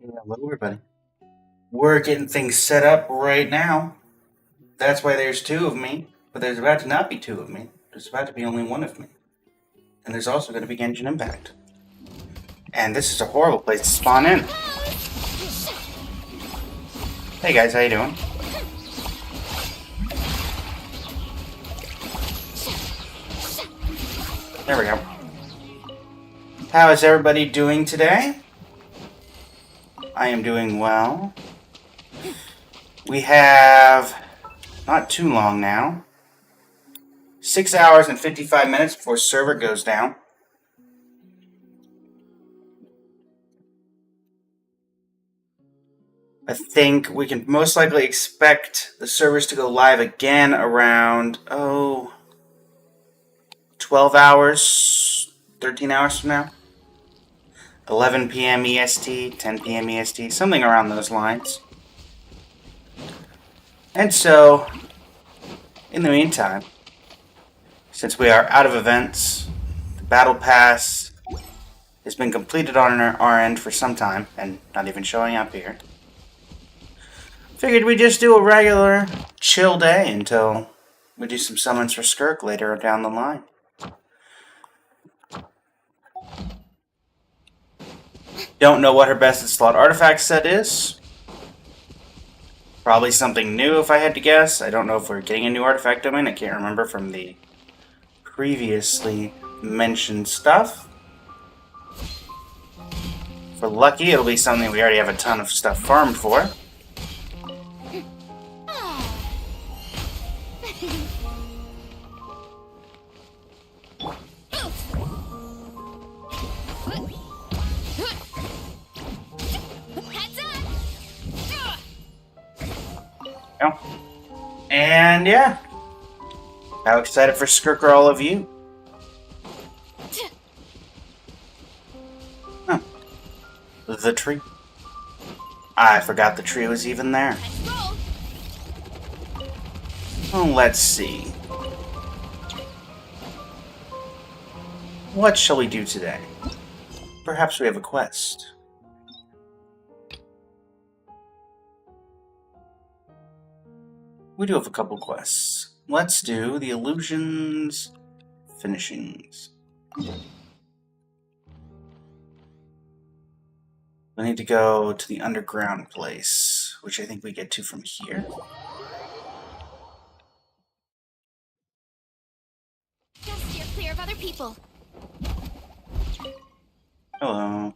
Yeah, hello everybody. We're getting things set up right now. That's why there's two of me, but there's about to not be two of me. There's about to be only one of me. And there's also going to be Genshin Impact. And this is a horrible place to spawn in. Hey guys, how you doing? There we go. How is everybody doing today? I am doing well. We have not too long now. 6 hours and 55 minutes before server goes down. I think we can most likely expect the servers to go live again around, 12 hours, 13 hours from now. 11 p.m. EST, 10 p.m. EST, something around those lines. And so, in the meantime, since we are out of events, the Battle Pass has been completed on our end for some time, and not even showing up here. Figured we'd just do a regular chill day until we do some summons for SKIRK later down the line. Don't know what her best slot artifact set is. Probably something new if I had to guess. I don't know if we're getting a new artifact domain. I can't remember from the previously mentioned stuff. For lucky, it'll be something we already have a ton of stuff farmed for. And yeah, how excited for SKIRK are all of you? Huh. The tree. I forgot the tree was even there. Well, let's see. What shall we do today? Perhaps we have a quest. We do have a couple quests. Let's do the Illusions Finishings. We need to go to the underground place, which I think we get to from here. Just steer clear of other people. Hello.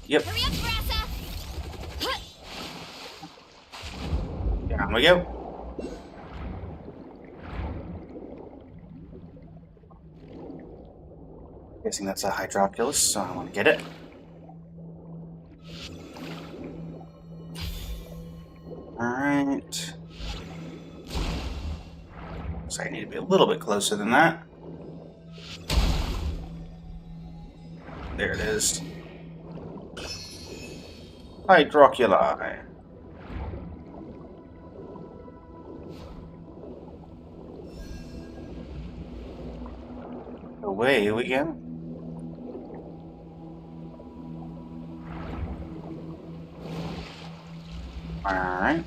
Yep. Hurry up, Grassa! Down we go. Guessing that's a Hydroculus, so I want to get it. Alright. So I need to be a little bit closer than that. There it is. Hydroculi. Away we go. Alright.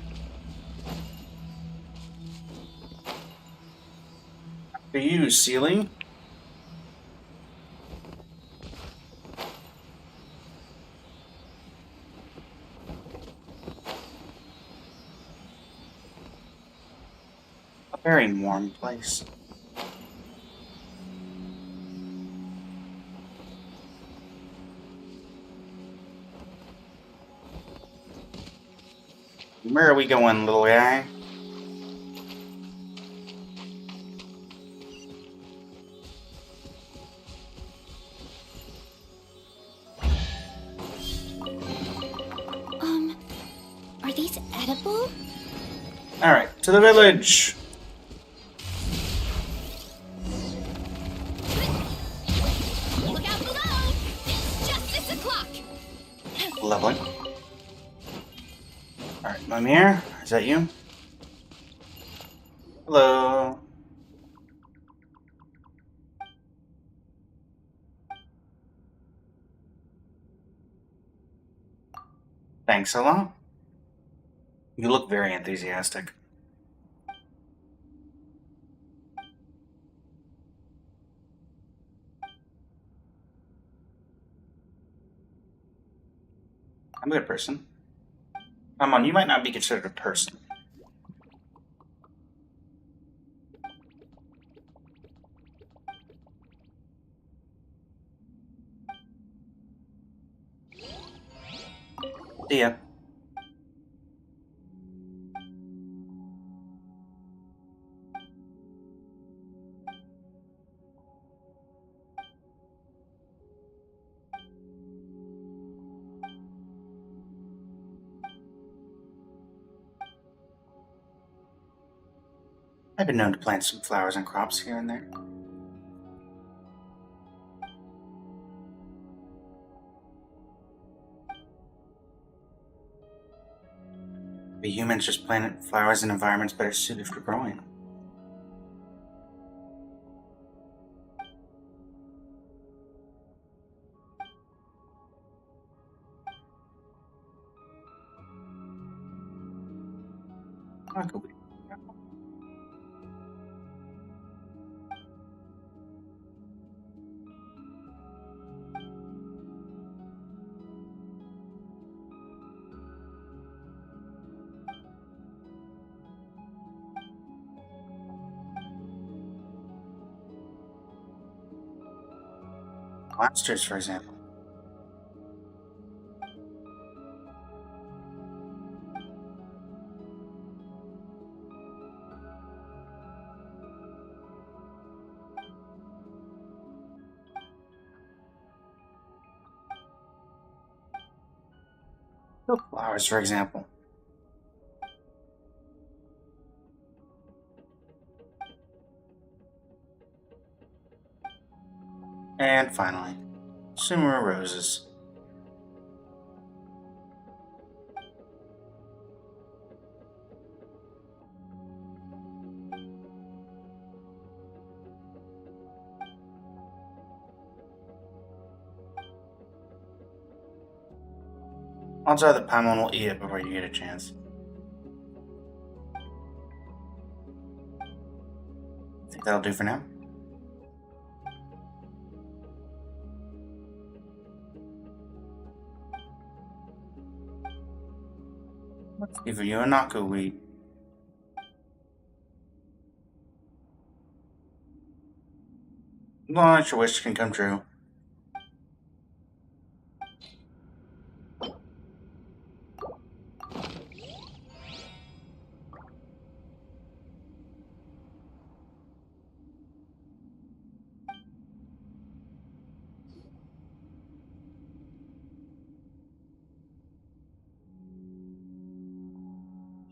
After you, Ceiling. A very warm place. Where are we going, little guy? Are these edible? Alright, to the village! Look out below! It's justice o'clock! Lovely. Alright, Mimir, is that you? Hello. Thanks a lot. You look very enthusiastic. I'm a good person. Come on, you might not be considered a person. See ya. I've been known to plant some flowers and crops here and there. The humans just planted flowers in environments better suited for growing. Not good. Monsters, for example. Silk flowers, for example. And finally, Summer roses. Odds are the Paimon will eat it before you get a chance. Think that'll do for now? Let's give you a knockoweed. Well, your wish can come true.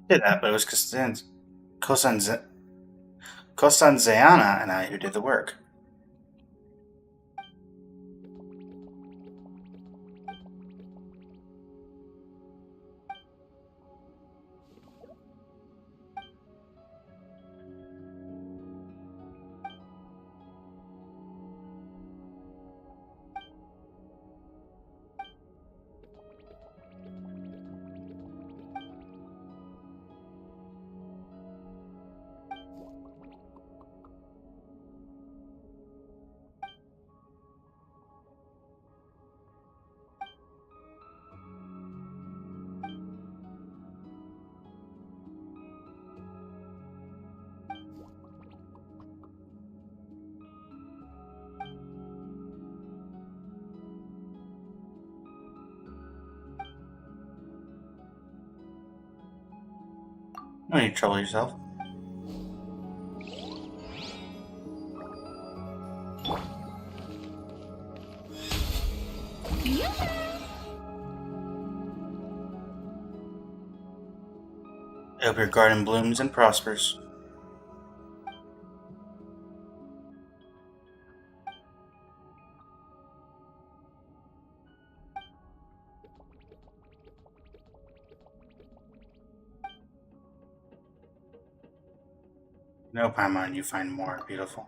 Did that, but it was Kostanzeana and I who did the work. No need to trouble yourself. I hope your garden blooms and prospers. No Paimon you find more beautiful.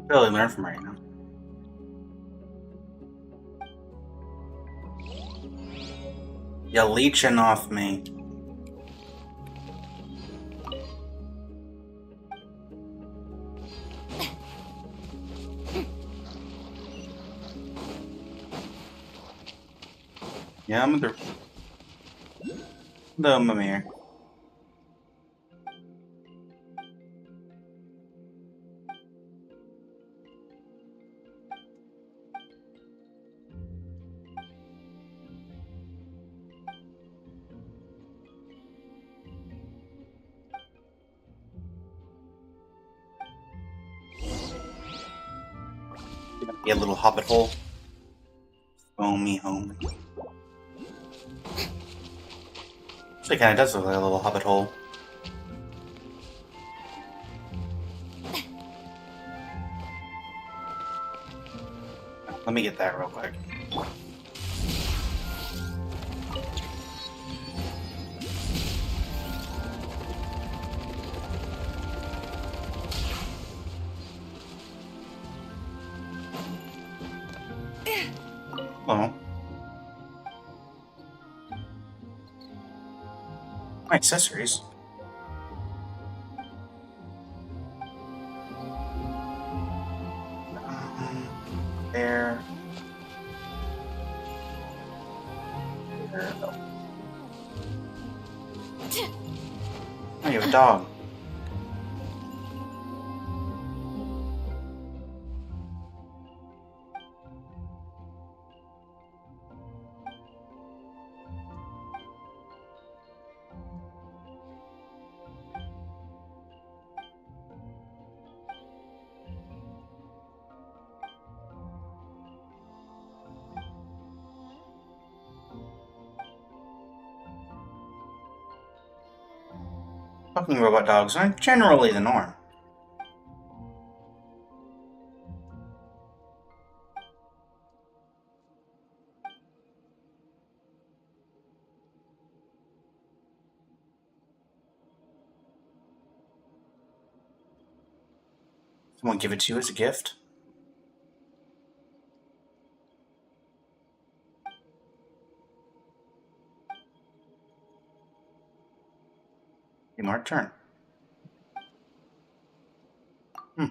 Really learn from right now. You're leeching off me. Yeah, I'm through. Hello, Mimir. Be a little hobbit hole. Phone me home. Actually, kind of does look like a little hobbit hole. Let me get that real quick. Hello. My accessories. There. There. Oh, you have a dog. Talking robot dogs aren't generally the norm. Someone give it to you as a gift? Your mark turn. Hmm.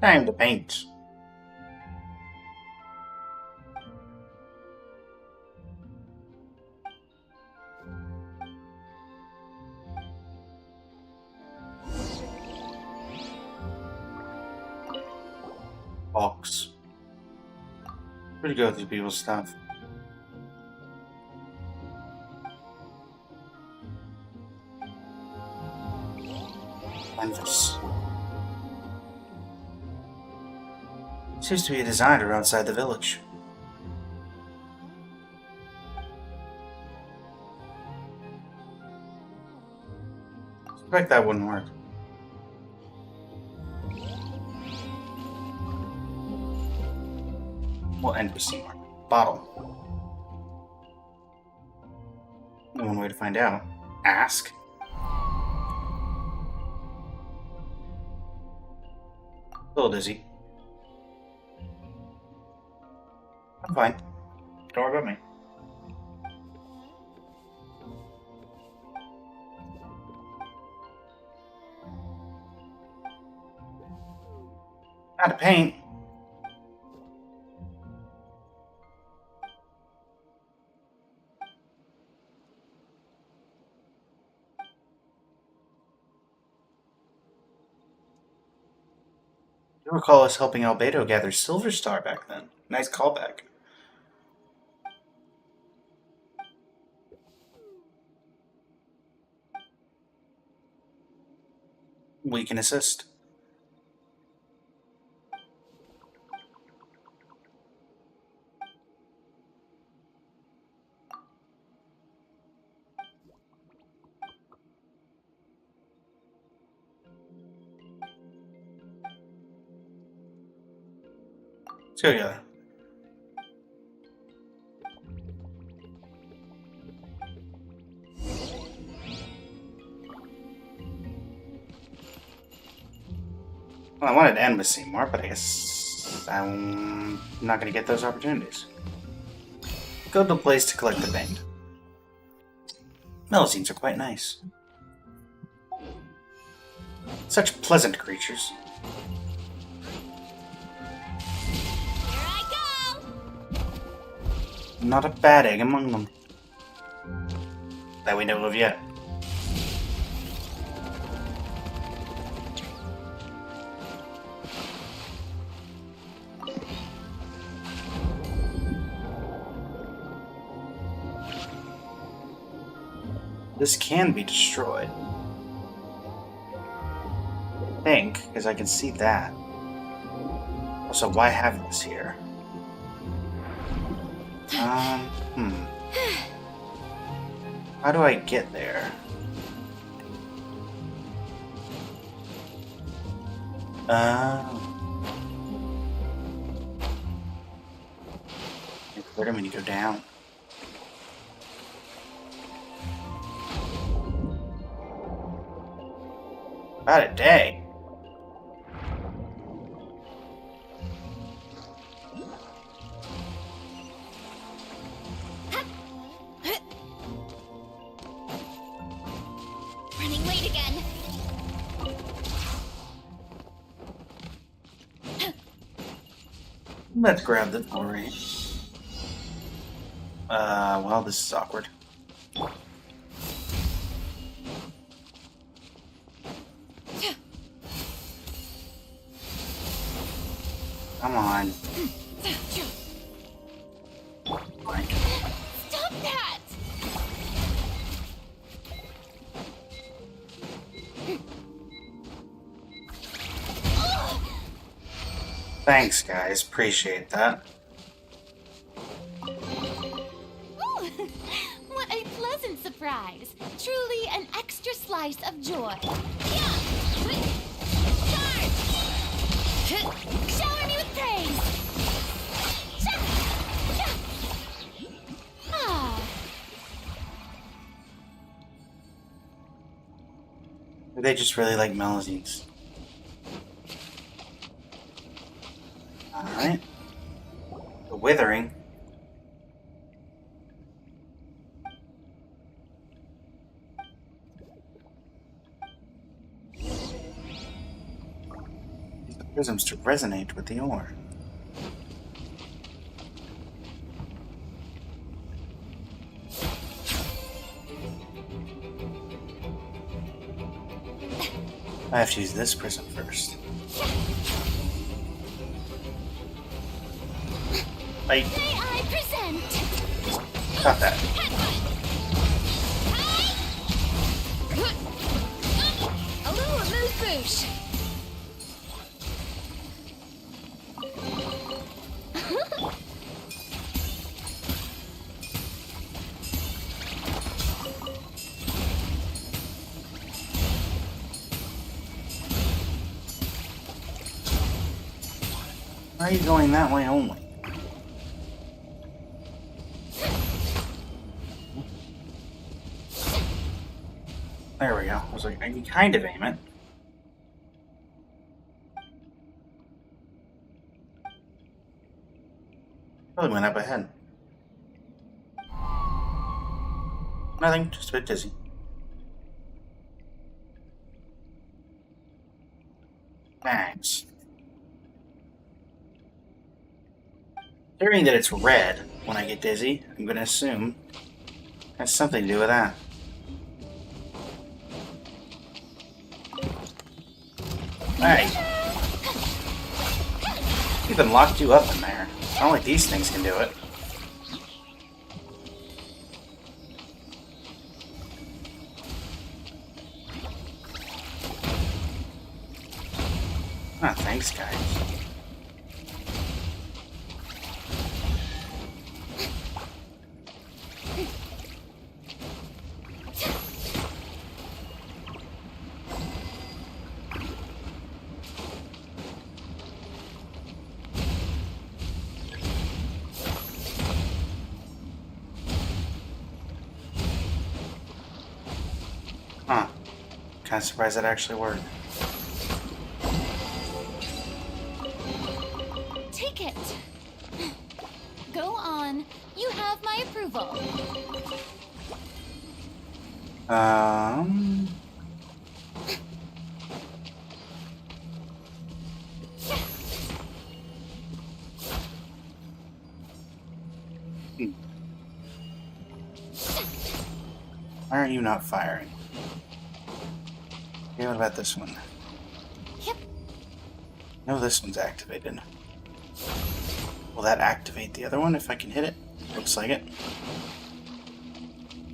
Time to paint. Box. Pretty good with these people's stuff. Canvas. Seems to be a designer outside the village. Suspect that wouldn't work. Well, NPC mark. Bottle. Only one way to find out. Ask. A little dizzy. I'm fine. Don't worry about me. Out of paint. I recall us helping Albedo gather Silver Star back then. Nice callback. We can assist. Let's go together. Well, I wanted to end with Seymour, but I guess I'm not going to get those opportunities. Go to the place to collect the band. Melusines are quite nice. Such pleasant creatures. Here I go! Not a bad egg among them. That we know of yet. This can be destroyed. I think, because I can see that. Also, why have this here? How do I get there? Where do I need to go down? About a day. Running late again. Let's grab the glory. Well, this is awkward. Come on. Stop that! Thanks, guys. Appreciate that. Ooh, what a pleasant surprise. Truly an extra slice of joy. Charge! Shower me with praise! Ah, They just really like Melusines. Alright. The Withering. Use the prisms to resonate with the ore. I have to use this prism first. may I present? Got that. A little amuse-bouche. Why are you going that way only? There we go. I was like, I can kind of aim it. Probably went up ahead. Nothing, just a bit dizzy. Thanks. Hearing that it's red when I get dizzy, I'm gonna assume it has something to do with that. Alright. Even locked you up in there. Not like these things can do it. Ah, thanks, guys. Huh. Kind of surprised that actually worked. Take it. Go on. You have my approval. Um... Hmm. Why are you not firing? Okay, what about this one? Yep. No, this one's activated. Will that activate the other one if I can hit it? Looks like it.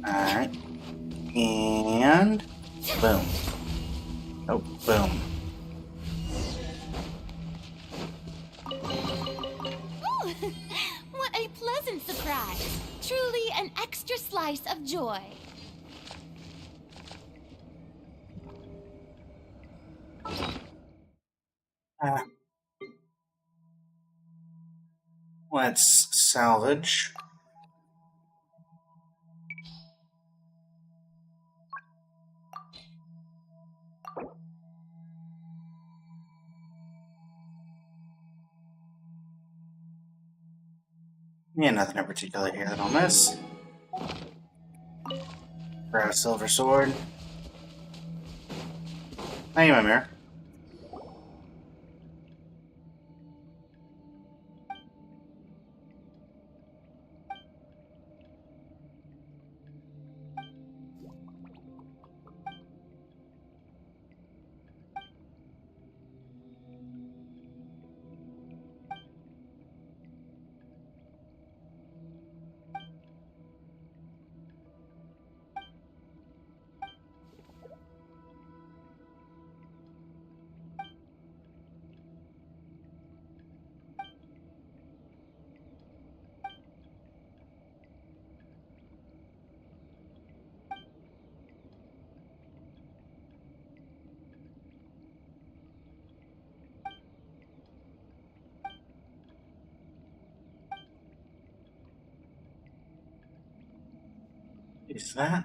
Alright. And... boom. Oh, boom. Ooh, what a pleasant surprise. Truly an extra slice of joy. Uh, let's salvage. Yeah, nothing in particular here that I'll miss. Grab a silver sword. Thank you, my mirror. Is that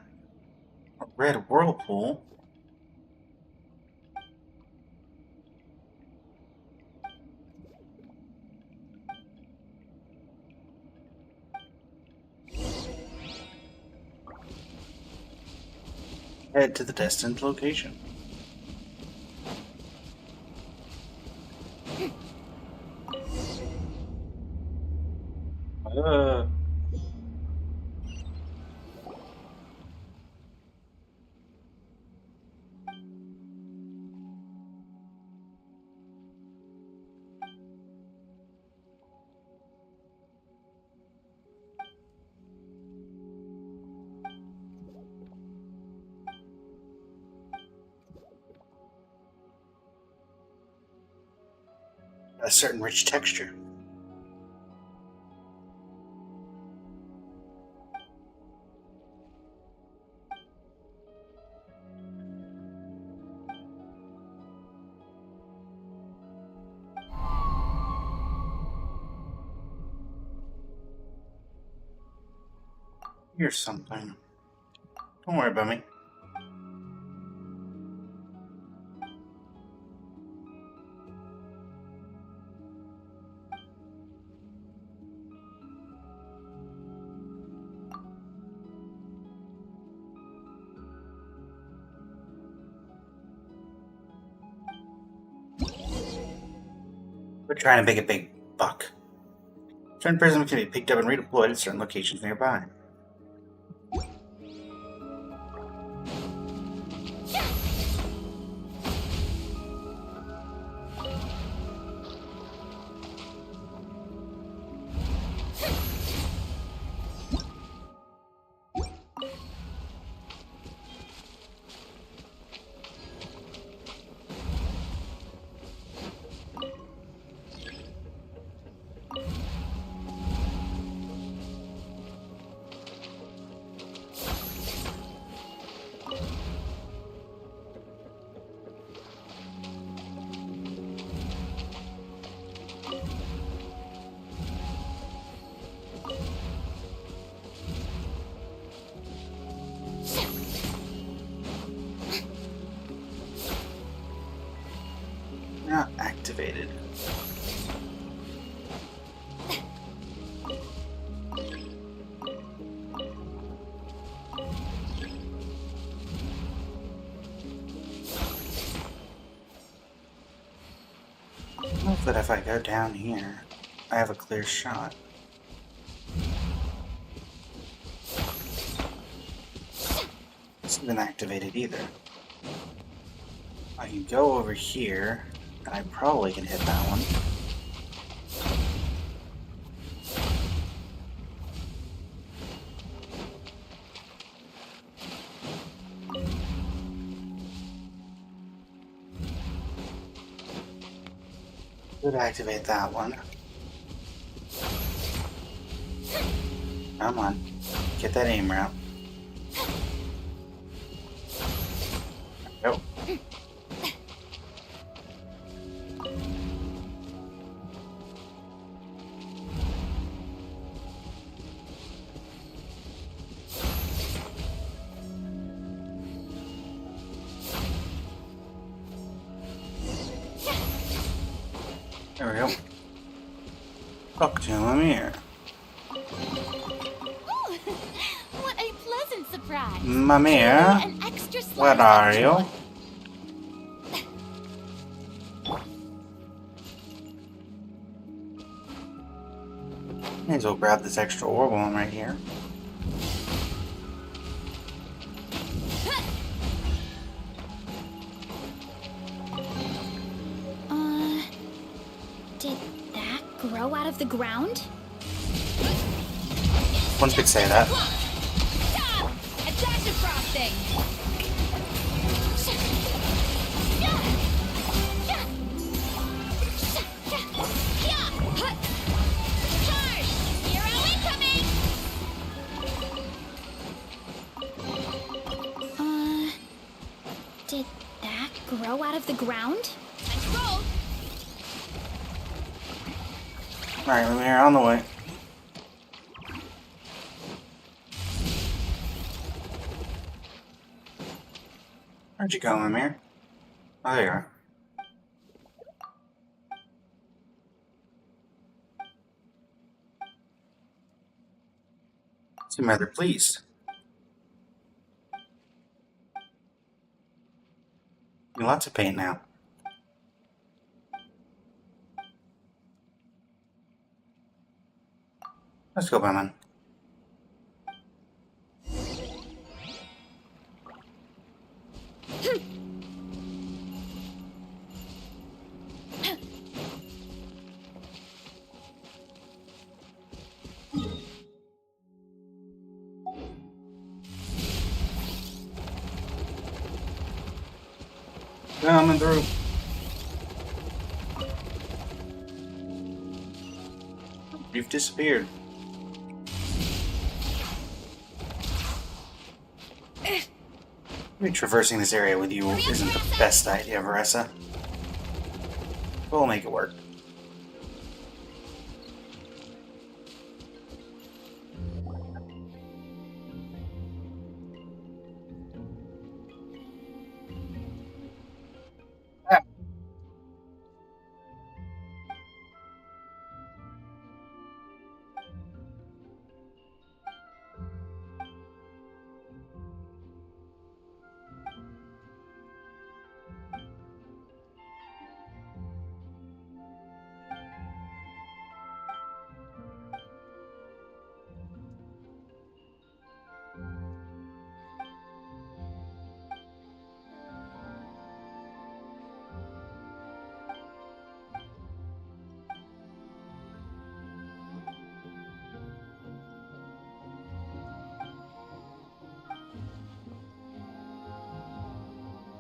a red whirlpool? Head to the destined location. Uh. A certain rich texture. Here's something. Don't worry about me. We're trying to make a big buck. Certain prisms can be picked up and redeployed at certain locations nearby. I know that if I go down here, I have a clear shot. It's not activated either. I can go over here, and I probably can hit that one. Could activate that one. Come on, get that aim route. Go. There we go. Talk to him here. Oh, what a pleasant surprise. Mimir, Truly an extra slice what of are joy. you? May as well grab this extra orb one right here. Did that grow out of the ground? One could say that. Attractive frosting! Charge! Hero incoming! Did that grow out of the ground? Let's roll! Alright, Mimir, on the way. Where'd you go, Mimir? Oh, there you are. Seem rather pleased. Lots of paint now. Let's go, Bowman. Coming through. You've disappeared. Maybe traversing this area with you isn't the best idea, Varessa. We'll make it work.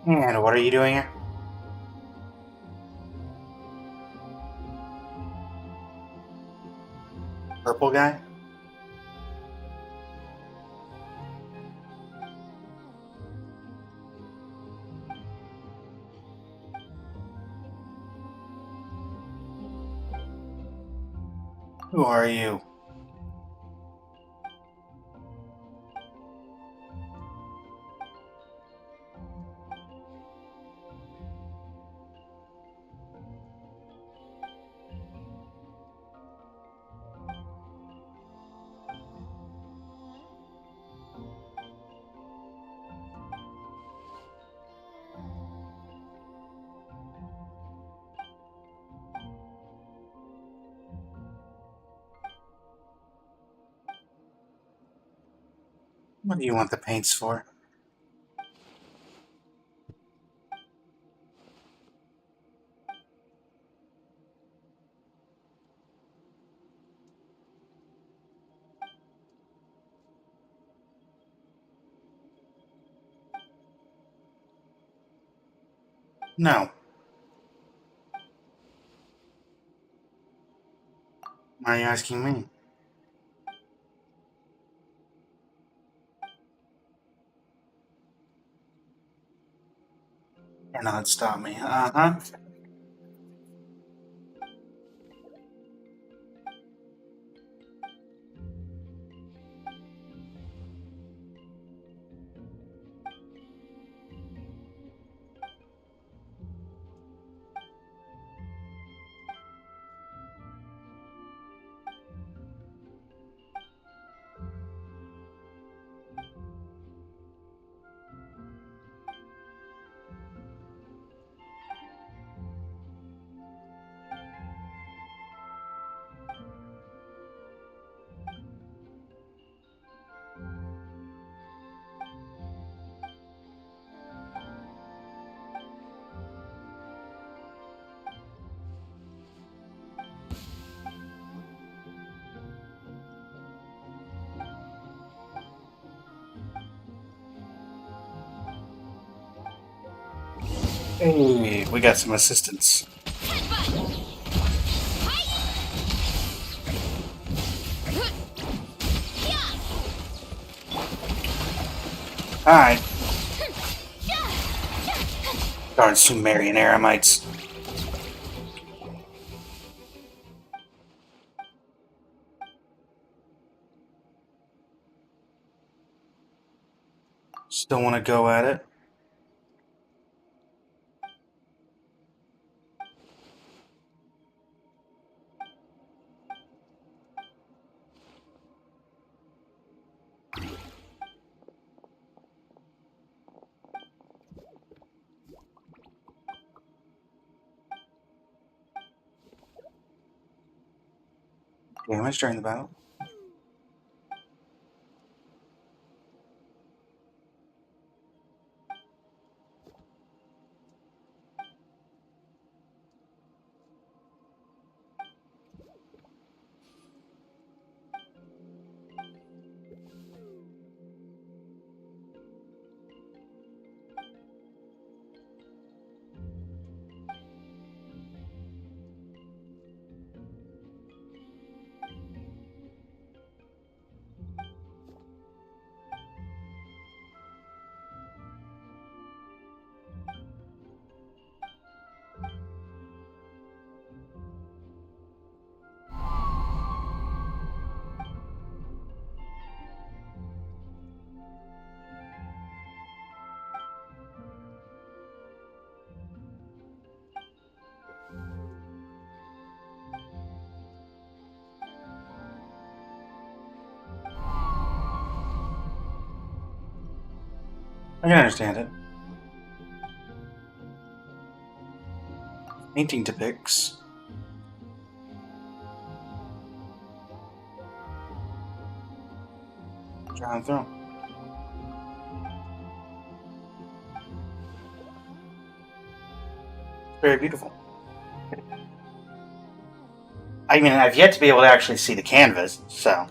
And what are you doing here? Purple guy? Who are you? What do you want the paints for? No. Why are you asking me? Cannot stop me. Uh-huh. Hey, we got some assistance. Hi. Darn Sumerian Aramites. Still want to go at it? Damage during the battle? I can understand it. Painting depicts. Drown through. Very beautiful. I mean, I've yet to be able to actually see the canvas, so.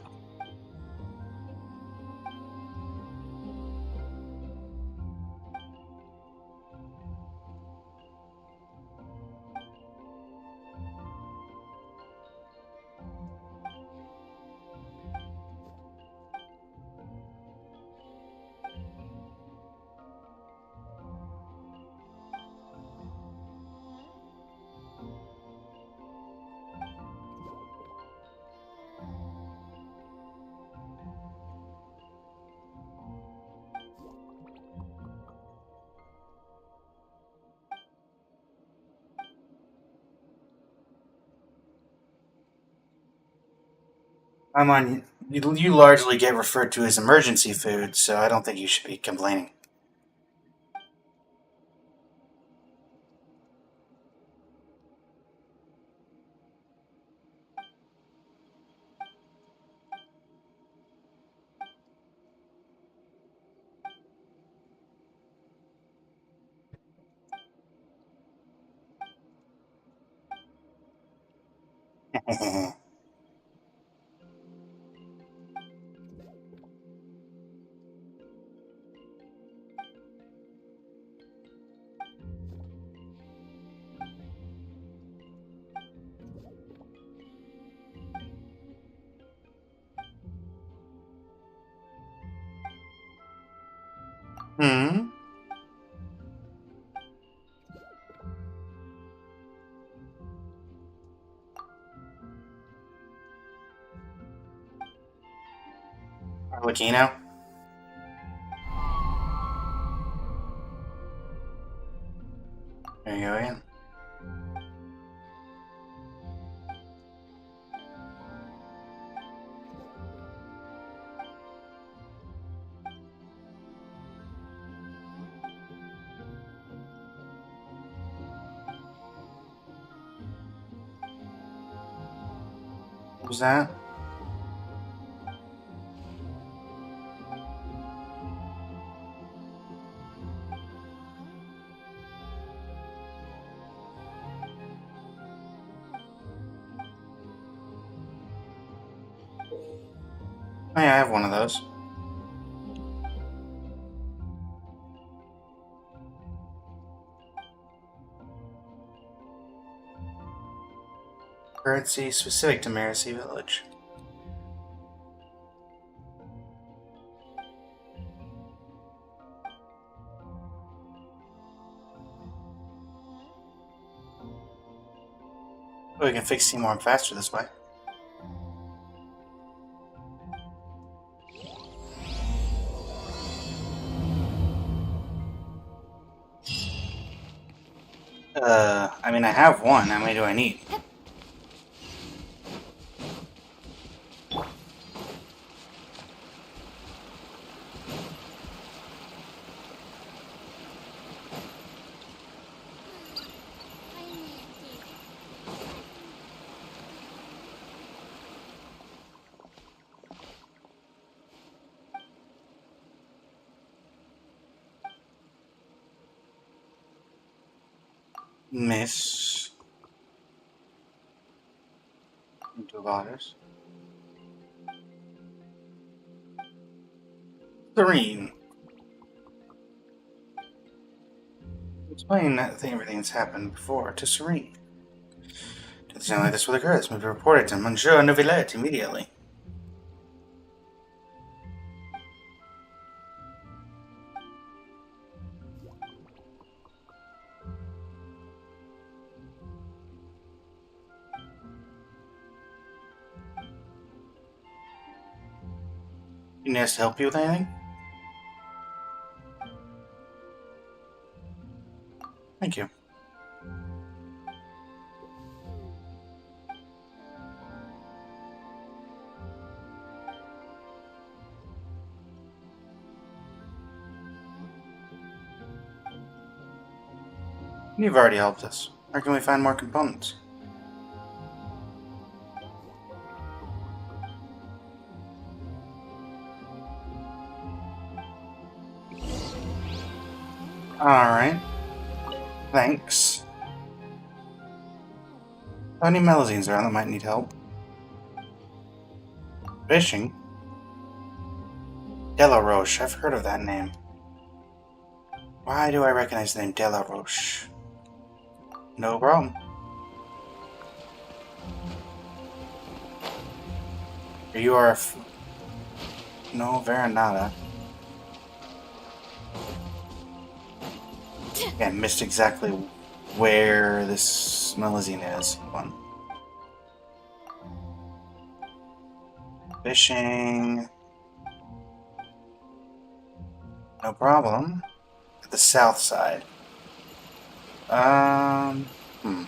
I'm on. You largely get referred to as emergency food, so I don't think you should be complaining. Hmm. Arlecchino? There you go again. What was that? Oh yeah, I have one of those. Currency specific to Marcy Village. Oh, we can fix Seymour faster this way. I mean, I have one. How many do I need? Miss. Two others. Serene. Explain that thing, everything that's happened before to Serene. Did something like this will occur. This must be reported to Monsieur Neuvillette immediately. You need us to help you with anything? Thank you. You've already helped us. Where can we find more components? Alright. Thanks. Any Melazines around that might need help? Fishing? Delaroche. I've heard of that name. Why do I recognize the name Delaroche? No problem. You are no, Veranada. Yeah, I missed exactly where this Melazine is. One. Fishing. No problem. At the south side. Hmm.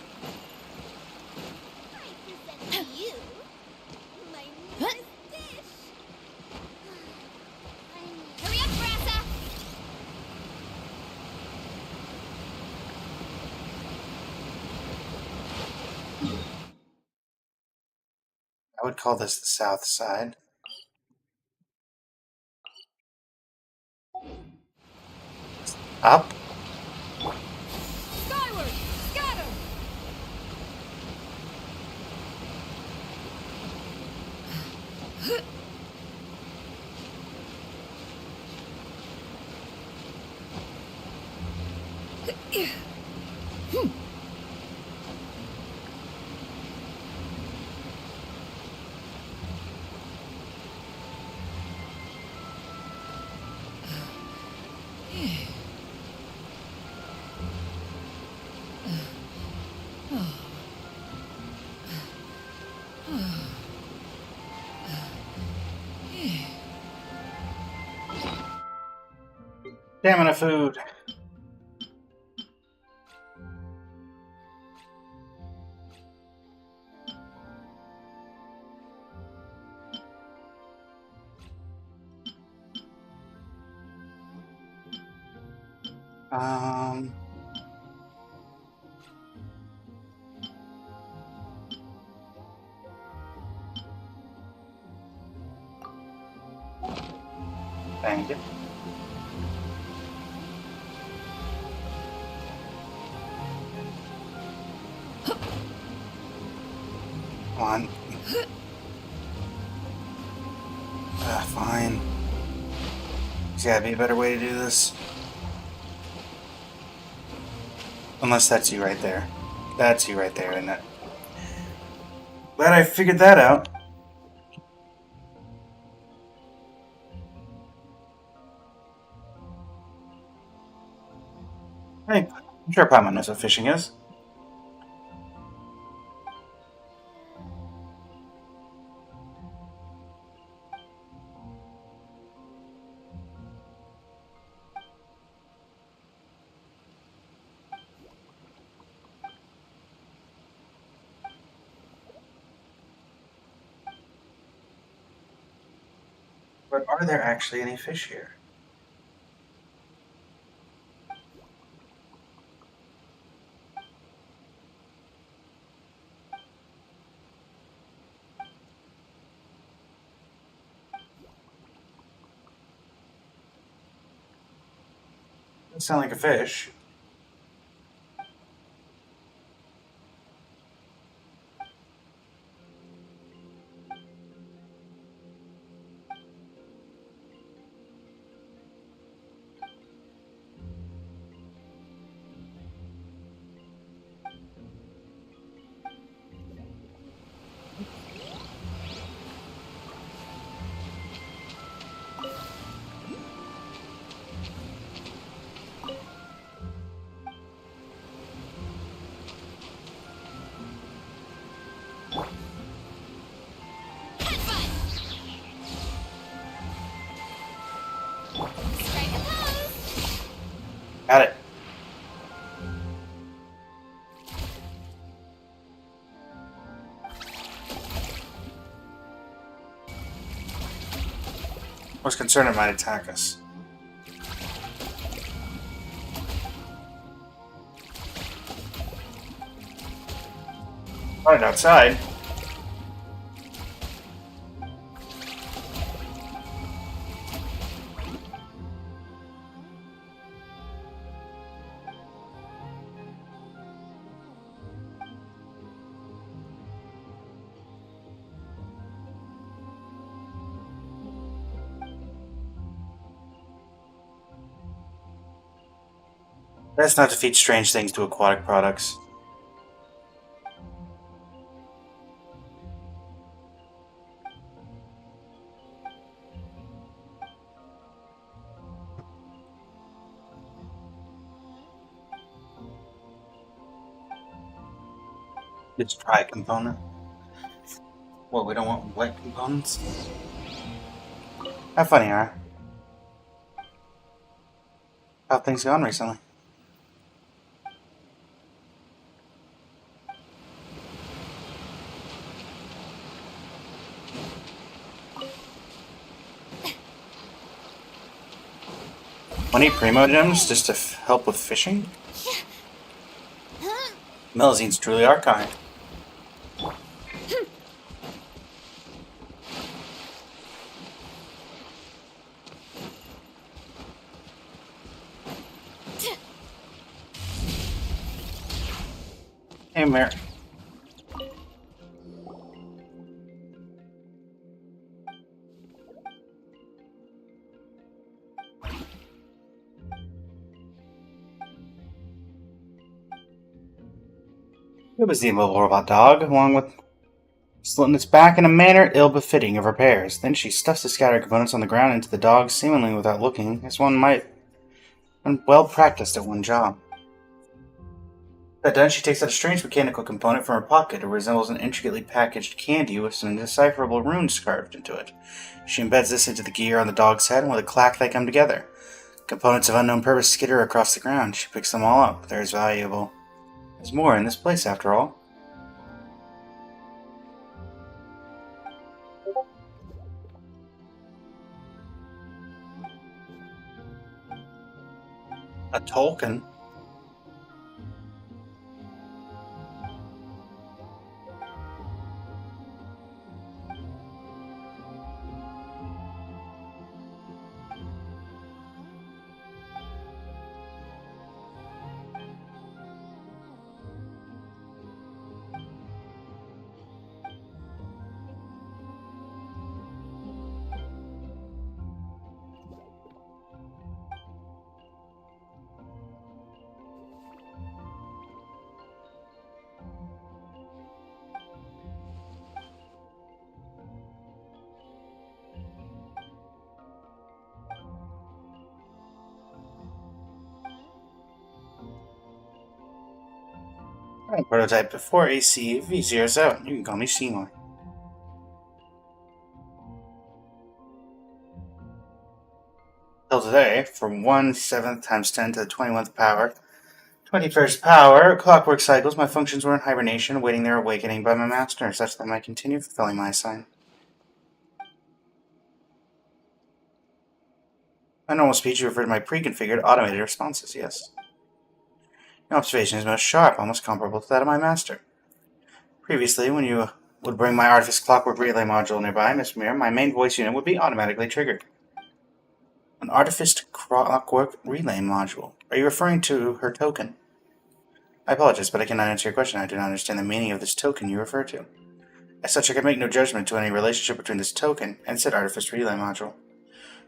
I would call this the south side. Up? Skyward! Scatter! Stamina food. Um. Thank you. Come on. Fine. There's gotta be a better way to do this. Unless that's you right there. That's you right there, isn't it? Glad I figured that out. Hey, I'm sure Paimon knows what fishing is. But are there actually any fish here? Doesn't sound like a fish. Strike a pose. Got it. I was concerned it might attack us. Right outside. Let's not defeat strange things to aquatic products. It's dry component. Well, we don't want wet components. How funny, huh? How have things gone recently? Want primo gems just to help with fishing? Melusine's truly our kind. Hey, Mary. It was the immobile robot dog, along with slitting its back in a manner ill-befitting of her peers. Then she stuffs the scattered components on the ground into the dog, seemingly without looking, as one might when well practiced at one job. That done, she takes out a strange mechanical component from her pocket. It resembles an intricately packaged candy with some indecipherable runes carved into it. She embeds this into the gear on the dog's head, and with a clack they come together. Components of unknown purpose skitter across the ground. She picks them all up. There's valuable. There's more in this place, after all. A token? Prototype before AC V07. You can call me Seymour. Till today, from 1/7 times 10 to the 21th power, 21st power, clockwork cycles, my functions were in hibernation, awaiting their awakening by my master, such that I might continue fulfilling my assignment. By normal speech, you refer to my pre-configured automated responses, yes. Your observation is most sharp, almost comparable to that of my master. Previously, when you would bring my Artifice Clockwork Relay module nearby, Miss Muir, my main voice unit would be automatically triggered. An Artifice Clockwork Relay module. Are you referring to her token? I apologize, but I cannot answer your question. I do not understand the meaning of this token you refer to. As such, I can make no judgment to any relationship between this token and said Artifice Relay module.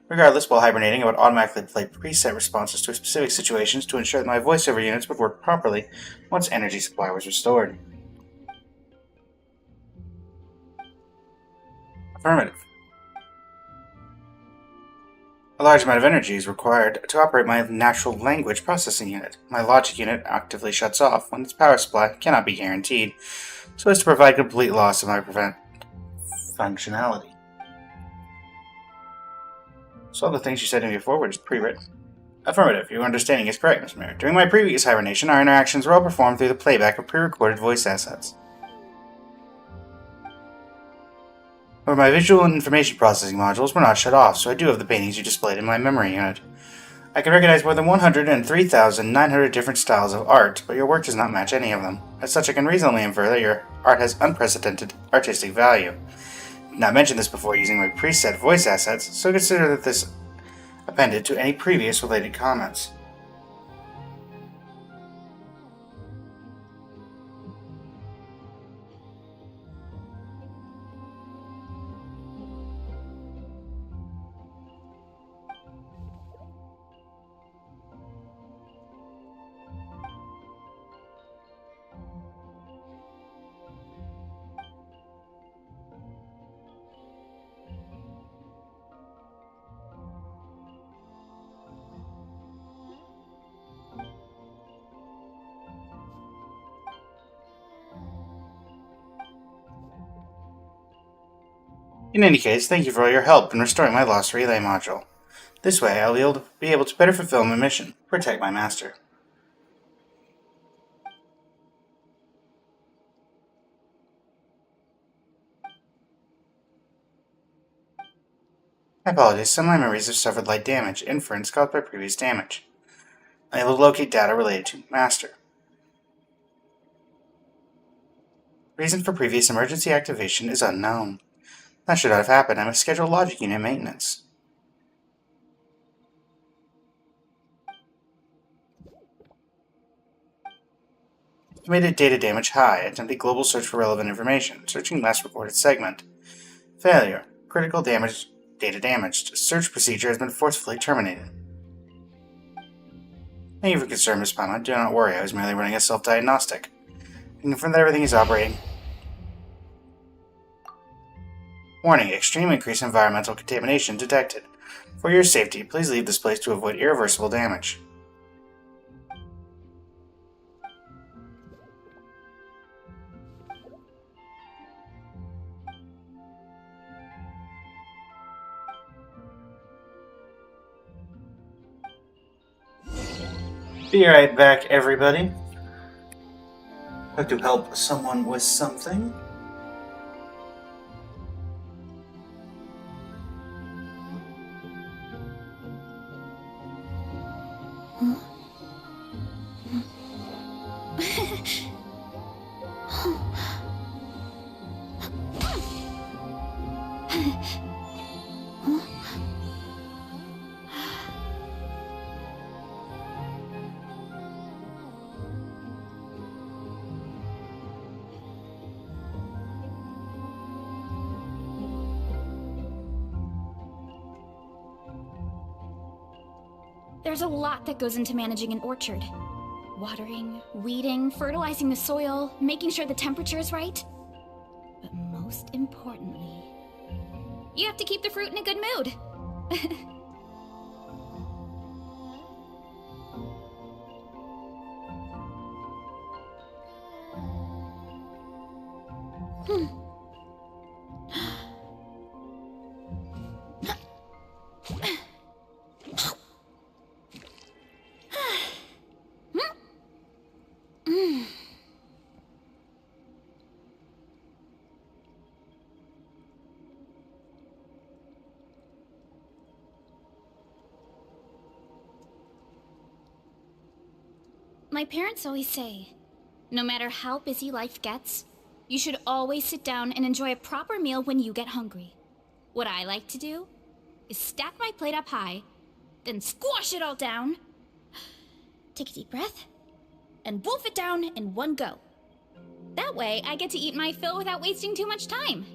Regardless, while hibernating, I would automatically play preset responses to specific situations to ensure that my voiceover units would work properly once energy supply was restored. Affirmative. A large amount of energy is required to operate my natural language processing unit. My logic unit actively shuts off when its power supply cannot be guaranteed, so as to provide complete loss of my functionality. So all the things you said to me before were just pre-written. Affirmative. Your understanding is correct, Miss Mary. During my previous hibernation, our interactions were all performed through the playback of pre-recorded voice assets. But my visual and information processing modules were not shut off, so I do have the paintings you displayed in my memory unit. I can recognize more than 103,900 different styles of art, but your work does not match any of them. As such, I can reasonably infer that your art has unprecedented artistic value. Not mentioned this before using my preset voice assets, so consider that this appended to any previous related comments. In any case, thank you for all your help in restoring my lost relay module. This way, I'll be able to better fulfill my mission, protect my master. My apologies, some of my memories have suffered light damage, inference caused by previous damage. Unable to locate data related to master. Reason for previous emergency activation is unknown. That should not have happened. I must schedule logic unit maintenance. Estimated data damage high. Attempting global search for relevant information. Searching last reported segment. Failure. Critical damage. Data damaged. Search procedure has been forcefully terminated. Thank you for concern, Miss Palma. Do not worry, I was merely running a self-diagnostic. and confirm that everything is operating. Warning, extreme increase in environmental contamination detected. For your safety, please leave this place to avoid irreversible damage. Be right back, everybody. Have to help someone with something. There's a lot that goes into managing an orchard. Watering, weeding, fertilizing the soil, making sure the temperature is right. But most importantly, you have to keep the fruit in a good mood. My parents always say, no matter how busy life gets, you should always sit down and enjoy a proper meal when you get hungry. What I like to do is stack my plate up high, then squash it all down, take a deep breath, and wolf it down in one go. That way, I get to eat my fill without wasting too much time.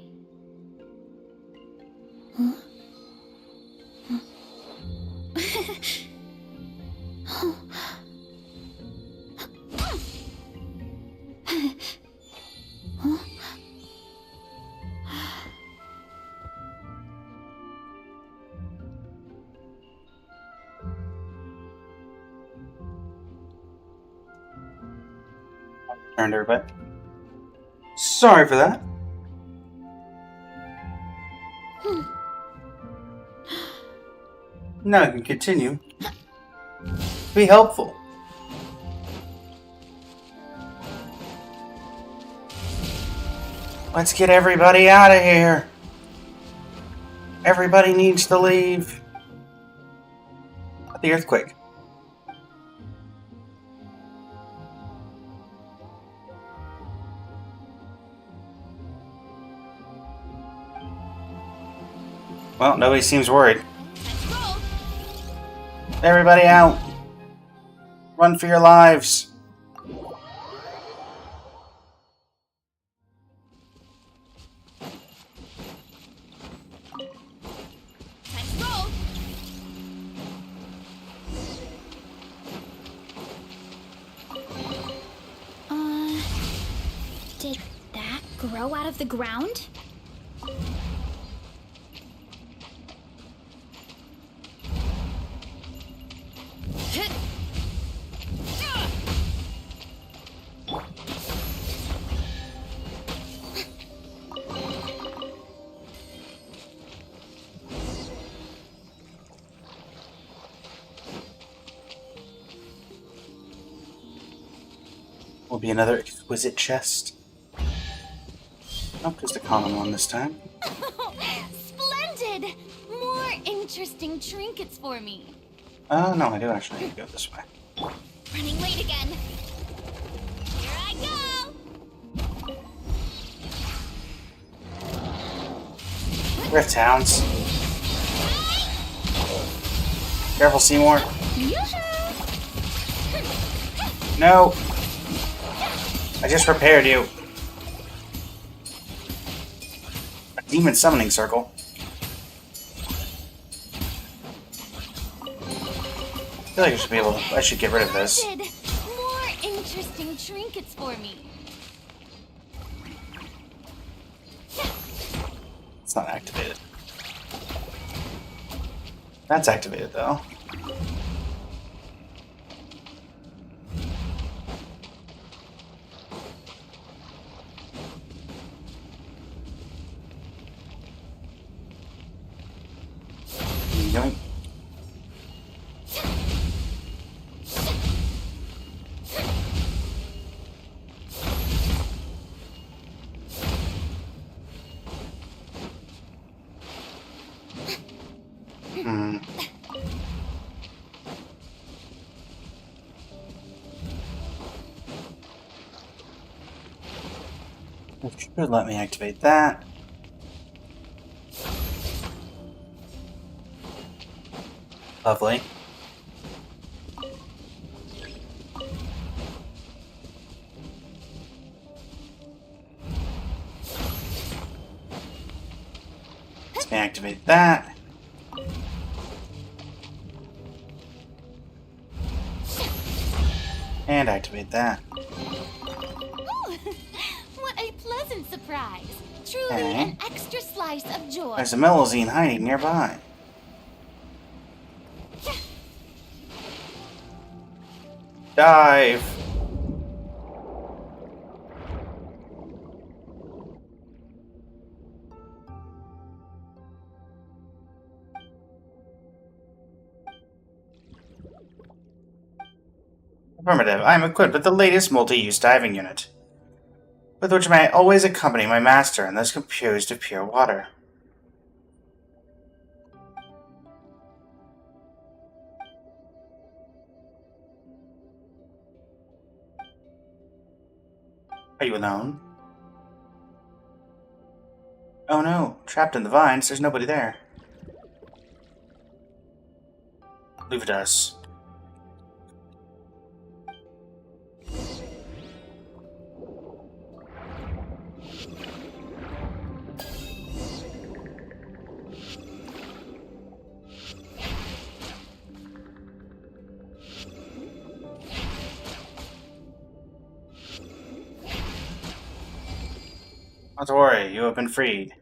Turned everybody. Sorry for that. Now I can continue. Be helpful. Let's get everybody out of here. Everybody needs to leave. The earthquake. Well, nobody seems worried. Everybody out. Run for your lives. Did that grow out of the ground? Will be another exquisite chest. Not just a common one this time. Splendid! More interesting trinkets for me. No, I do actually need to go this way. Running late again. Here I go! Rift Hounds. Careful, Seymour. No! I just repaired you. A demon summoning circle. I feel like I should be able to. I should get rid of this. More interesting trinkets for me. It's not activated. That's activated, though. Yoink. It should let me activate that. Lovely. Let me activate that. And activate that. Oh, what a pleasant surprise. Truly Okay. an extra slice of joy. There's a Melazine hiding nearby. Dive! Affirmative. I am equipped with the latest multi-use diving unit, with which I always accompany my master, and thus composed of pure water. Are you alone? Oh no, trapped in the vines, there's nobody there. Leave it us. Not to worry, you have been freed.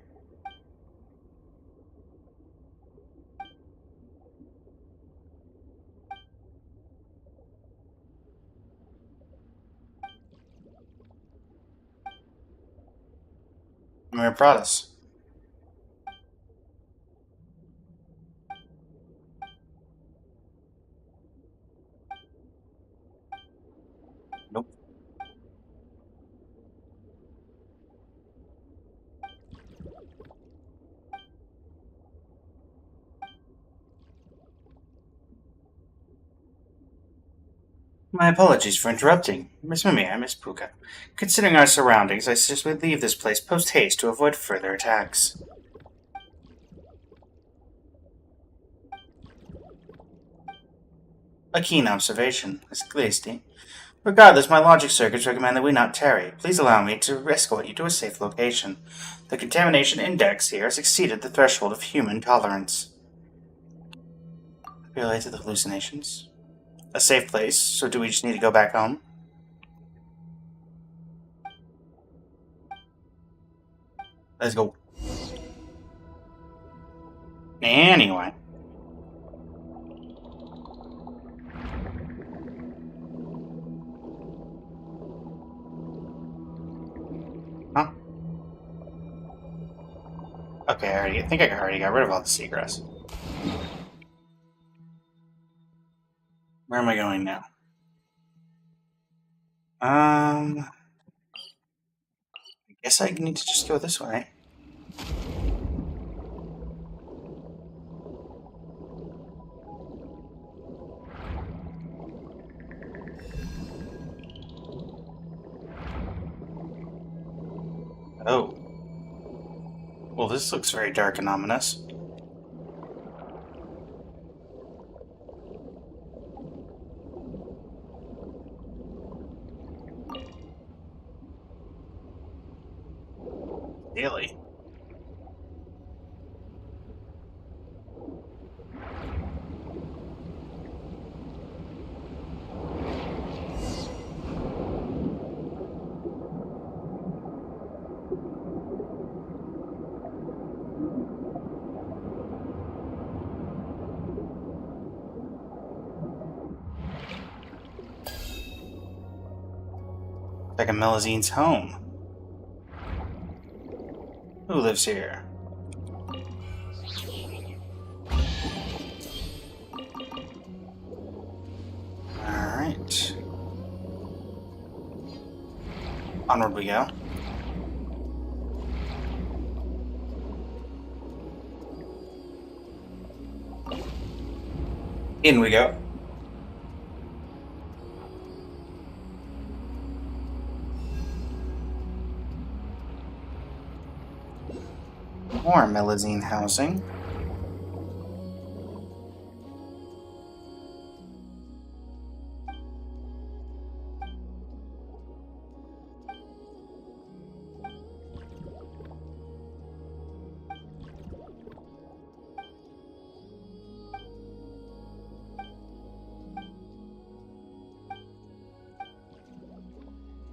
Mir brought us. Nope. My apologies for interrupting. Miss Mimi, Miss Puka. Considering our surroundings, I suggest we leave this place post-haste to avoid further attacks. A keen observation, Miss Glaisty. Regardless, my logic circuits recommend that we not tarry. Please allow me to escort you to a safe location. The contamination index here has exceeded the threshold of human tolerance. Related to the hallucinations. A safe place, so do we just need to go back home? Let's go. Anyway. Huh? Okay, I think I already got rid of all the seagrass. Where am I going now? I guess I need to just go this way. Oh. Well, this looks very dark and ominous. Really? like a Melizine's home. Who lives here? Alright. Onward we go. In we go. More Melazine housing.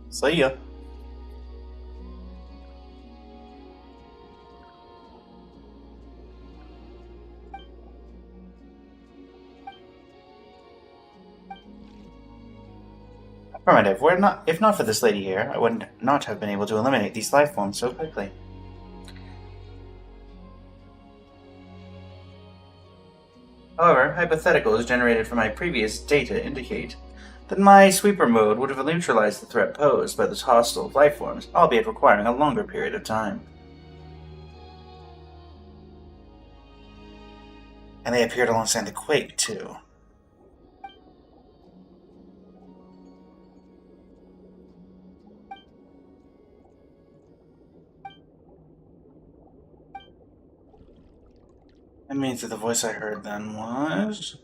See ya. Affirmative. If not for this lady here, I would not have been able to eliminate these life forms so quickly. However, hypotheticals generated from my previous data indicate that my sweeper mode would have neutralized the threat posed by those hostile life forms, albeit requiring a longer period of time. And they appeared alongside the quake, too. That means that the voice I heard then was...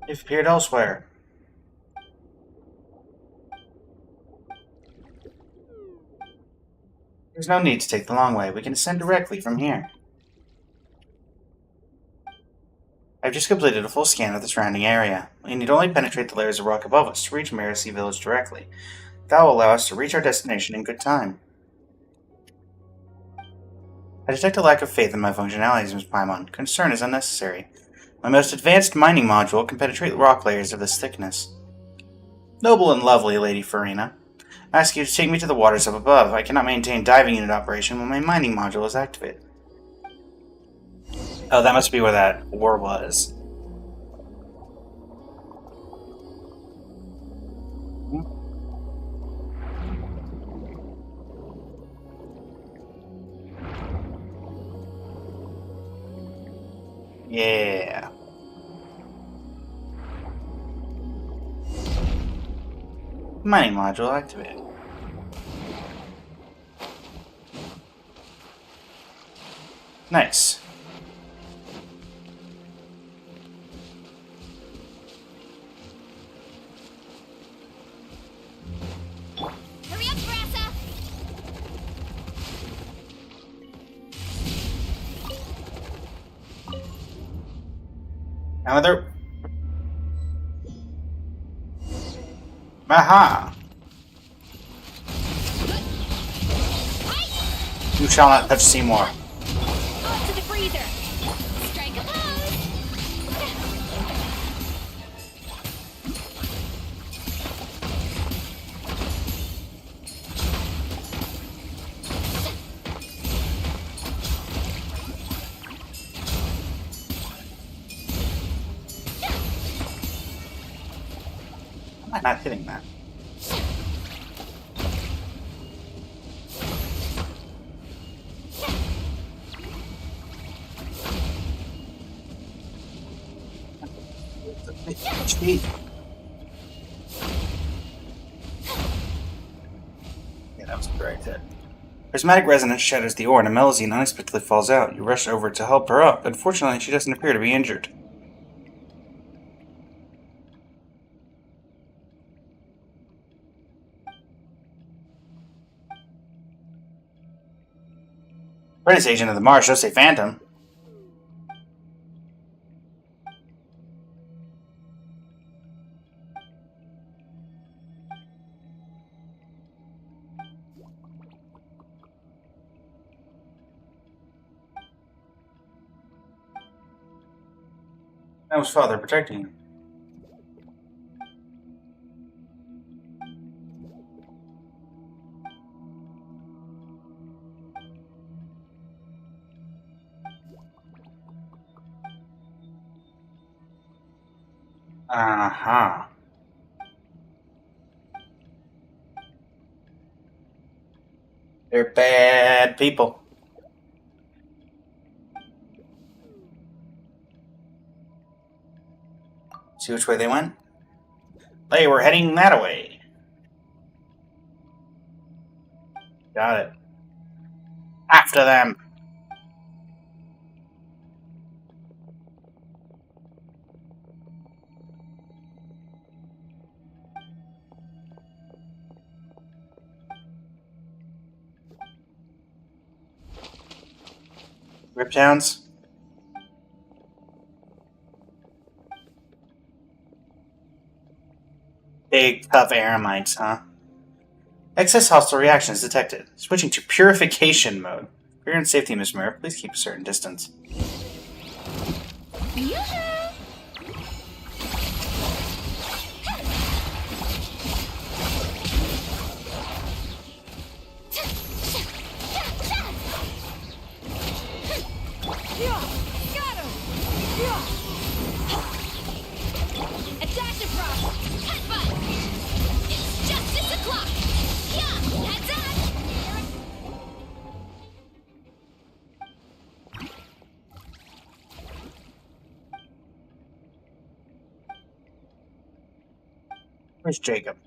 They've appeared elsewhere. There's no need to take the long way. We can ascend directly from here. I've just completed a full scan of the surrounding area. We need only penetrate the layers of rock above us to reach Miracy Village directly. That will allow us to reach our destination in good time. I detect a lack of faith in my functionalities, Ms. Paimon. Concern is unnecessary. My most advanced mining module can penetrate rock layers of this thickness. Noble and lovely, Lady Farina. I ask you to take me to the waters up above. I cannot maintain diving unit operation when my mining module is activated. Oh, that must be where that war was. Yeah. Mining module activated. Nice. Hurry up, Brassa! Another. Aha! You shall not touch Seymour. Off to the freezer! Strike a pose! Am I not hitting that? HP. Yeah, that was a correct hit. Prismatic resonance shatters the ore and a Melusine unexpectedly falls out. You rush over to help her up. Unfortunately, she doesn't appear to be injured. British agent of the Marsh, Jose Phantom. That was Father protecting him. Uh-huh. They're bad people. See which way they went? They were heading that way. Got it. After them. Riptowns? Big, tough eremites, huh? Excess hostile reactions detected. Switching to purification mode. For your own safety, Miss Murph, please keep a certain distance. Where's Jacob?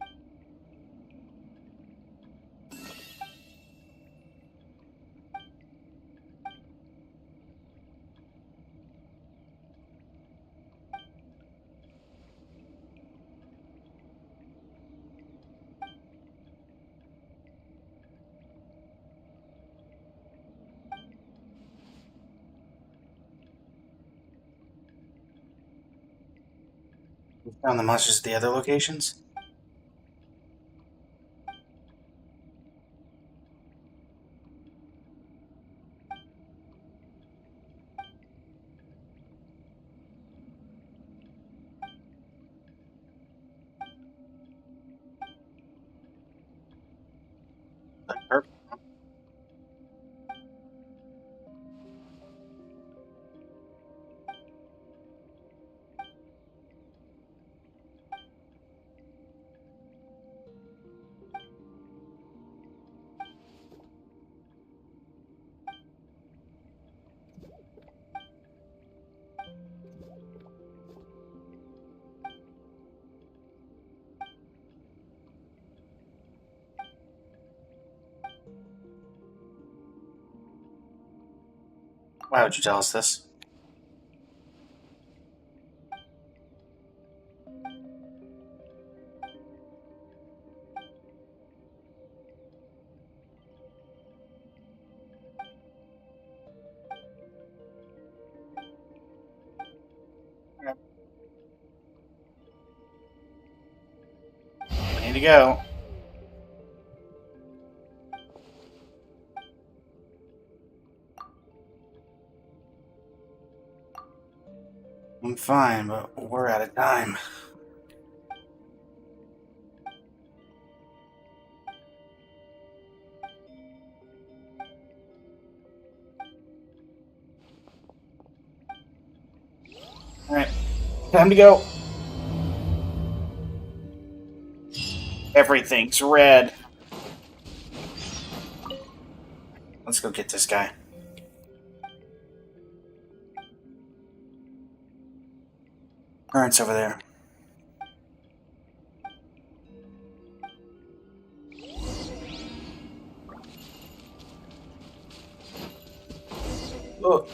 We found the monsters at the other locations? Perfect. Why would you tell us this? Need to go. I'm fine, but we're out of time. Alright, time to go. Everything's red. Let's go get this guy. Current's over there. Look.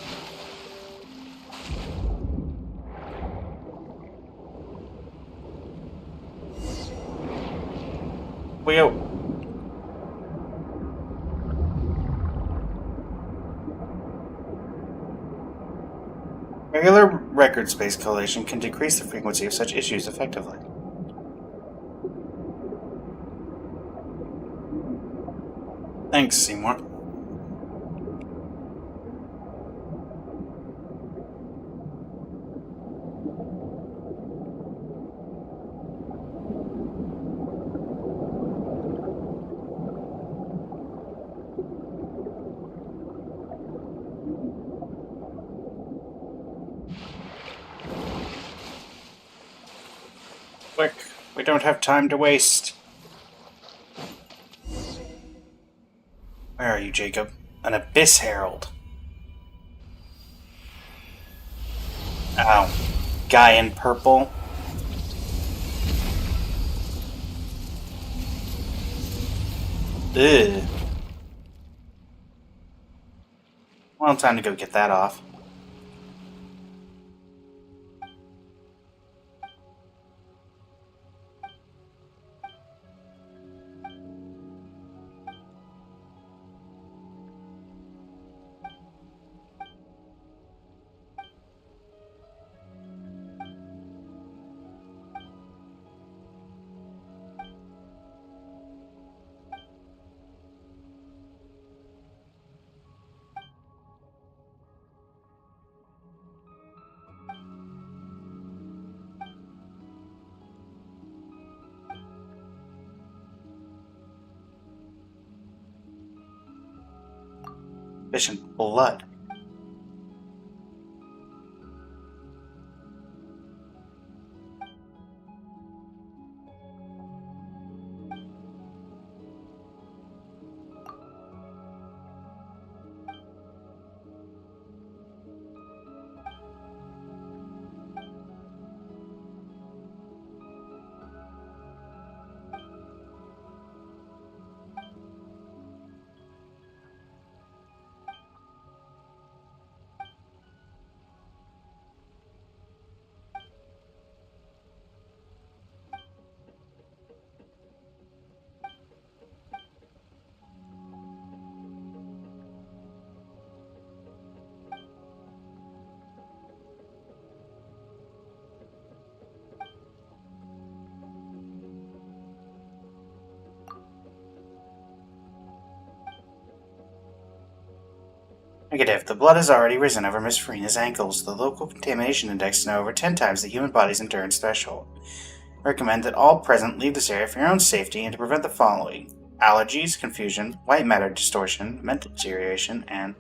We go. Regular record space collation can decrease the frequency of such issues effectively. Thanks, Seymour. We don't have time to waste. Where are you, Jacob? An Abyss Herald. Oh. Guy in purple. Ugh. Well, time to go get that off. Efficient blood. Negative. The blood has already risen over Miss Farina's ankles. The local contamination index is now over 10 times the human body's endurance threshold. Recommend that all present leave this area for your own safety and to prevent the following: allergies, confusion, white matter distortion, mental deterioration, and...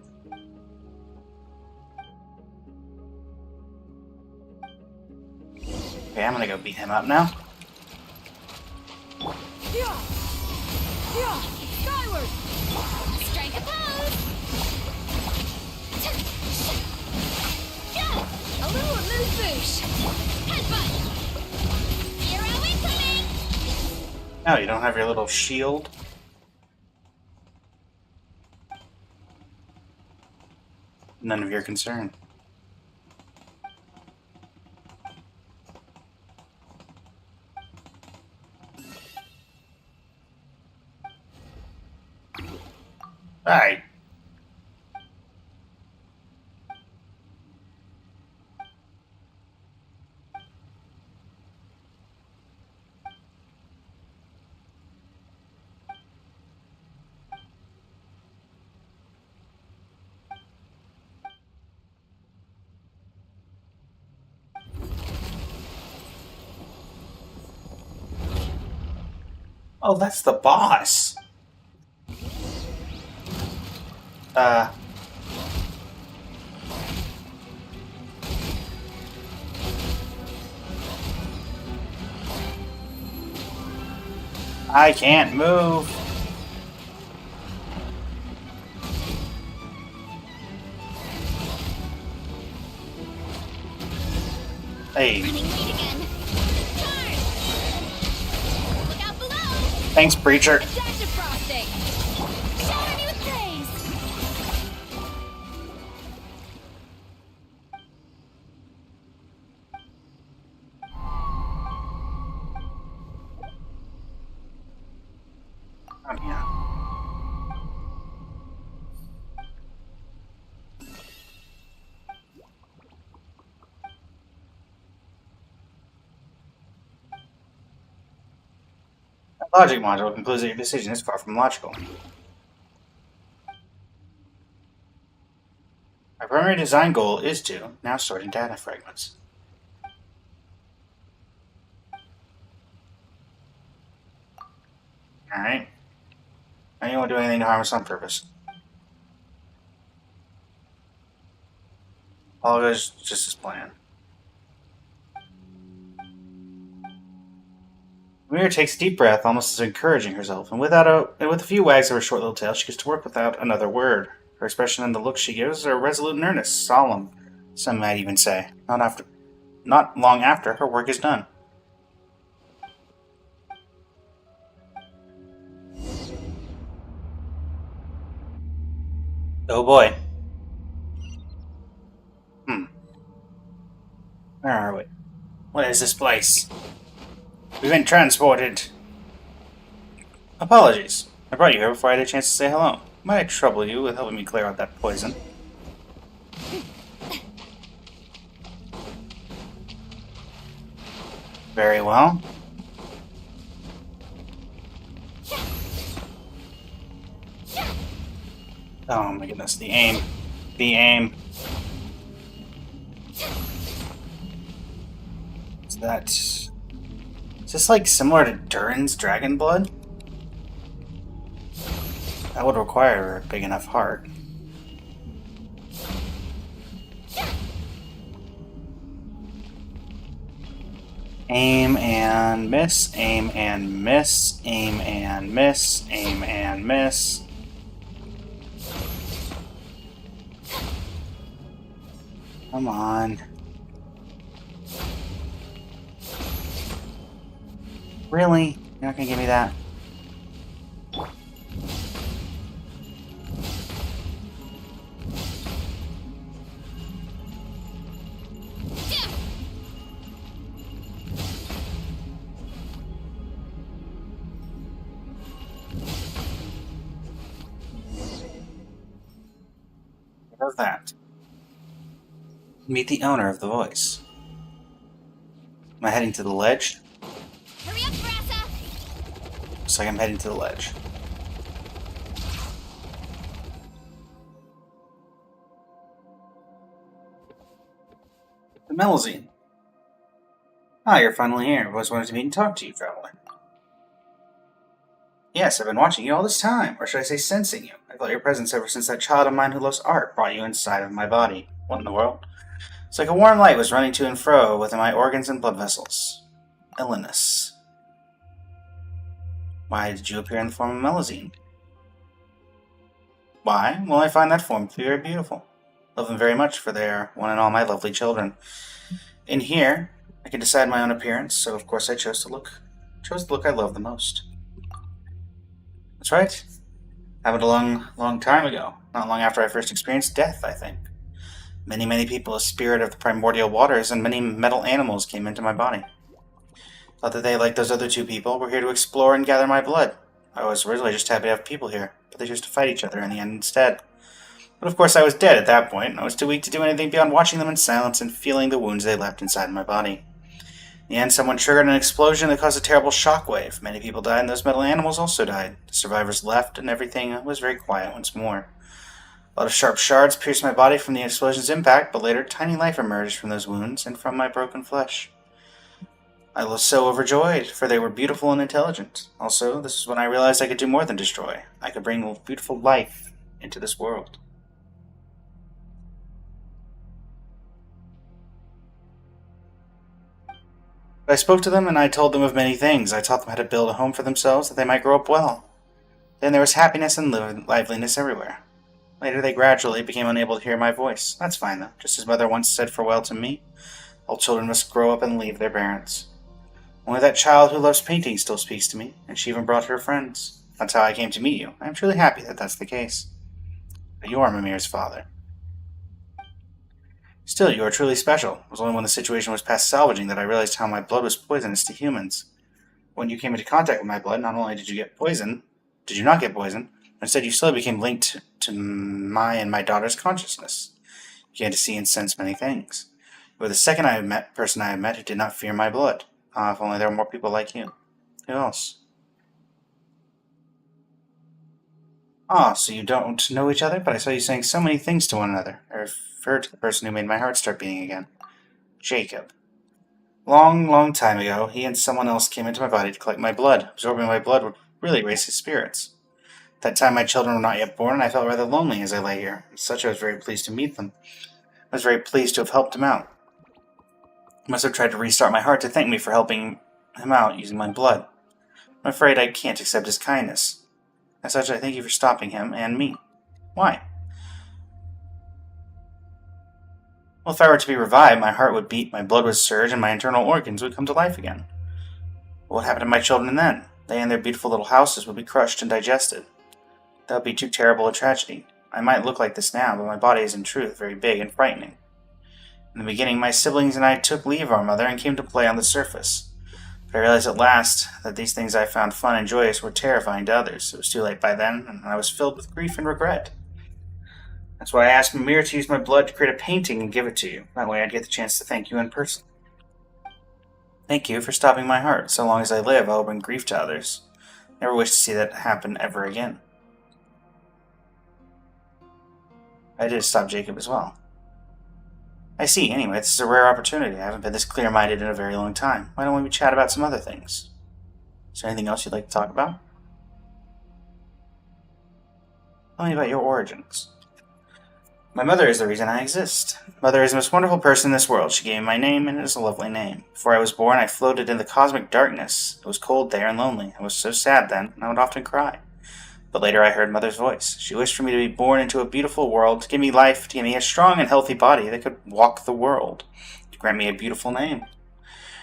Okay, I'm gonna go beat him up now. Skyward! Strike a pose! A little amuse-bouche! Headbutt! Hero incoming! Oh, you don't have your little shield? None of your concern. Alright. Oh, that's the boss. I can't move. Hey, Running late again. Charge! Look out below! thanks, preacher. Attack the prostate! Shower me with praise! Oh, yeah. The logic module concludes that your decision is far from logical. Our primary design goal is to now sorting data fragments. Alright. Now you won't do anything to harm us on purpose. All goes just as planned. Mira takes a deep breath, almost as encouraging herself, and with a few wags of her short little tail, she gets to work without another word. Her expression and the look she gives are resolute and earnest, solemn, some might even say. Not long after, her work is done. Oh boy. Where are we? What is this place? We've been transported. Apologies. I brought you here before I had a chance to say hello. Might I trouble you with helping me clear out that poison? Very well. Oh my goodness, the aim. The aim. Is this like similar to Durin's Dragon Blood? That would require a big enough heart. Aim and miss, aim and miss, aim and miss, aim and miss. Come on. Really? You're not gonna give me that? What of that? Meet the owner of the voice. Am I heading to the ledge? Hurry up, Brassa! Looks like I'm heading to the ledge. The Melazine. Ah, you're finally here. I was wanting to meet and talk to you, traveler. Yes, I've been watching you all this time, or should I say sensing you. I felt your presence ever since that child of mine who loves art brought you inside of my body. What in the world? It's like a warm light was running to and fro within my organs and blood vessels. Illness. Why did you appear in the form of Melazine? Why? Well, I find that form to be very beautiful. Love them very much, for they are one and all my lovely children. In here, I can decide my own appearance, so of course I chose the look I love the most. That's right. Happened a long time ago. Not long after I first experienced death, I think. Many people, a spirit of the primordial waters, and many metal animals came into my body. Thought that they, like those other two people, were here to explore and gather my blood. I was originally just happy to have people here, but they chose to fight each other in the end instead. But of course I was dead at that point, and I was too weak to do anything beyond watching them in silence and feeling the wounds they left inside my body. In the end, someone triggered an explosion that caused a terrible shockwave. Many people died, and those metal animals also died. The survivors left, and everything was very quiet once more. A lot of sharp shards pierced my body from the explosion's impact, but later tiny life emerged from those wounds and from my broken flesh. I was so overjoyed, for they were beautiful and intelligent. Also, this is when I realized I could do more than destroy. I could bring beautiful life into this world. I spoke to them, and I told them of many things. I taught them how to build a home for themselves, that they might grow up well. Then there was happiness and liveliness everywhere. Later, they gradually became unable to hear my voice. That's fine, though. Just as Mother once said farewell to me, all children must grow up and leave their parents. Only that child who loves painting still speaks to me, and she even brought her friends. That's how I came to meet you. I am truly happy that that's the case. But you are Mimir's father. Still, you are truly special. It was only when the situation was past salvaging that I realized how my blood was poisonous to humans. When you came into contact with my blood, not only did you not get poisoned, but instead you slowly became linked to my and my daughter's consciousness. You began to see and sense many things. You were the second person I have met who did not fear my blood. Ah, if only there were more people like you. Who else? Ah, so you don't know each other, but I saw you saying so many things to one another. I refer to the person who made my heart start beating again. Jacob. Long time ago, he and someone else came into my body to collect my blood. Absorbing my blood would really raise his spirits. At that time, my children were not yet born, and I felt rather lonely as I lay here. As such, I was very pleased to meet them. I was very pleased to have helped him out. He must have tried to restart my heart to thank me for helping him out using my blood. I'm afraid I can't accept his kindness. As such, I thank you for stopping him and me. Why? Well, if I were to be revived, my heart would beat, my blood would surge, and my internal organs would come to life again. What would happen to my children then? They and their beautiful little houses would be crushed and digested. That would be too terrible a tragedy. I might look like this now, but my body is in truth very big and frightening. In the beginning, my siblings and I took leave of our mother and came to play on the surface. But I realized at last that these things I found fun and joyous were terrifying to others. It was too late by then, and I was filled with grief and regret. That's why I asked Mimir to use my blood to create a painting and give it to you. That way I'd get the chance to thank you in person. Thank you for stopping my heart. So long as I live, I will bring grief to others. Never wish to see that happen ever again. I did stop Jacob as well. I see. Anyway, this is a rare opportunity. I haven't been this clear-minded in a very long time. Why don't we chat about some other things? Is there anything else you'd like to talk about? Tell me about your origins. My mother is the reason I exist. Mother is the most wonderful person in this world. She gave me my name, and it is a lovely name. Before I was born, I floated in the cosmic darkness. It was cold there and lonely. I was so sad then, and I would often cry. But later I heard Mother's voice. She wished for me to be born into a beautiful world, to give me life, to give me a strong and healthy body that could walk the world, to grant me a beautiful name.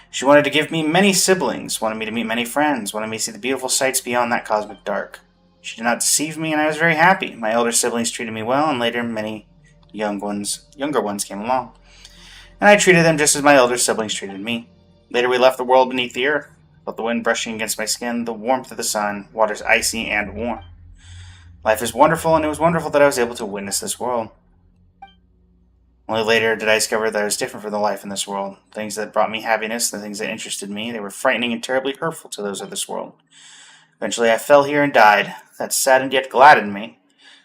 She wanted to give me many siblings, wanted me to meet many friends, wanted me to see the beautiful sights beyond that cosmic dark. She did not deceive me, and I was very happy. My older siblings treated me well, and later many younger ones came along. And I treated them just as my older siblings treated me. Later we left the world beneath the earth. Felt the wind brushing against my skin, the warmth of the sun, waters icy and warm. Life is wonderful, and it was wonderful that I was able to witness this world. Only later did I discover that I was different from the life in this world. Things that brought me happiness, the things that interested me, they were frightening and terribly hurtful to those of this world. Eventually I fell here and died. That saddened yet gladdened me.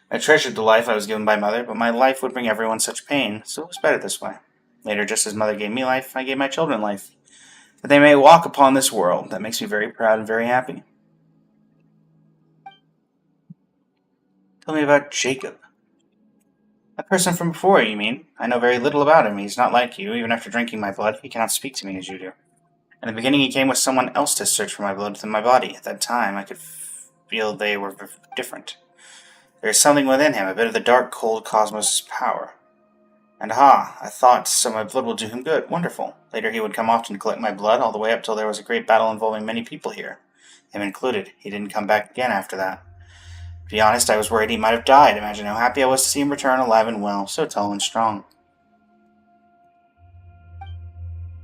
I treasured the life I was given by Mother, but my life would bring everyone such pain, so it was better this way. Later, just as Mother gave me life, I gave my children life. That they may walk upon this world. That makes me very proud and very happy. Tell me about Jacob. That person from before, you mean? I know very little about him. He's not like you. Even after drinking my blood, he cannot speak to me as you do. In the beginning, he came with someone else to search for my blood within my body. At that time, I could feel they were different. There is something within him, a bit of the dark, cold cosmos' power. And I thought, so my blood will do him good. Wonderful. Later, he would come often to collect my blood, all the way up till there was a great battle involving many people here. Him included. He didn't come back again after that. To be honest, I was worried he might have died. Imagine how happy I was to see him return alive and well, so tall and strong.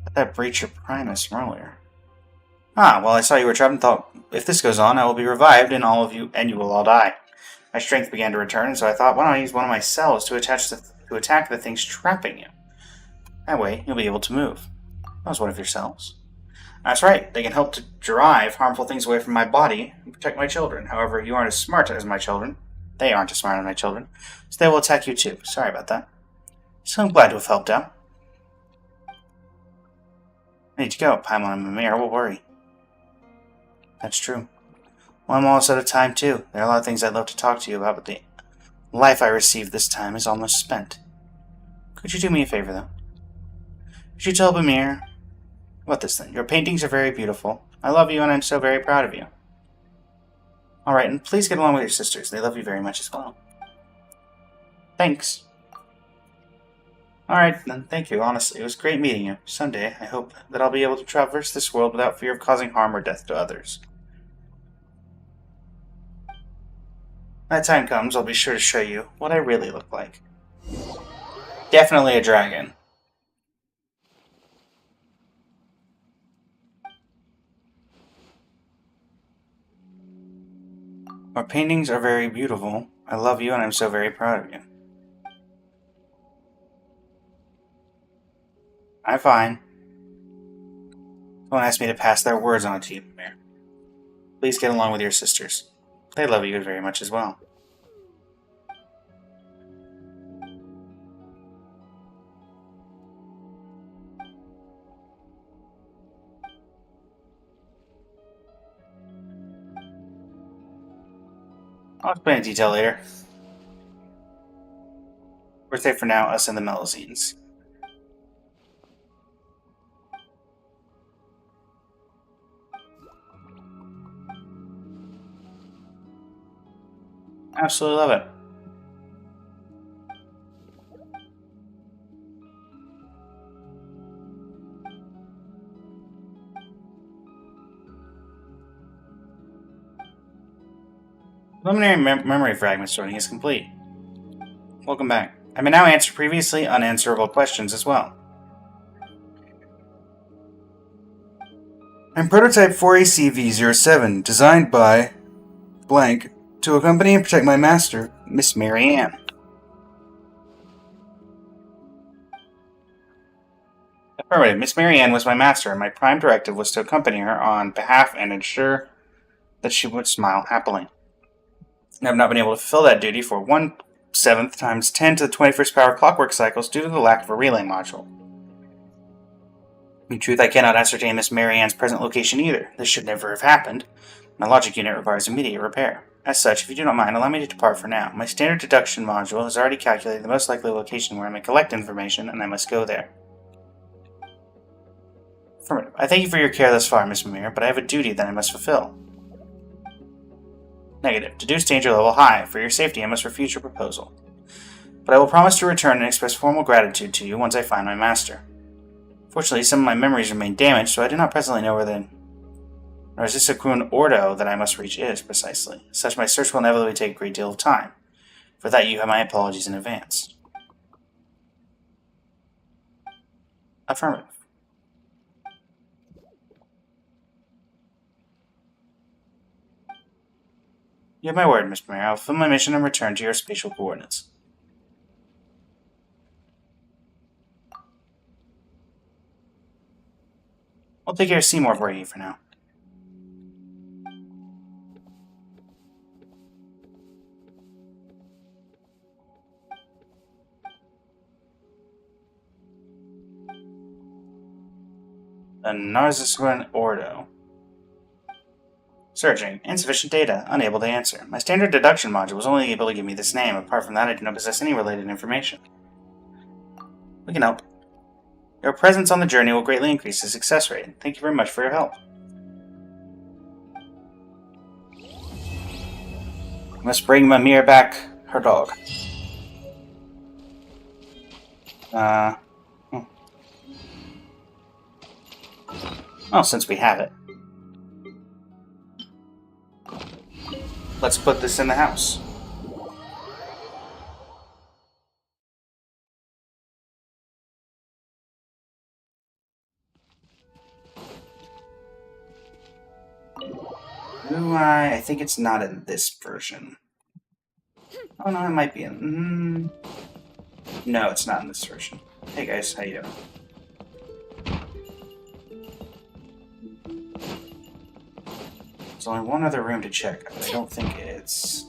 Let that breach your primus from earlier. Well, I saw you were trapped and thought, if this goes on, I will be revived, and you will all die. My strength began to return, and so I thought, why don't I use one of my cells to attack the things trapping you? That way, you'll be able to move. That was one of your cells. That's right, they can help to drive harmful things away from my body and protect my children. However, you aren't as smart as my children. They aren't as smart as my children, so they will attack you too. Sorry about that. So I'm glad to have helped out. I need to go. Paimon and Mimir will worry. That's true. Well, I'm almost out of time too. There are a lot of things I'd love to talk to you about, but the life I received this time is almost spent. Could you do me a favor, though? Could you tell Mimir about this then? Your paintings are very beautiful. I love you, and I'm so very proud of you. Alright, and please get along with your sisters. They love you very much as well. Thanks. Alright, then, thank you, honestly. It was great meeting you. Someday, I hope that I'll be able to traverse this world without fear of causing harm or death to others. When that time comes, I'll be sure to show you what I really look like. Definitely a dragon. Our paintings are very beautiful. I love you, and I'm so very proud of you. I'm fine. Someone asked me to pass their words on to you, Mimir. Please get along with your sisters. They love you very much as well. I'll explain in detail later. We're safe for now, us and the Melazines. Absolutely love it. Preliminary memory fragment sorting is complete. Welcome back. I may now answer previously unanswerable questions as well. I'm prototype 4ACV-07, designed by blank to accompany and protect my master, Miss Mary Ann. Affirmative. Miss Mary Ann was my master, and my prime directive was to accompany her on behalf and ensure that she would smile happily. I have not been able to fulfill that duty for 1/7 times 10 to the 21st power clockwork cycles due to the lack of a relay module. In truth, I cannot ascertain Miss Mary Ann's present location either. This should never have happened. My logic unit requires immediate repair. As such, if you do not mind, allow me to depart for now. My standard deduction module has already calculated the most likely location where I may collect information, and I must go there. Affirmative. I thank you for your care thus far, Miss Mimir, but I have a duty that I must fulfill. Negative. Deduced danger level high. For your safety, I must refuse your proposal. But I will promise to return and express formal gratitude to you once I find my master. Fortunately, some of my memories remain damaged, so I do not presently know where the Narcissaquun Ordo that I must reach is, precisely. As such, my search will inevitably take a great deal of time. For that, you have my apologies in advance. Affirmative. You have my word, Mr. Mayor. I will fulfill my mission and return to your spatial coordinates. I'll take care of Seymour for you for now. The Narcissaquun Ordo. Searching. Insufficient data. Unable to answer. My standard deduction module was only able to give me this name. Apart from that, I do not possess any related information. We can help. Your presence on the journey will greatly increase the success rate. Thank you very much for your help. I must bring Mimir back her dog. Well, since we have it. Let's put this in the house. I think it's not in this version. Oh no, it might be in... No, it's not in this version. Hey guys, how you doing? There's only one other room to check, but I don't think it's...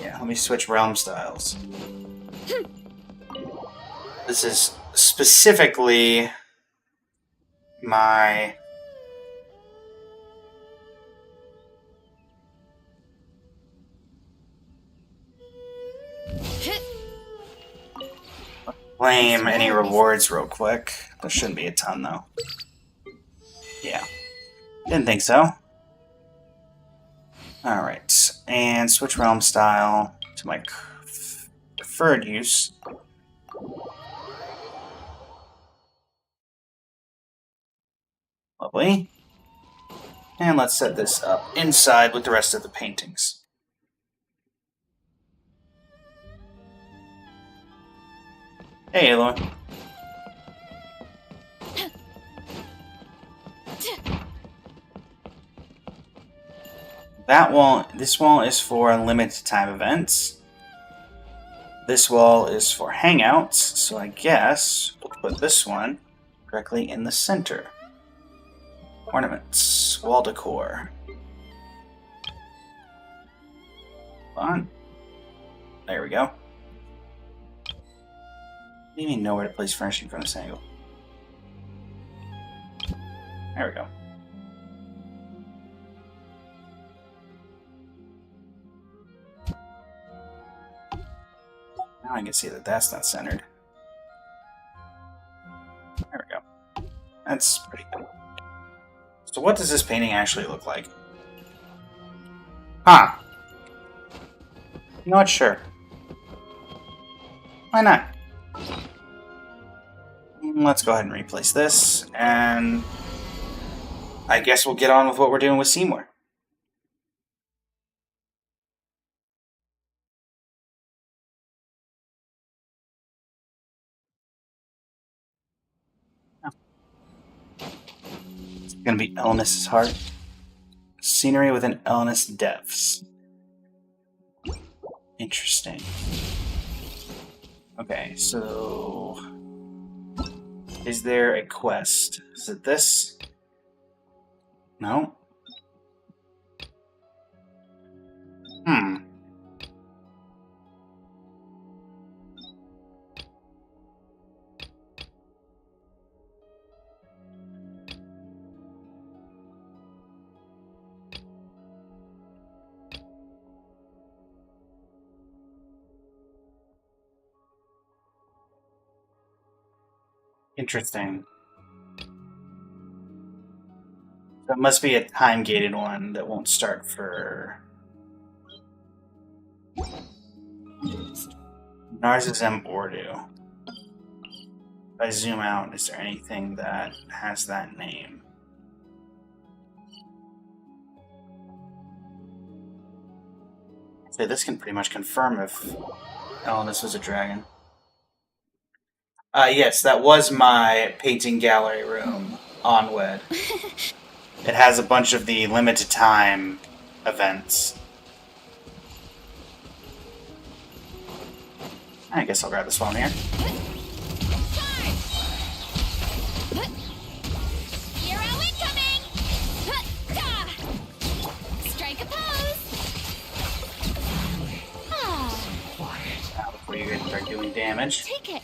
Yeah, let me switch realm styles. This is specifically my... Claim any rewards real quick. There shouldn't be a ton, though. Yeah. Didn't think so. Alright. And switch realm style to my preferred use. Lovely. And let's set this up inside with the rest of the paintings. Hey, Aloy. That wall, this wall is for limited time events. This wall is for hangouts, so I guess we'll put this one directly in the center. Ornaments, wall decor. Hold on. There we go. I don't even know where to place furnishing from this angle. There we go. Now I can see that that's not centered. There we go. That's pretty cool. So what does this painting actually look like? Huh. Not sure. Why not? Let's go ahead and replace this, and I guess we'll get on with what we're doing with Seymour. It's gonna be Elness's heart. Scenery within Elness depths. Interesting. Okay, so is there a quest? Is it this? No? Hmm. Interesting. That must be a time-gated one that won't start for Narzazem Ordu. If I zoom out, is there anything that has that name? So this can pretty much confirm if Elness was a dragon. Yes, that was my painting gallery room on WED. It has a bunch of the limited time events. I guess I'll grab this one here. Hero incoming! Strike a pose! Now, before you guys start doing damage. Take it!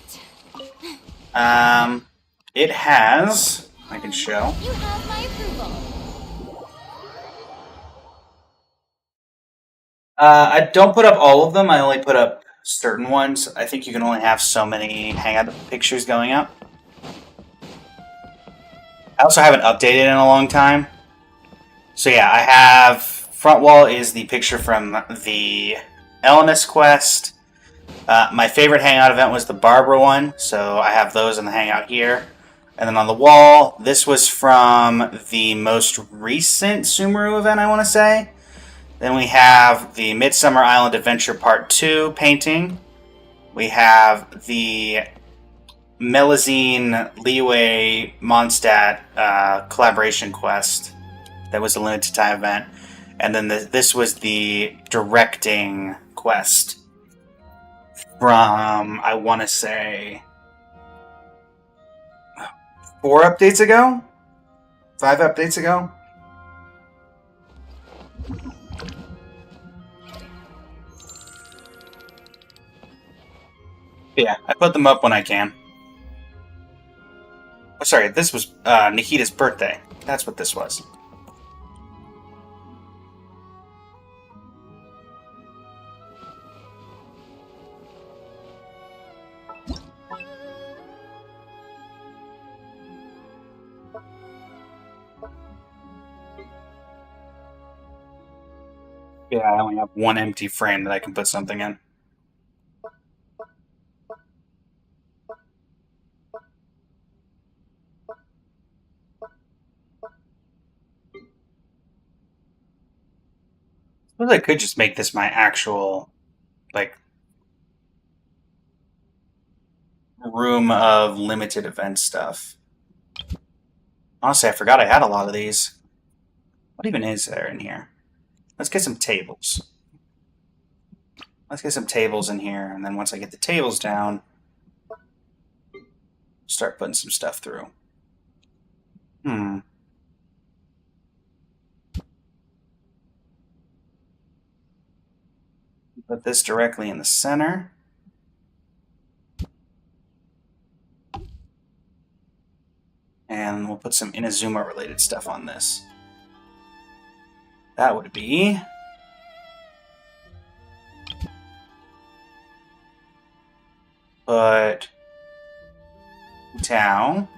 It has... I can show. You have my approval. I don't put up all of them. I only put up certain ones. I think you can only have so many Hangout pictures going up. I also haven't updated in a long time. So yeah, I have... Front wall is the picture from the Elness quest. My favorite Hangout event was the Barbara one, so I have those in the Hangout here. And then on the wall, this was from the most recent Sumeru event, I want to say. Then we have the Midsummer Island Adventure Part 2 painting. We have the Melazine Leeway Mondstadt collaboration quest. That was a limited time event. And then this was the directing quest from, I want to say, 4 updates ago? 5 updates ago? Yeah, I put them up when I can. Oh, sorry, this was Nikita's birthday. That's what this was. Yeah, I only have one empty frame that I can put something in. I suppose I could just make this my actual, like, room of limited event stuff. Honestly, I forgot I had a lot of these. What even is there in here? Let's get some tables. Let's get some tables in here, and then once I get the tables down, start putting some stuff through. Put this directly in the center. And we'll put some Inazuma related stuff on this. That would be... Put Tao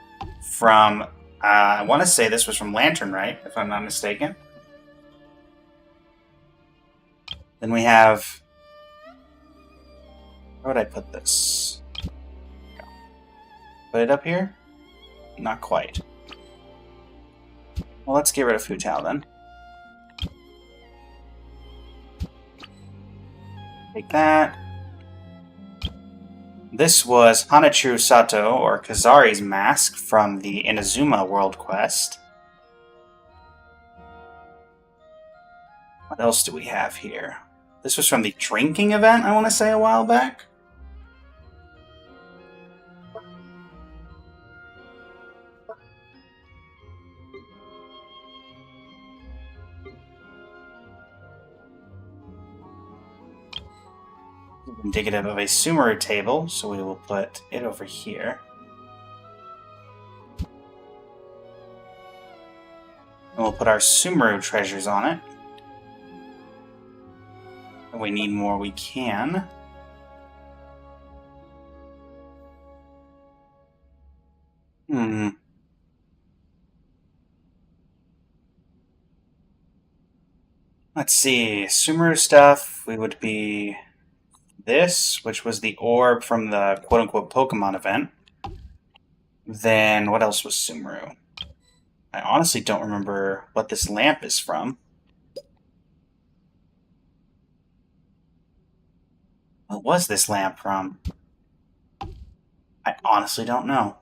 from... I want to say this was from Lantern, right? If I'm not mistaken. Then we have Where would I put this? Put it up here? Not quite. Well, let's get rid of Fu Tao then. Take that. This was Hanachu Sato, or Kazari's mask, from the Inazuma World Quest. What else do we have here? This was from the drinking event, I want to say, a while back. Indicative of a Sumeru table, so we will put it over here. And we'll put our Sumeru treasures on it. If we need more, we can. Let's see. Sumeru stuff, we would be this, which was the orb from the quote-unquote Pokemon event. Then what else was Sumeru? I honestly don't remember what this lamp is from. What was this lamp from? I honestly don't know.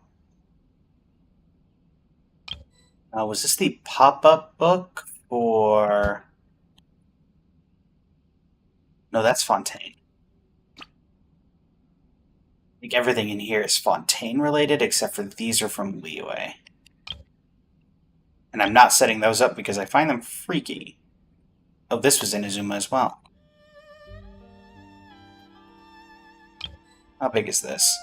Was this the pop-up book or... No, that's Fontaine. I think everything in here is Fontaine related, except for these are from Liyue. And I'm not setting those up because I find them freaky. Oh, this was Inazuma as well. How big is this?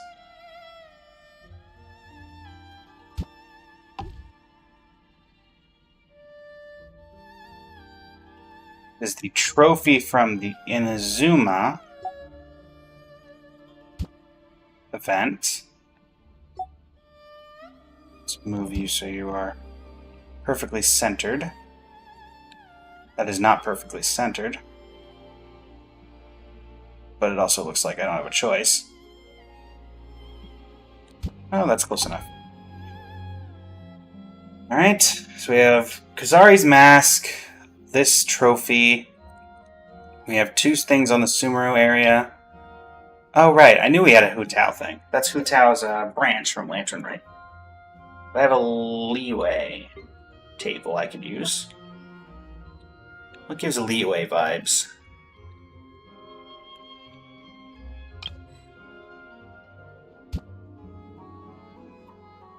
This is the trophy from the Inazuma event. Let's move you so you are perfectly centered. That is not perfectly centered. But it also looks like I don't have a choice. Oh, that's close enough. Alright, so we have Kazari's mask, this trophy. We have two things on the Sumeru area. Oh, right, I knew we had a Hu Tao thing. That's Hu Tao's branch from Lantern, right? I have a Liyue table I could use. What gives Liyue vibes?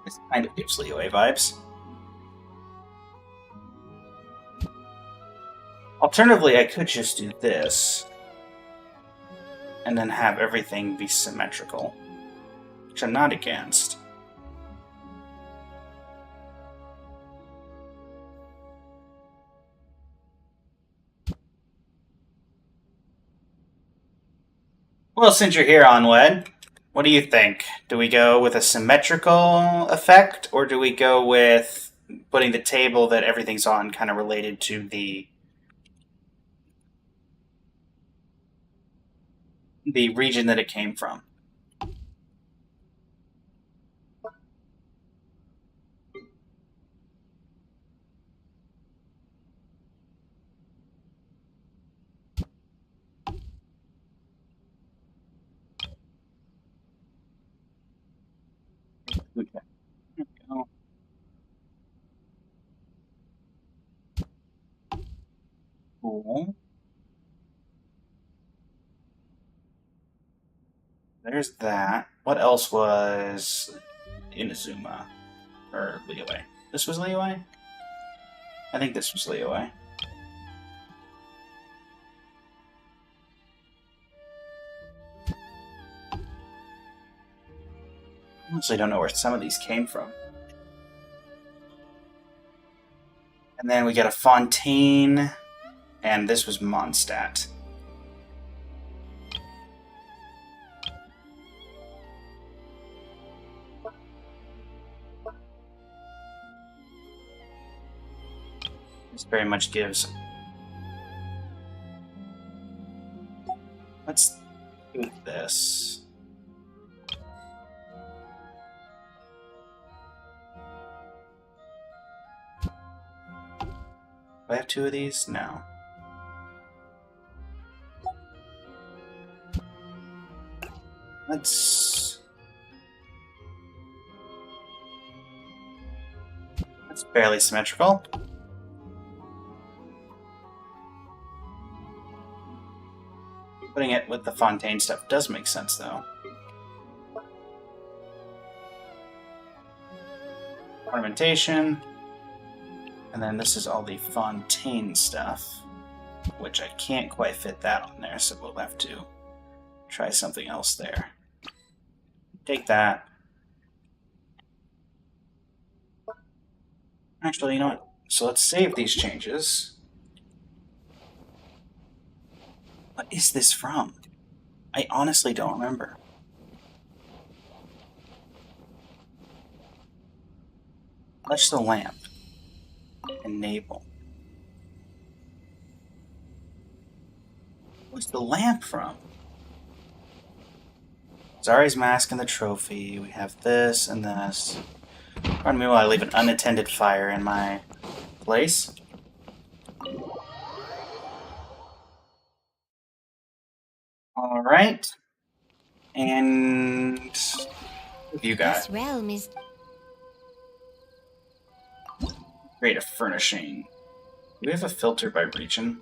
This kind of gives Liyue vibes. Alternatively, I could just do this and then have everything be symmetrical, which I'm not against. Well, since you're here, Onwed, what do you think? Do we go with a symmetrical effect, or do we go with putting the table that everything's on kind of related to the region that it came from? Okay. There we go. Cool. There's that. What else was Inazuma? Or Liyue? This was Liyue? I think this was Liyue. I honestly don't know where some of these came from. And then we got a Fontaine, and this was Mondstadt. This very much gives... do this. Do I have 2 of these? No. That's fairly symmetrical. Putting it with the Fontaine stuff does make sense, though. Ornamentation. And then this is all the Fontaine stuff, which I can't quite fit that on there, so we'll have to try something else there. Take that. Actually, you know what? So let's save these changes. What is this from? I honestly don't remember. Touch the lamp. Enable. What's the lamp from? Zari's mask and the trophy. We have this and this. Pardon me while I leave an unattended fire in my place. Alright. And what have you got? This realm is Create a furnishing. Do we have a filter by region?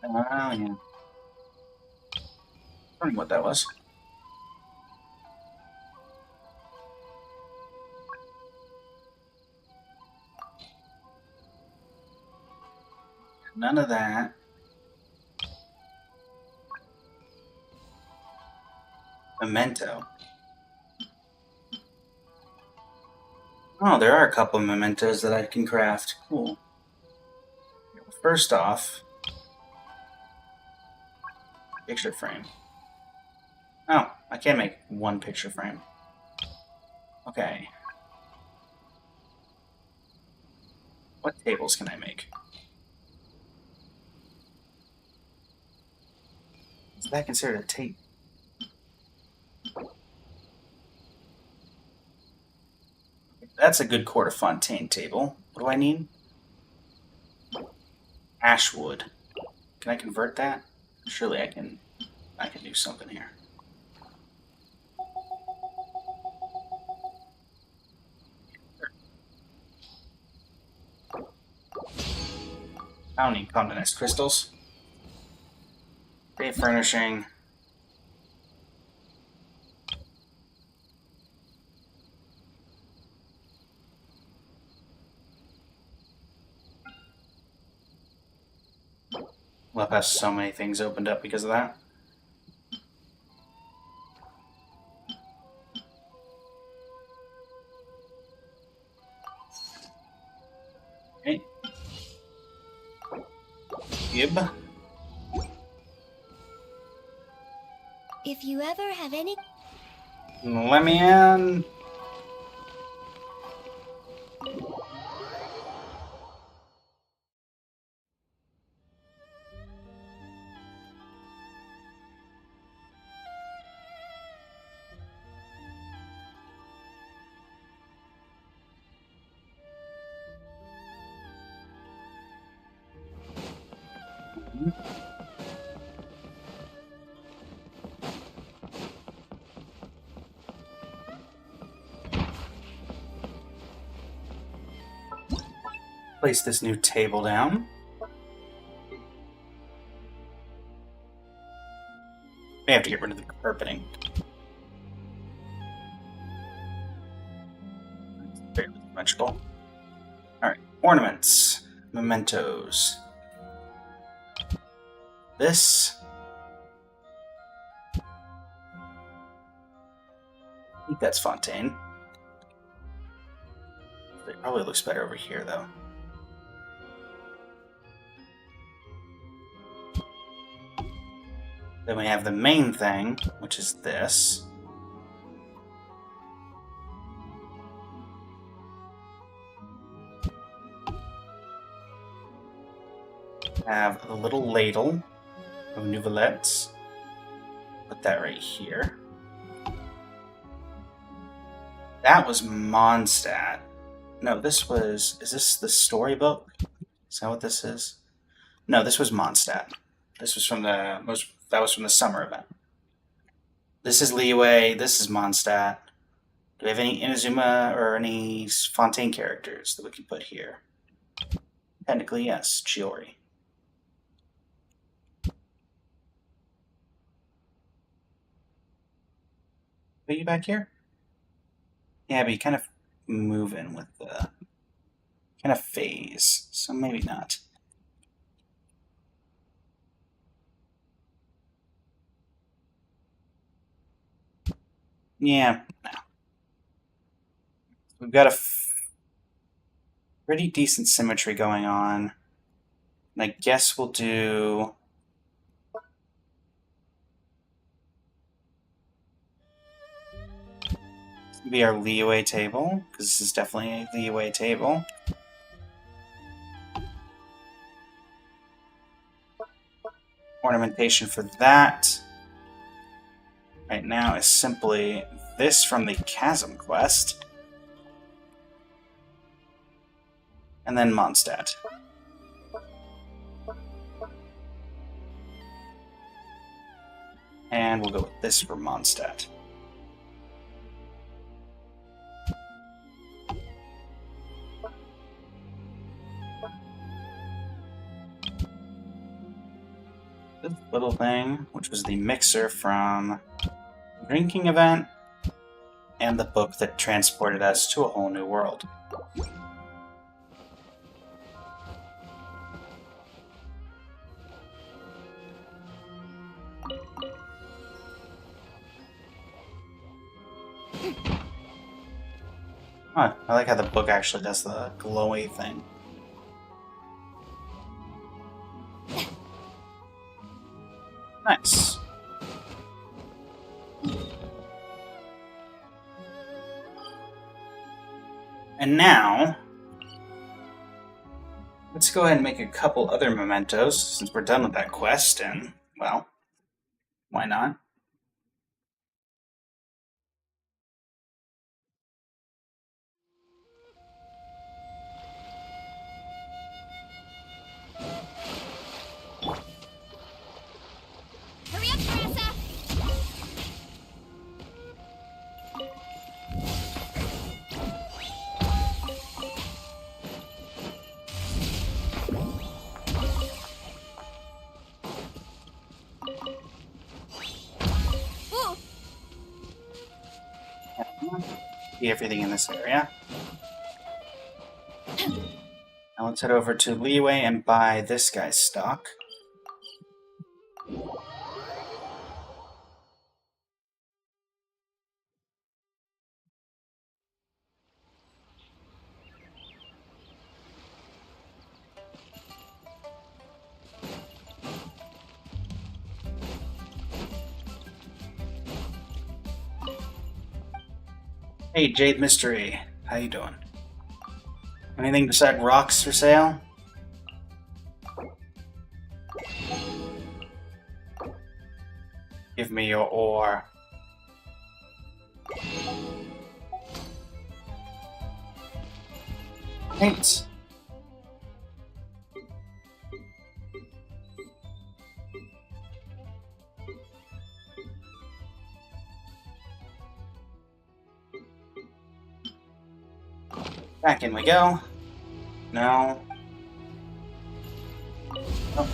Oh, yeah. I don't know what that was. None of that. Memento. Oh, there are a couple of mementos that I can craft. Cool. First off, picture frame. Oh, I can make one picture frame. Okay. What tables can I make? Is that considered a table? That's a good Court of Fontaine table. What do I need? Ashwood. Can I convert that? Surely I can do something here. I don't need condensed crystals. Day furnishing. Love has so many things opened up because of that. Okay. Gib. if you ever have any Let me in. Place this new table down. May have to get rid of the carpeting. Fairly symmetrical. Alright, ornaments. Mementos. This. I think that's Fontaine. It probably looks better over here, though. Then we have the main thing, which is this. Have a little ladle of nouvelettes. Put that right here. That was Mondstadt. No, this was... Is this the storybook? Is that what this is? No, this was Mondstadt. This was from the... That was from the summer event. This is Liyue. This is Mondstadt. Do we have any Inazuma or any Fontaine characters that we can put here? Technically, yes. Chiori. Are you back here? Yeah, but you kind of move in with the kind of phase, so maybe not. Yeah, no. We've got a pretty decent symmetry going on. And I guess we'll do... This will be our Liyue table, because this is definitely a Liyue table. Ornamentation for that right now is simply this from the Chasm quest, and then Mondstadt. And we'll go with this for Mondstadt. This little thing, which was the mixer from the drinking event, and the book that transported us to a whole new world. Huh, I like how the book actually does the glowy thing. Nice. And now, let's go ahead and make a couple other mementos, since we're done with that quest, and, well, why not? Hurry up, Teresa! Ooh! See everything in this area. Now let's head over to Liyue and buy this guy's stock. Hey, Jade Mystery. How you doing? Anything beside rocks for sale? Give me your ore. Thanks. Back in we go. No. Oh.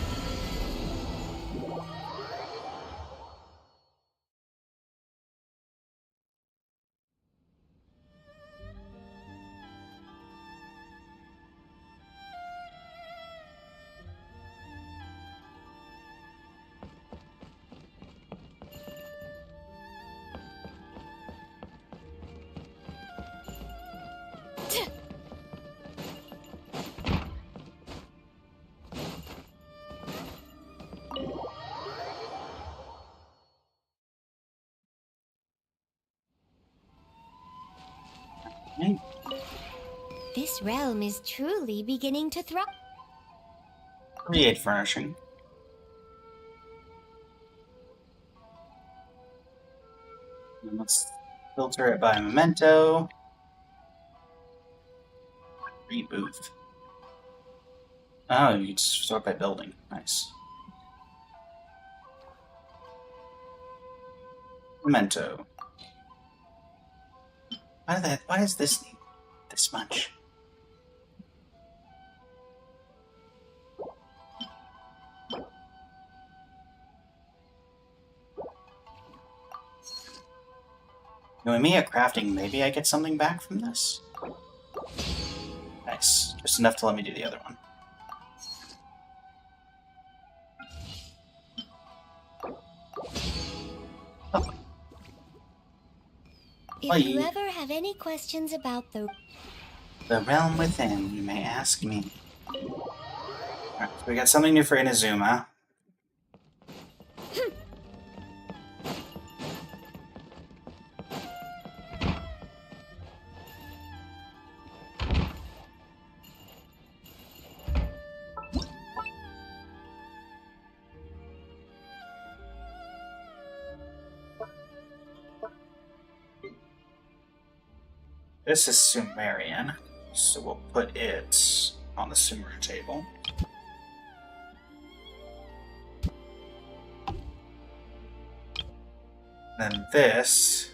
This realm is truly beginning to thrive. Create furnishing. And let's filter it by memento. Reboot. Oh, you can sort by building. Nice. Memento. Why does this need this much? Knowing me at crafting, maybe I get something back from this? Nice. Just enough to let me do the other one. If you ever have any questions about the realm within, you may ask me. Alright, so we got something new for Inazuma. This is Sumerian, so we'll put it on the Sumer table. Then this,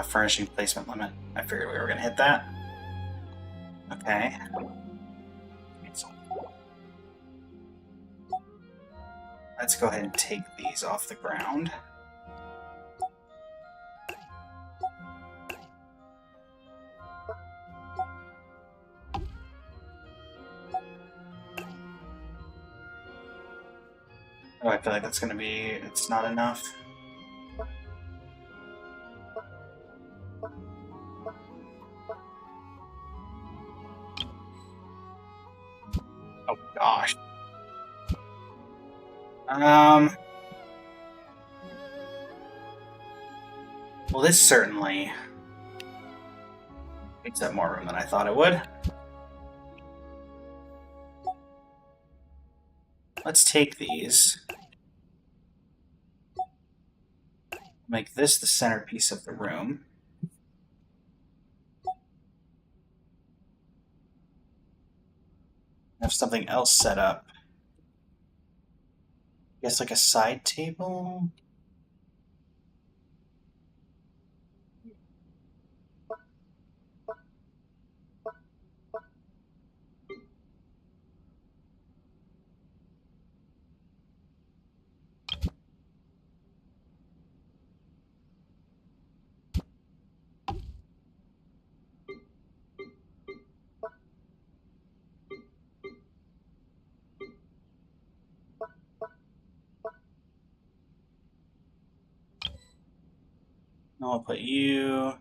furnishing placement limit. I figured we were going to hit that. Okay. Let's go ahead and take these off the ground. Oh, I feel like that's going to be... it's not enough. Oh, gosh. Well, this certainly takes up more room than I thought it would. Let's take these. Make this the centerpiece of the room. Have something else set up. I guess like a side table? I'll put you...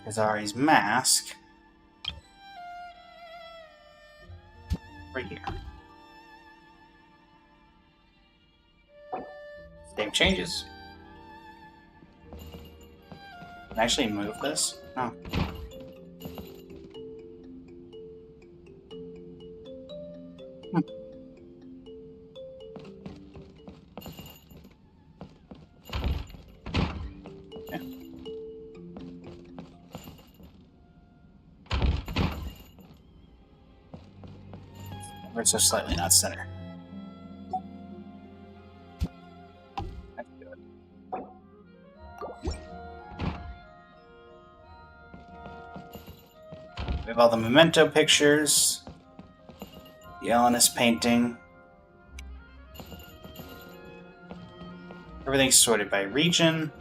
Kazari's mask right here. Save changes. Can I actually move this? Oh. It's just slightly not center. That's good. We have all the memento pictures, the Elenis painting. Everything's sorted by region.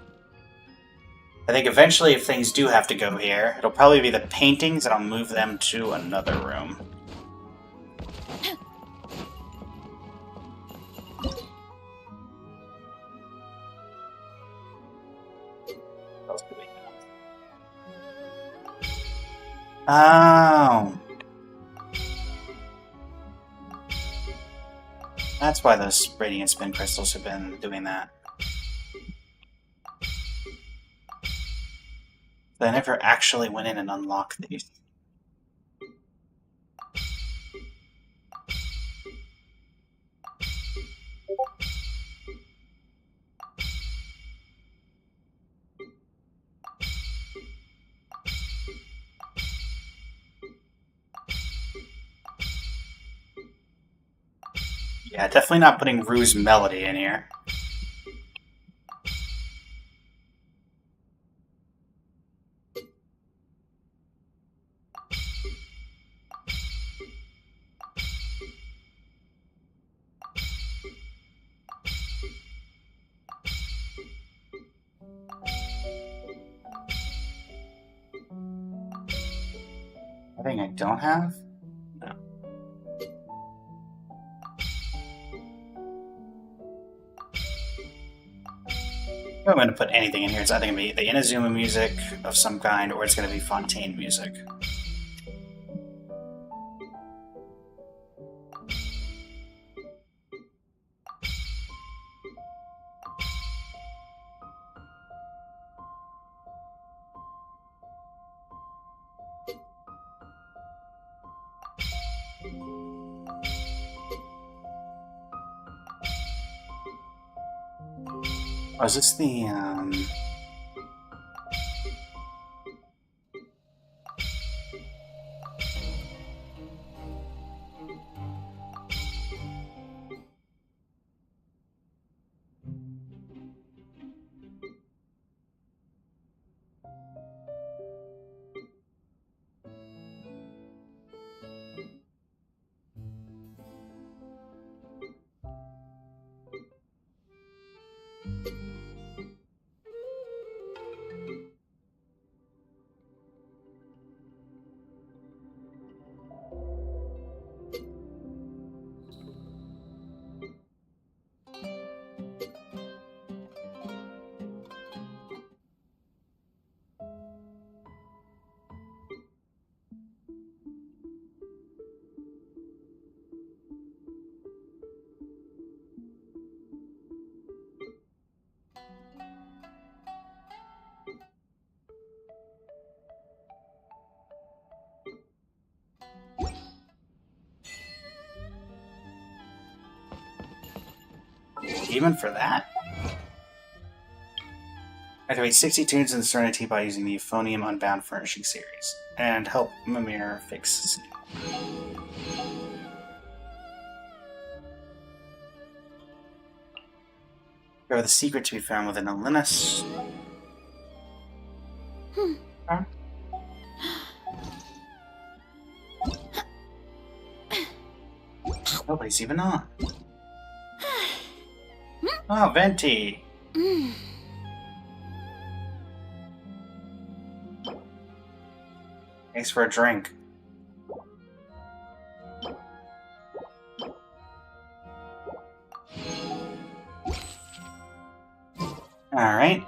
I think eventually if things do have to go here, it'll probably be the paintings and I'll move them to another room. Oh. That's why those radiant spin crystals have been doing that. But I never actually went in and unlocked these. Yeah, definitely not putting Rue's melody in here. I think I don't have? No. If I'm going to put anything in here, it's either going to be the Inazuma music of some kind, or it's going to be Fontaine music. Oh, is this the, even for that? Activate 60 tunes in the Serenity by using the Euphonium Unbound Furnishing series, and help Mimir fix. There the secret to be found within a Linus. Huh? Nobody's even on. Oh, Venti! Thanks for a drink. Alright.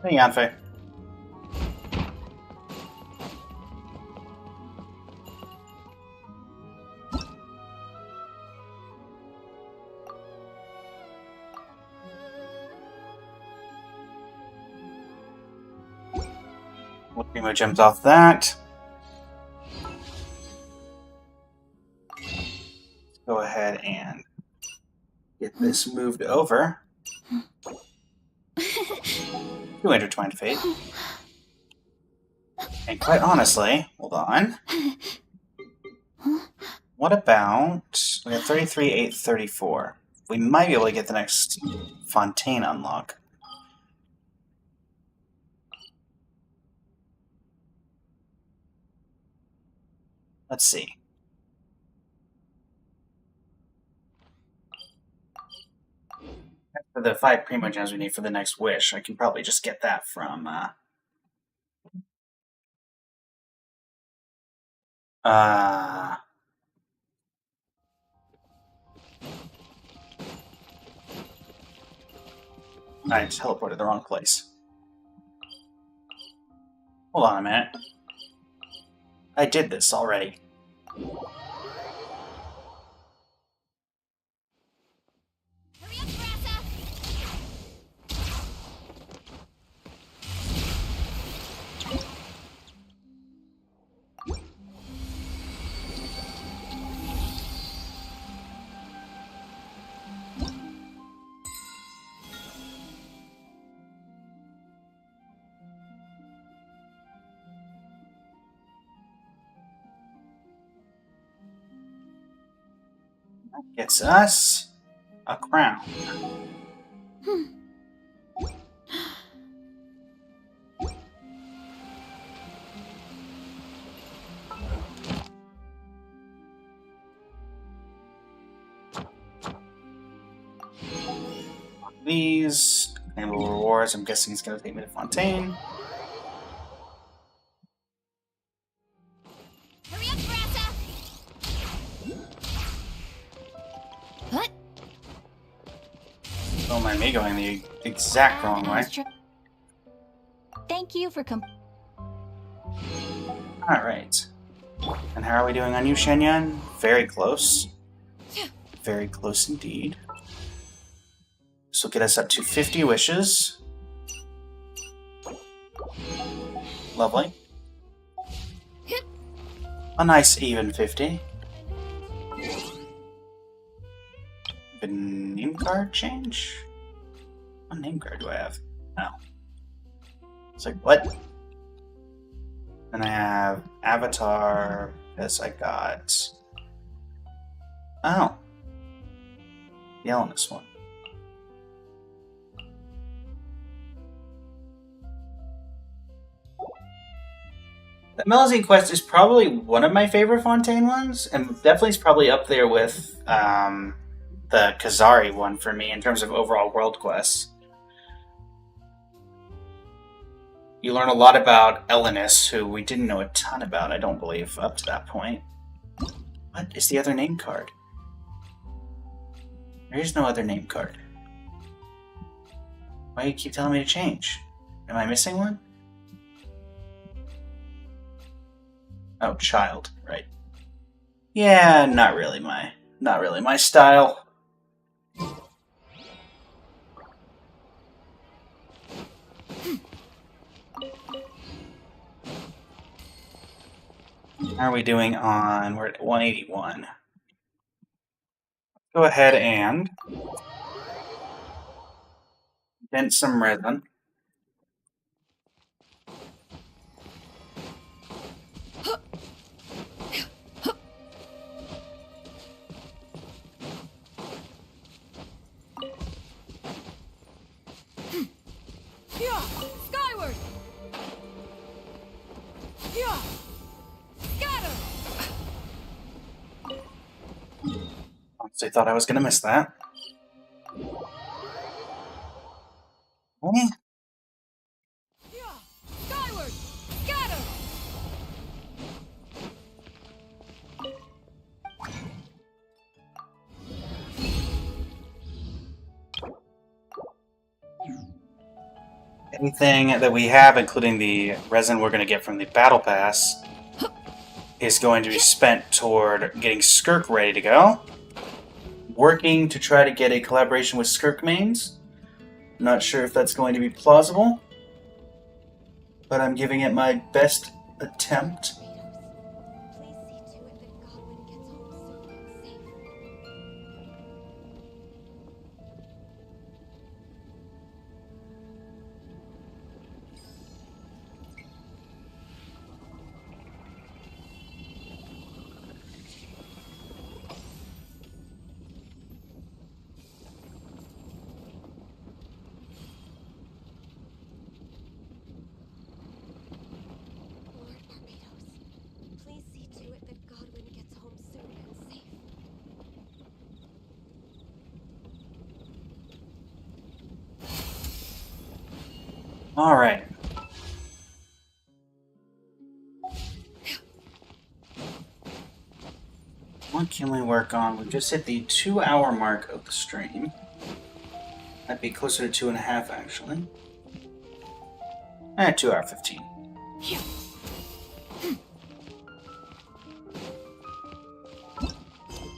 Hey, Yanfei. We'll pretty much jump off that. Go ahead and get this moved over to Intertwined Fate. And quite honestly, hold on. What about... We got 33, 8, 34. We might be able to get the next Fontaine unlock. Let's see. For the 5 Primo Gems we need for the next wish, I can probably just get that from... I just teleported the wrong place. Hold on a minute. I did this already. Hurry up, Grassa! Gets us a crown. These enable rewards. I'm guessing it's going to take me to Fontaine. Hurry up, Brassa! What? Don't mind me going the exact wrong way. Thank you for Alright. And how are we doing on you, Shenyan? Very close. Very close indeed. This will get us up to 50 wishes. Lovely. A nice even 50. The name card change? What name card do I have? No. It's like, what? And I have Avatar. Yes, I got. Oh. The Elemis one. The Melusine quest is probably one of my favorite Fontaine ones, and definitely is probably up there with the Kazari one for me in terms of overall world quests. You learn a lot about Elenis, who we didn't know a ton about, I don't believe, up to that point. What is the other name card? There is no other name card. Why do you keep telling me to change? Am I missing one? Oh, child, right. Yeah, not really my style. How are we doing on... We're at 181. Go ahead and... dent some resin. Yeah! Skyward! Yeah! Scatter! Honestly thought I was gonna miss that. Eh. Yeah! Skyward! Scatter! Anything that we have, including the resin we're going to get from the Battle Pass, is going to be spent toward getting SKIRK ready to go. Working to try to get a collaboration with SKIRK mains. Not sure if that's going to be plausible, but I'm giving it my best attempt. Alright. What can we work on? We just hit the 2-hour mark of the stream. That'd be closer to 2.5, actually. 2 hour 15.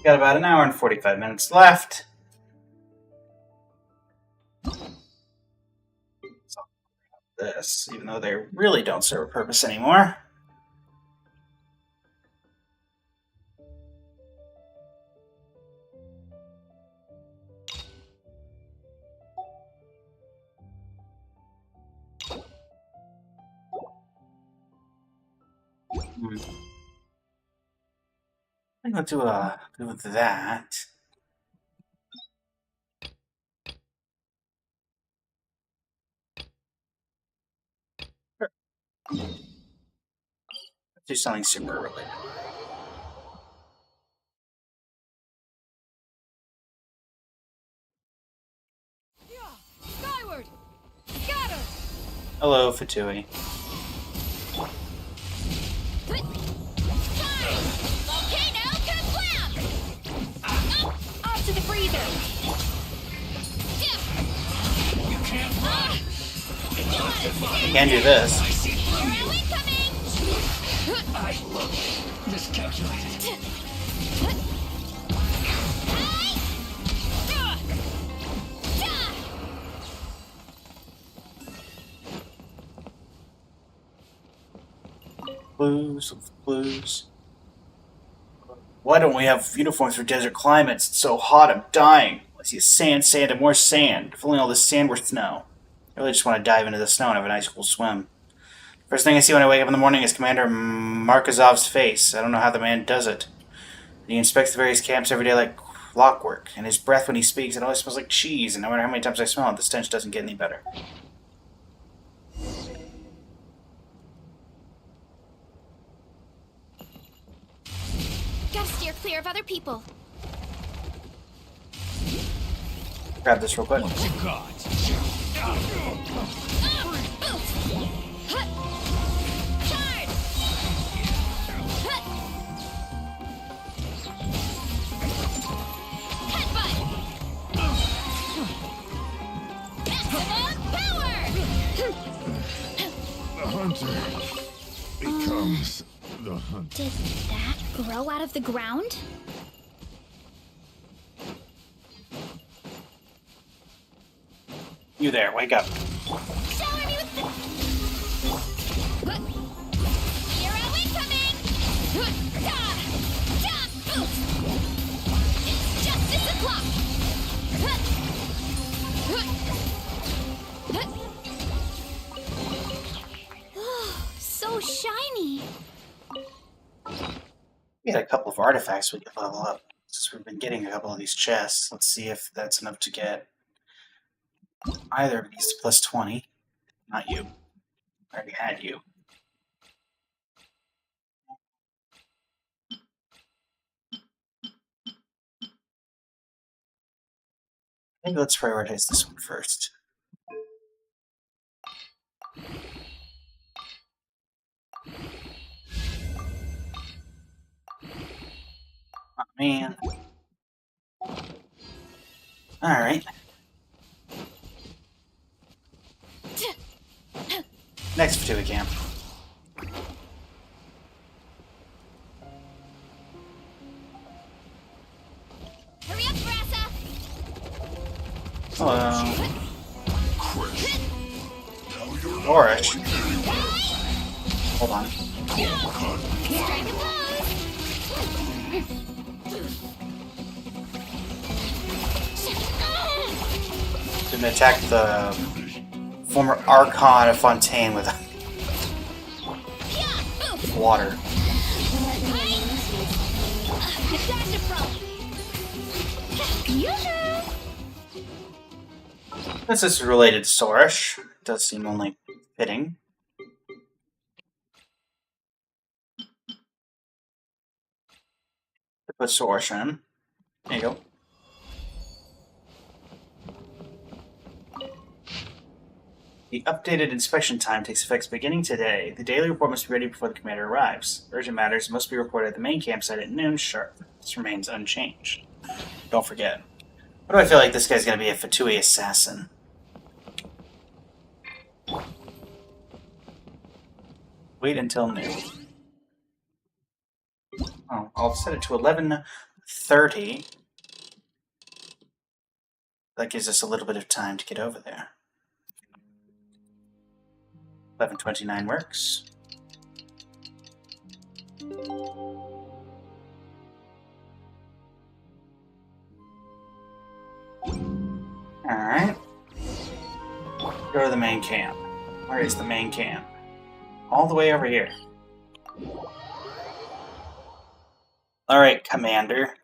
Got about an hour and 45 minutes left. This, even though they really don't serve a purpose anymore. I think I'll do with that. Do something super related. Skyward! Scatter! Hello, Fatui. Volcano kablam! Off to the freezer! Can't do this. Hero incoming! I look miscalculated. Blues. Why don't we have uniforms for desert climates? It's so hot, I'm dying. I see sand, and more sand. If only all this sand were snow. I really just want to dive into the snow and have a nice cool swim. First thing I see when I wake up in the morning is Commander Markozov's face. I don't know how the man does it. He inspects the various camps every day like clockwork, and his breath when he speaks, it always smells like cheese, and no matter how many times I smell it, the stench doesn't get any better. Gotta steer clear of other people. Grab this real quick. What's your gods? Charge! Headbutt! Maximum power! The hunter becomes the hunter. Did that grow out of the ground? You there, wake up. Shower me with the... Hero incoming! It's justice o'clock! So shiny. We had a couple of artifacts we could level up. Since we've been getting a couple of these chests, let's see if that's enough to get either of these to plus 20. Not you. I already had you. Maybe let's prioritize this one first. Oh, man. Alright. Next Fatui camp. Hurry up, Brassa! Hello. Now you're Orish. Hold on. Strike a pose! Didn't attack the former Archon of Fontaine with water. This is related to Sorish. Does seem only fitting. To put Sorish in. There you go. The updated inspection time takes effect beginning today. The daily report must be ready before the commander arrives. Urgent matters must be reported at the main campsite at noon sharp. This remains unchanged. Don't forget. Why do I feel like this guy's going to be a Fatui assassin? Wait until noon. Oh, I'll set it to 11:30. That gives us a little bit of time to get over there. 11:29 works. Alright. Go to the main camp. Where is the main camp? All the way over here. Alright, Commander.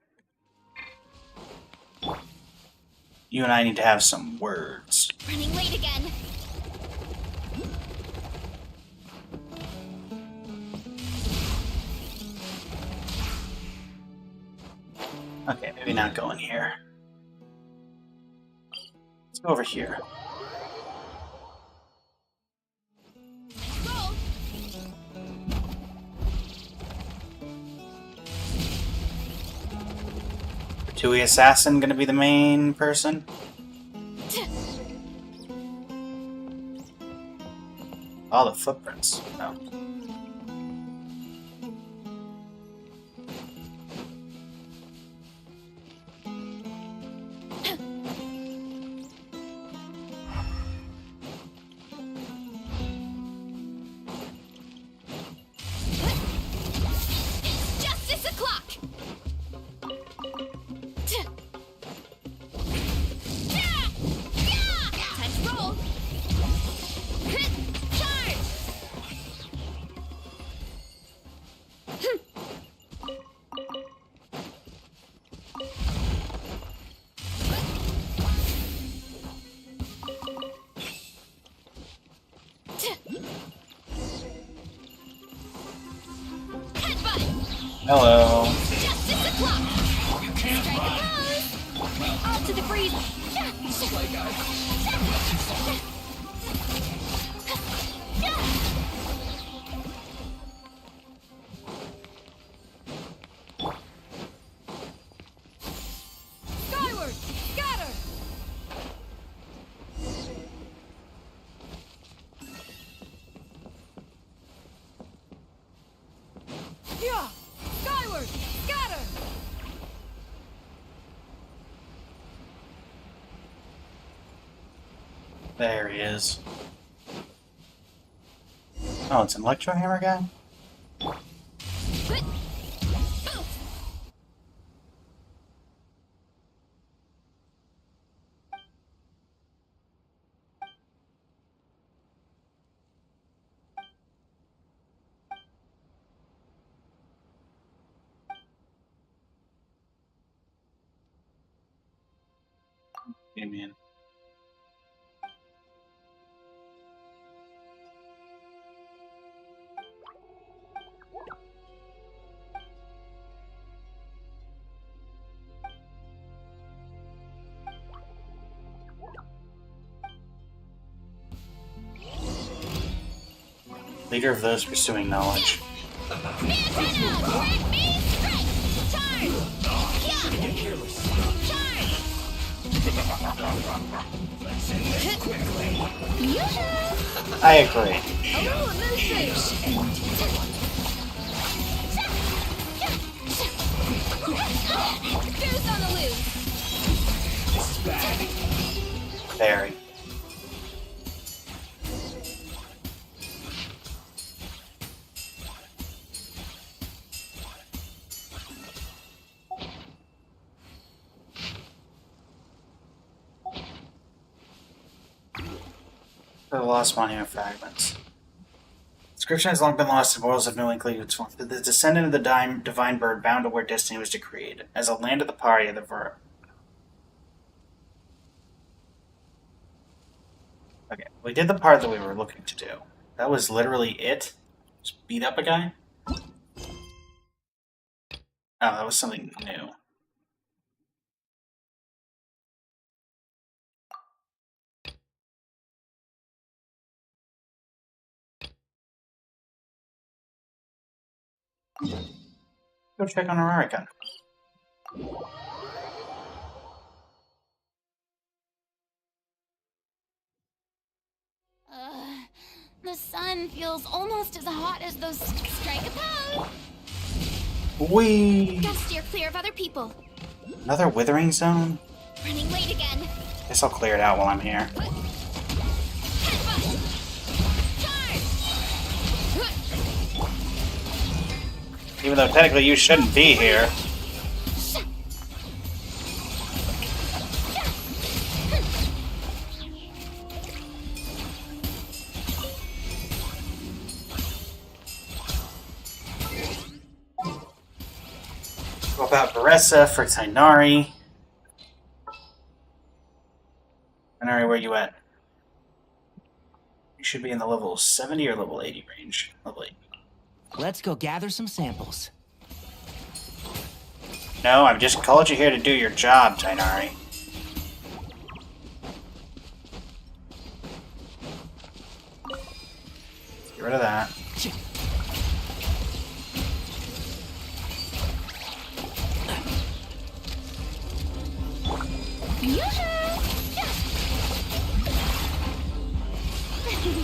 You and I need to have some words. Running late again. Okay, maybe not going here. Let's go over here. Roll. Tui Assassin gonna be the main person? All the footprints. Oh. Justice o'clock. Time to roll. Charge. Headbutt. Hello. Justice o'clock. Strike a pose. All to the freeze. Skyward. Scatter. Yeah. Skyward. Scatter. There he is. Oh, it's an Electro Hammer guy? Amen. Leader of those pursuing knowledge. Antenna! Grant me strength! Charge! Yeah! Charge! Let's end this quickly. Yoo-hoo! I agree. Oh, administration! Goose on the loose! This is bad. Very. The lost monument fragments. Inscription has long been lost, and mortals have no inkling of its form. The descendant of the divine bird bound to where destiny was decreed, as a land of the party of the ver. Okay, we did the part that we were looking to do. That was literally it. Just beat up a guy. Oh, that was something new. Go check on Ararica. The sun feels almost as hot as those strike a pose. Whee! Gotta steer clear of other people. Another withering zone? Running late again. Guess I'll clear it out while I'm here. Headbutt! Charge! Even though technically you shouldn't be here. What about Baressa for Tainari? Tainari, where you at? You should be in the level 70 or level 80 range. Level 80. Let's go gather some samples. No, I've just called you here to do your job, Tainari. Get rid of that.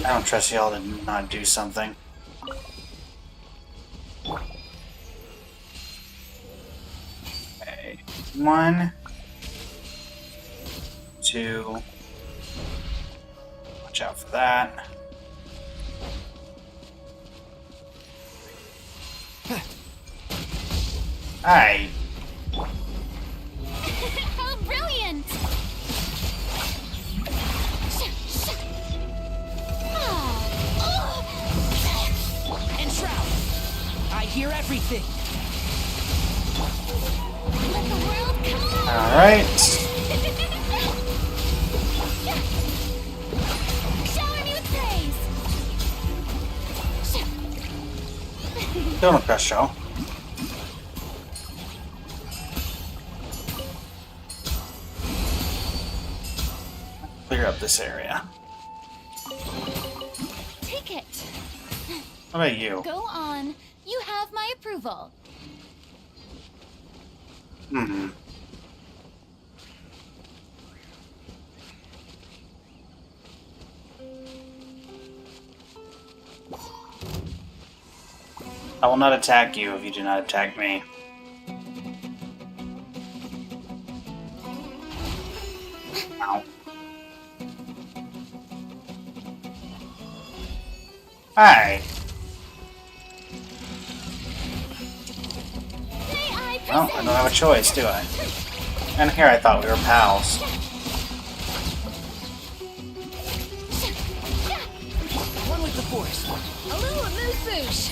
I don't trust y'all to not do something. Okay. 1, 2. Watch out for that. Hi. How brilliant! And Shroud, I hear everything. Let the world come! Alright. Shower me with praise! Don't press show. Clear up this area. Take it! What about you? Go on. You have my approval. Hmm. I will not attack you if you do not attack me. Ow. Hi. May I Well, I don't have a choice, do I? And here I thought we were pals. One with the Force. A little amuse-bouche.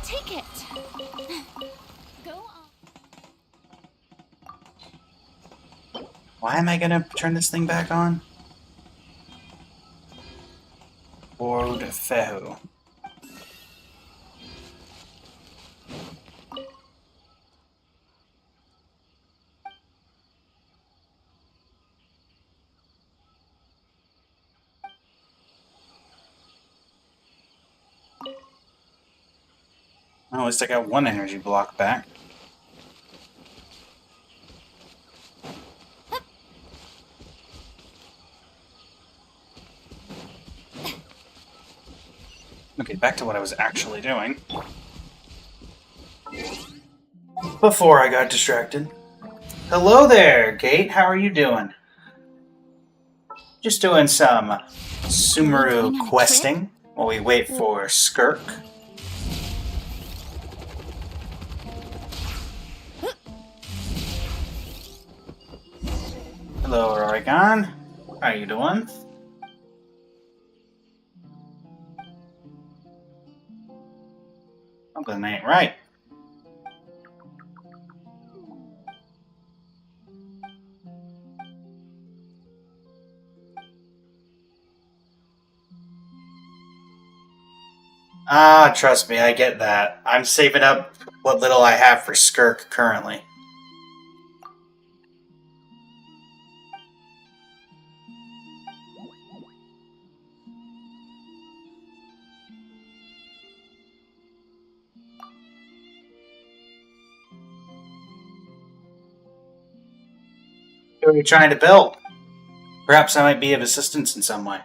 Take it. Go on. Why am I gonna turn this thing back on? Ward Fehu. Oh, at least I got one energy block back. Okay, back to what I was actually doing. Before I got distracted. Hello there, Gate. How are you doing? Just doing some Sumeru Going on a questing while we wait for SKIRK. Hello, Oregon. How you doing? Something ain't right. Ah, trust me, I get that. I'm saving up what little I have for SKIRK currently. What are you trying to build? Perhaps I might be of assistance in some way.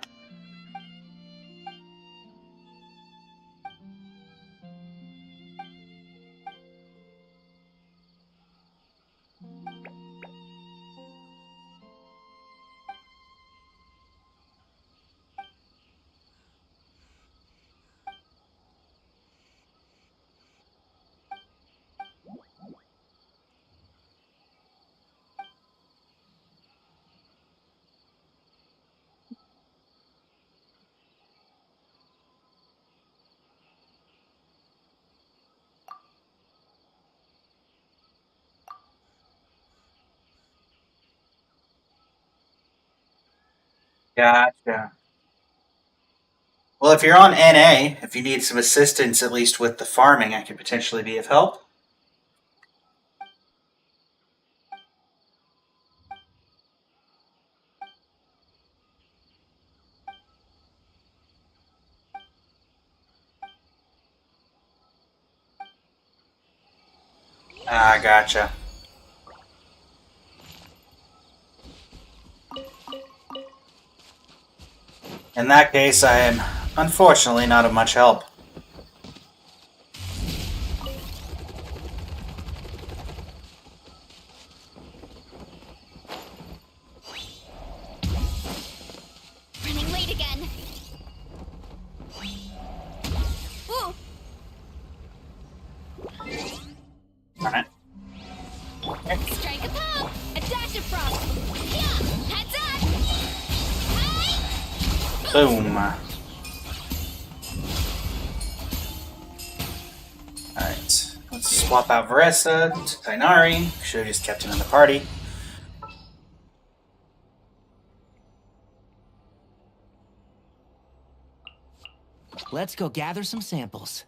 Gotcha. Well, if you're on NA, if you need some assistance, at least with the farming, I could potentially be of help. Ah, gotcha. In that case, I am unfortunately not of much help. Running late again. Ooh. Alright. Strike a pop. A dash of frost. Yeah. Heads up. Boom. Alright. Let's swap out Varessa to Tainari. Should have just kept him in the party. Let's go gather some samples.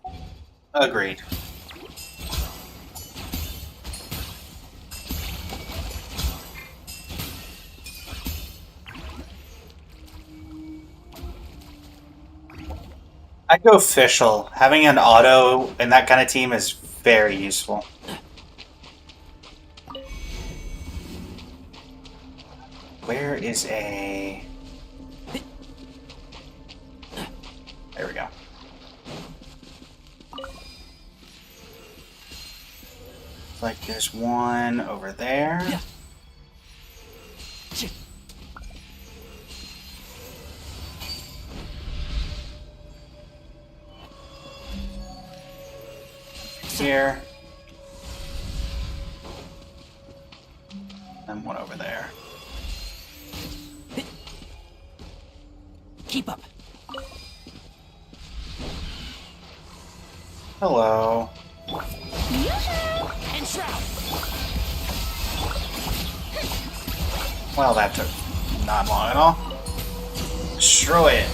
Agreed. I'd go official. Having an auto in that kind of team is very useful. Where is a... There we go. Like there's one over there. Here. And one over there. Keep up. Hello. And shroud. Well, that took not long at all. Destroy it.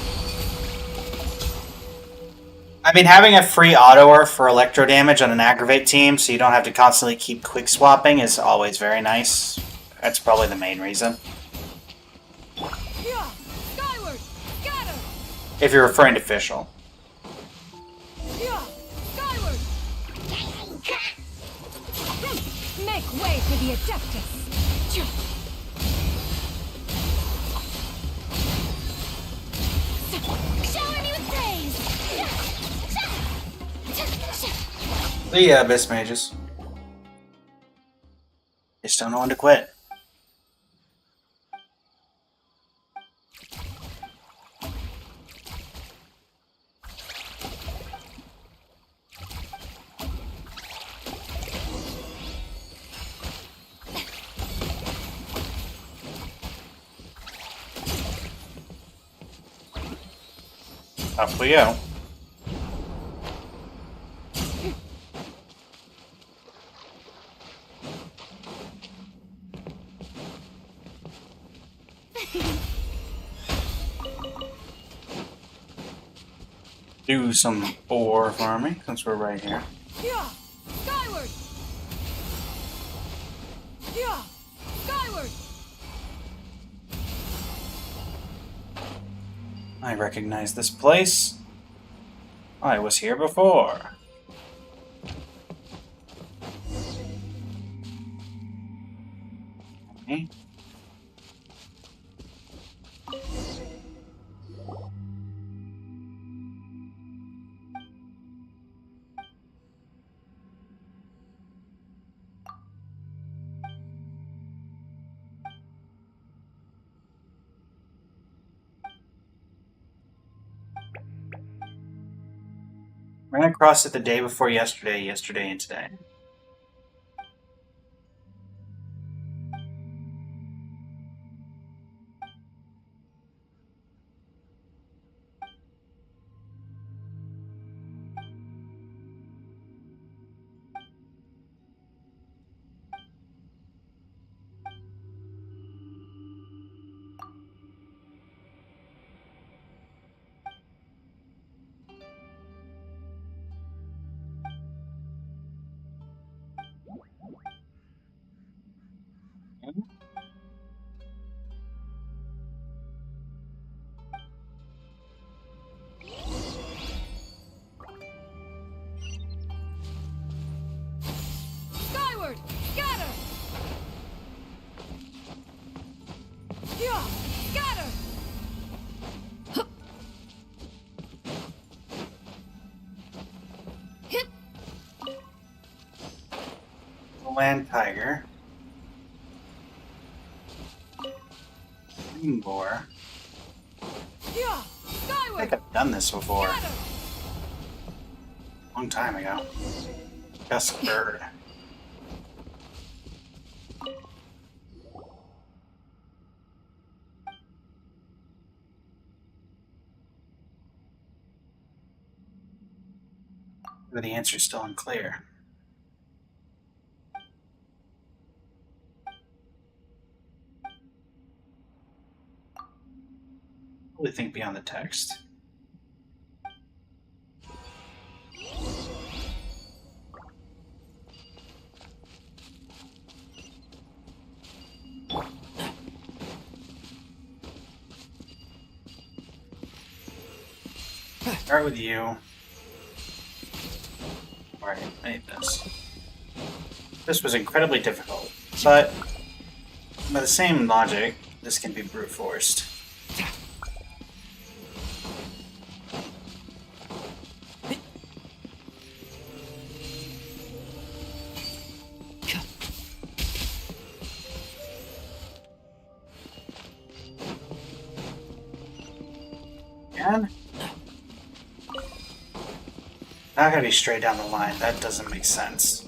I mean, having a free auto for electro damage on an aggravate team so you don't have to constantly keep quick swapping is always very nice. That's probably the main reason. Yeah, skyward, scatter. If you're referring to official. Yeah, skyward. Make way for the Adeptus. Shower me with praise. The Abyss Mages. Just don't know when to quit. Up we go. Do some ore farming since we're right here. Yeah, skyward. Yeah, skyward. I recognize this place. I was here before. Okay. Ran across it the day before yesterday and today. Land tiger. Green boar. Yeah, I think I've done this before. Long time ago. Just bird. But the answer's still unclear. Really think beyond the text. Start with you. Alright, I need this. This was incredibly difficult, but by the same logic, this can be brute forced. Again? Not gonna be straight down the line. That doesn't make sense.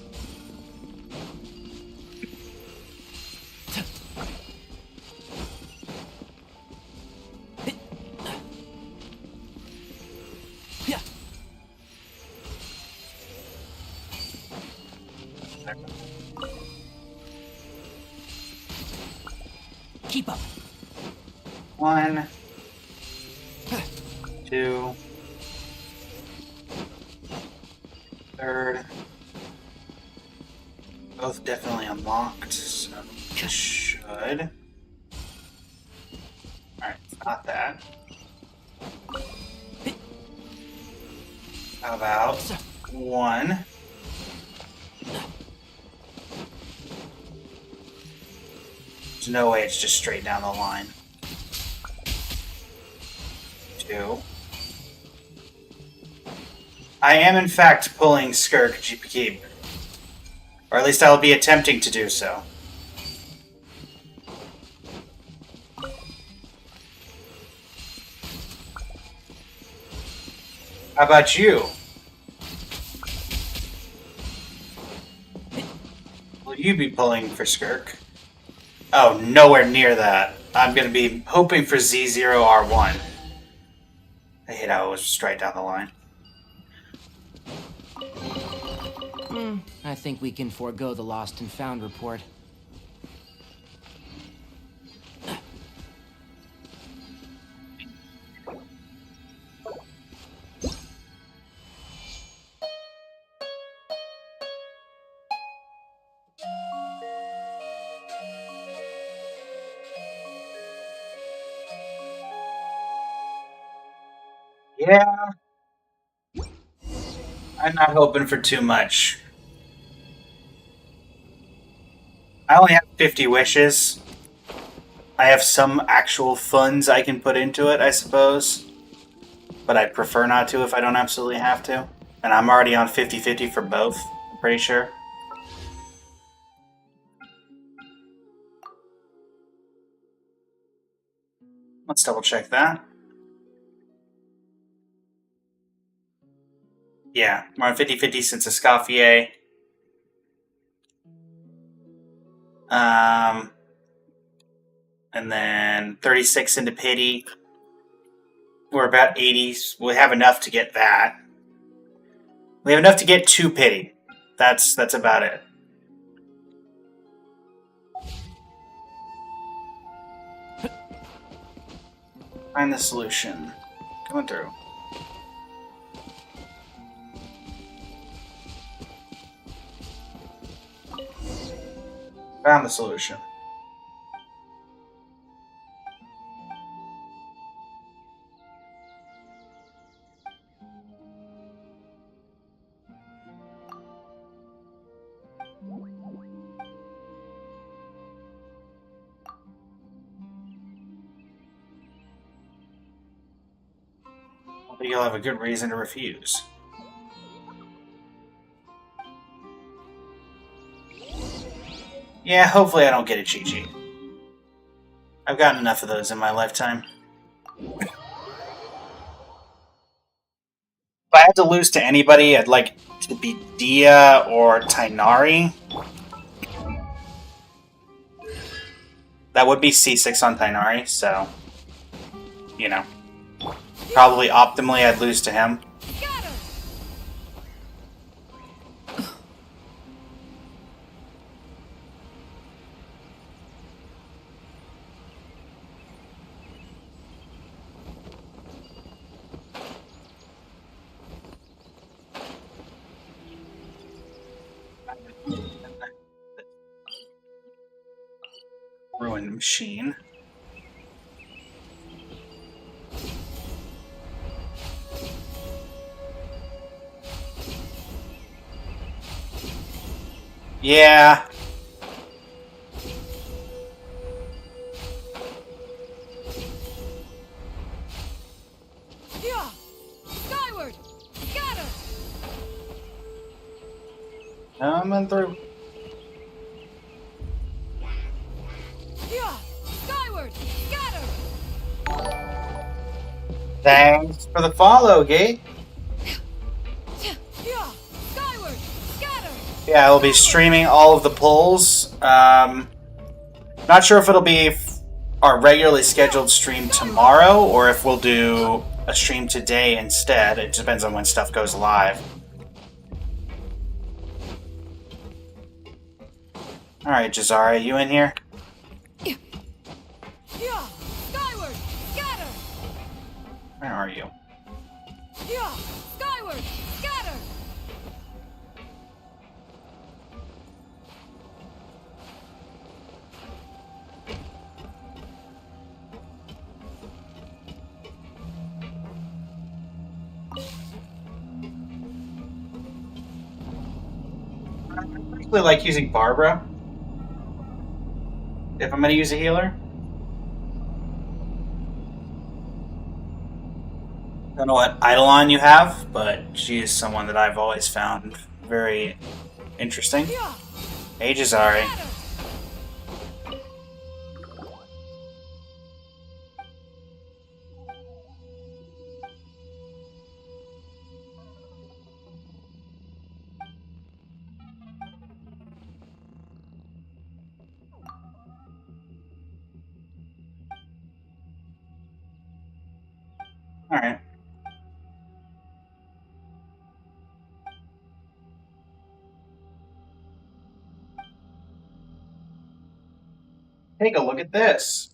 Keep up. 1, 2, third. Both definitely unlocked, so this should. Alright, not that. How about 1? There's no way it's just straight down the line. 2. I am in fact pulling SKIRK GP. Or at least I'll be attempting to do so. How about you? Will you be pulling for SKIRK? Oh, nowhere near that. I'm going to be hoping for Z0R1. I hate how it was straight down the line. I think we can forego the lost and found report. Yeah. I'm not hoping for too much. I only have 50 wishes. I have some actual funds I can put into it, I suppose. But I'd prefer not to if I don't absolutely have to. And I'm already on 50-50 for both, I'm pretty sure. Let's double check that. Yeah, we're on 50-50 since Escoffier. And then 36 into Pity. We're about 80. We have enough to get that. We have enough to get 2 Pity. That's about it. Find the solution. Coming through. Found the solution. I think you'll have a good reason to refuse. Yeah, hopefully I don't get a Chi-Chi. I've gotten enough of those in my lifetime. If I had to lose to anybody, I'd like to be Dia or Tainari. That would be C6 on Tainari, so... You know. Probably optimally I'd lose to him. Scatter! Ruined machine. Yeah. Yeah! Skyward! Scatter! Coming through. Yeah! Skyward! Scatter! Thanks for the follow, Gate. Yeah! Skyward! Scatter! Yeah, I'll be streaming all of the polls. Not sure if it'll be our regularly scheduled stream tomorrow or if we'll do a stream today instead. It depends on when stuff goes live. Alright, Jazari, you in here? Yeah! Skyward! Scatter! Where are you? Yeah! Skyward! Scatter! I really like using Barbara. If I'm going to use a healer. I don't know what Eidolon you have, but she is someone that I've always found very interesting. Yeah! Hey, Jazari. Scatter! Alright. Take a look at this.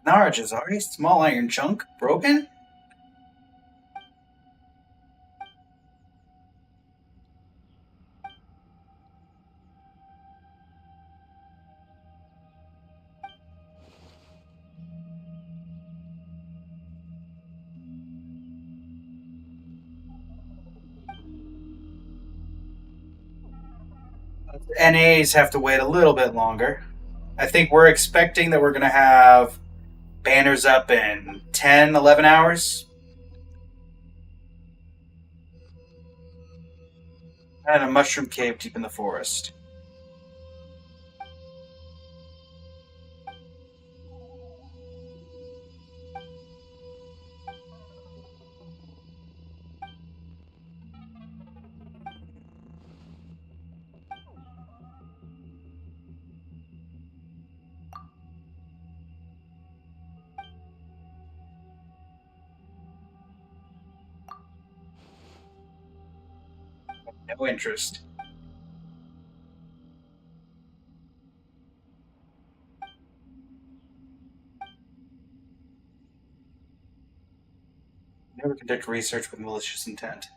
Nara Jazari, small iron chunk, broken? NAs have to wait a little bit longer. I think we're expecting that we're going to have banners up in 10, 11 hours. And a mushroom cave deep in the forest. No interest. Never conduct research with malicious intent.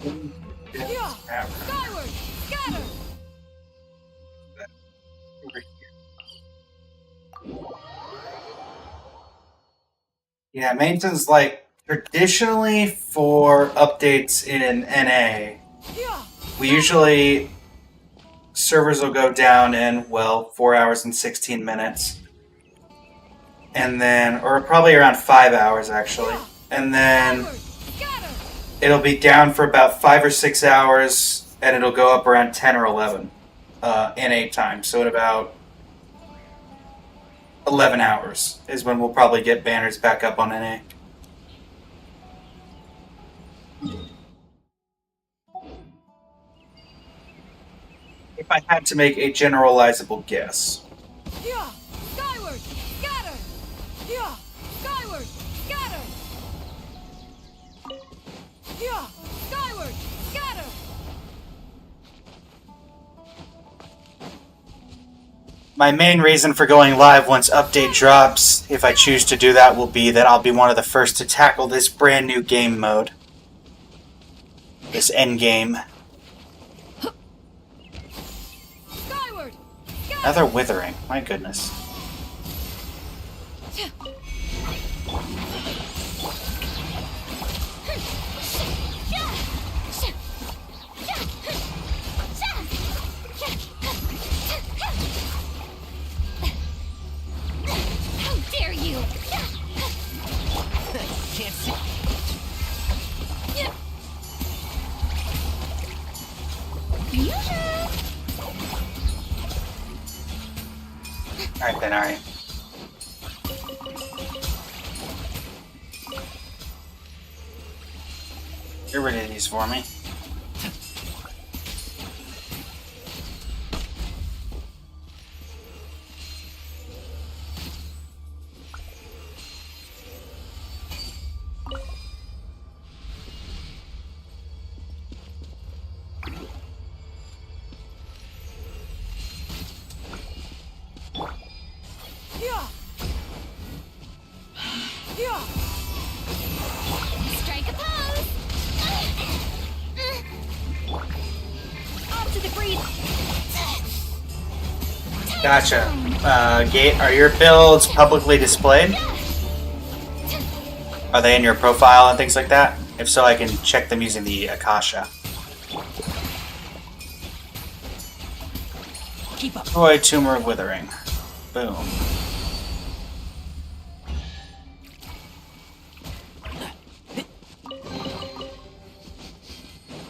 Yeah! Skyward! Scatter! Over here. Yeah, maintenance like traditionally for updates in NA, Yeah! we usually servers will go down in 4 hours and 16 minutes. And then or probably around 5 hours actually. And then Skyward! Scatter! it'll be down for about 5 or 6 hours and it'll go up around 10 or 11 NA time. So at about 11 hours is when we'll probably get banners back up on NA. If I had to make a generalizable guess. Yeah! Skyward! Scatter! Yeah! Skyward! Scatter! Yeah! Skyward! Scatter! My main reason for going live once update drops, if I choose to do that, will be that I'll be one of the first to tackle this brand new game mode. This end game. Skyward! Scatter! Another withering, my goodness. How dare you! Can't see. Alright then, alright. Get rid of these for me. Yeah! Yeah! Strike a pose! Off to the breeze! Gotcha. Gate, are your builds publicly displayed? Are they in your profile and things like that? If so, I can check them using the Akasha. Keep up. Troy Tumor Withering. Boom.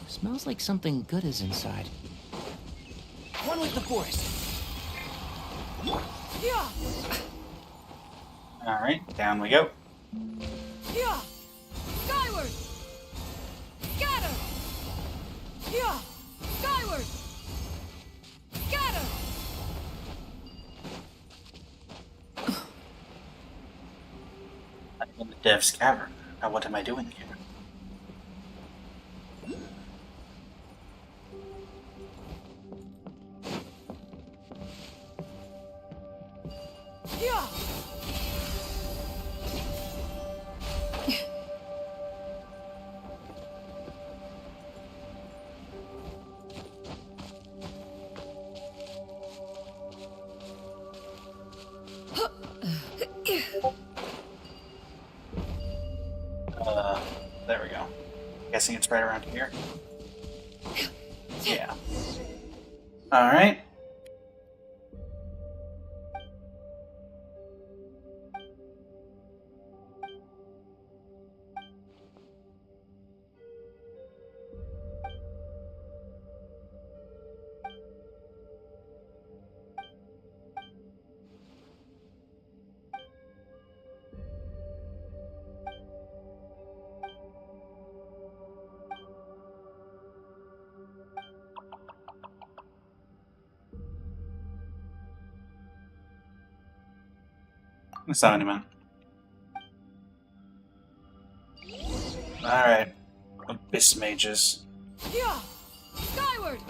Smells like something good is inside. One with the forest. Yeah! Alright, down we go. Yeah! Skyward! Scatter! Yeah! Skyward! Scatter! I'm in the Dev's Cavern. Now what am I doing here? Yeah! There we go. Guessing it's right around here. Yeah. Alright. What's on him, man? Alright. Abyss mages. Yeah! Skyward!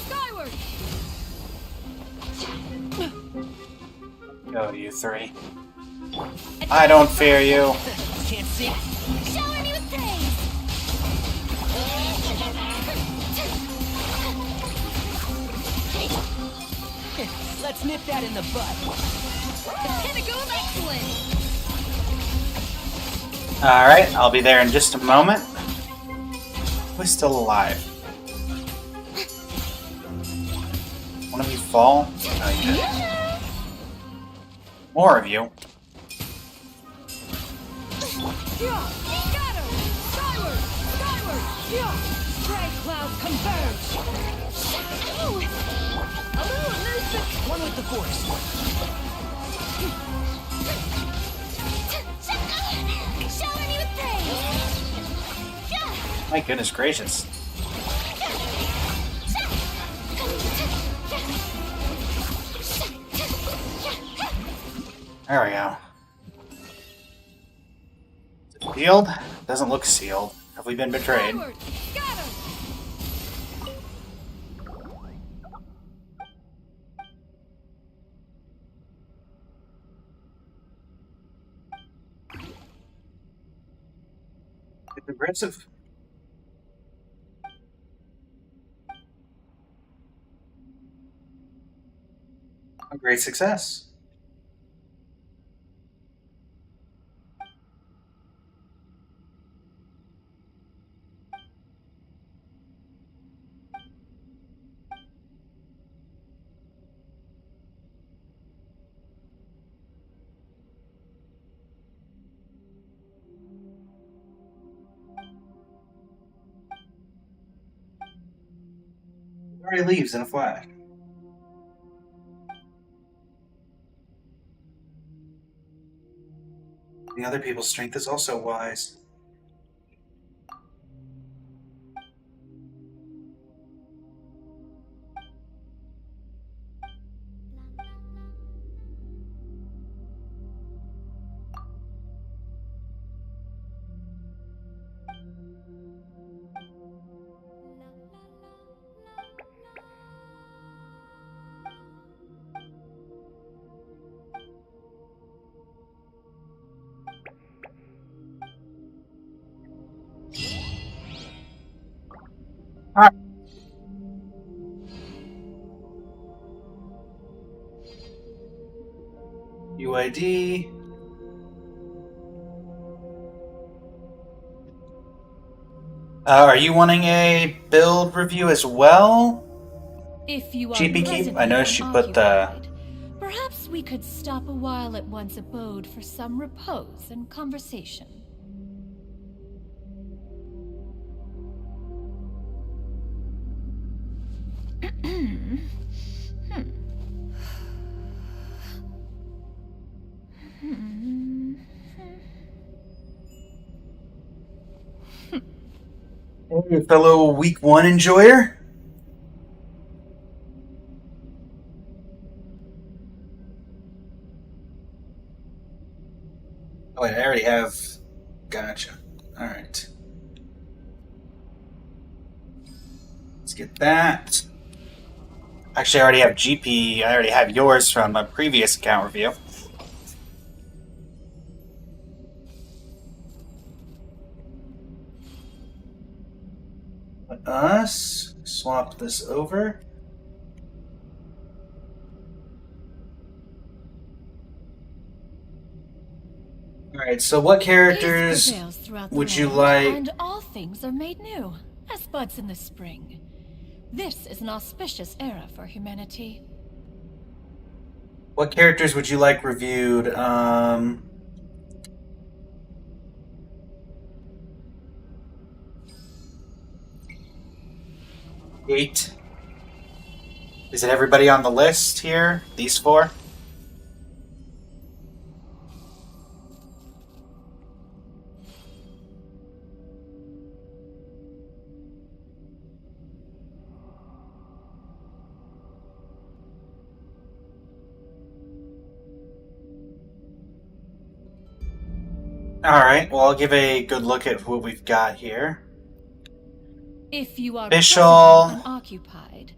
Skyward! Go, you three. I don't fear you. Can't see. Shower me with praise! Let's nip that in the bud. Pinnacle of excellence! Alright, I'll be there in just a moment. Who's still alive? One of you fall? Oh, you did. More of you. Yeah! Scatter! Skyward! Skyward! Yeah! Gray clouds converge! Ow! A little elusive! One with the force. Shower me with praise! My goodness gracious. There we go. Sealed? Doesn't look sealed. Have we been betrayed? Skyward! Scatter! It's aggressive. A great success. It already leaves in a flash. The other people's strength is also wise. Ah. UID. Are you wanting a build review as well? If you are GP Keep? presently I noticed you put the... unoccupied, perhaps we could stop a while at one's abode for some repose and conversation. Hey, fellow week one enjoyer. Oh wait, I already have... Gotcha. Alright. Let's get that. Actually, I already have GP. I already have yours from a previous account review. Let us swap this over. Alright, so what characters Peace prevails throughout the would you land, like? And all things are made new, as buds in the spring. This is an auspicious era for humanity. What characters would you like reviewed? Eight. Is it everybody on the list here? These four? Alright, well, I'll give a good look at what we've got here. If you are Official. presently unoccupied,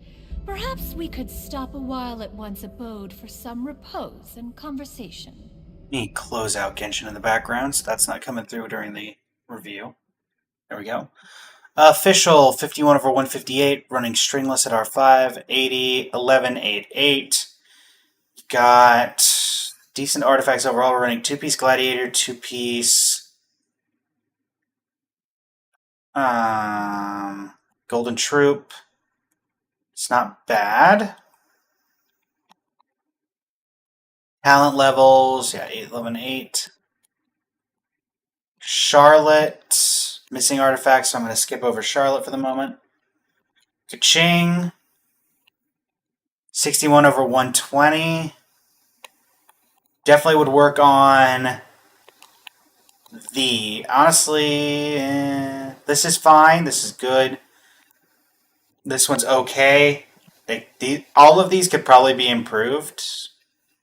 Perhaps we could stop a while at one's abode for some repose and conversation. Need close out Genshin in the background, so that's not coming through during the review. There we go. Official 51 over 158, running stringless at R5, 80, 11, 8, 8. Got decent artifacts overall. We're running 2-piece Gladiator, 2-piece Golden Troop. It's not bad. Talent levels, yeah, 8, 11, 8. Charlotte, missing artifacts, so I'm going to skip over Charlotte for the moment. Kaching, 61 over 120. Definitely would work on the... Honestly, this is fine. This is good. This one's okay. All of these could probably be improved.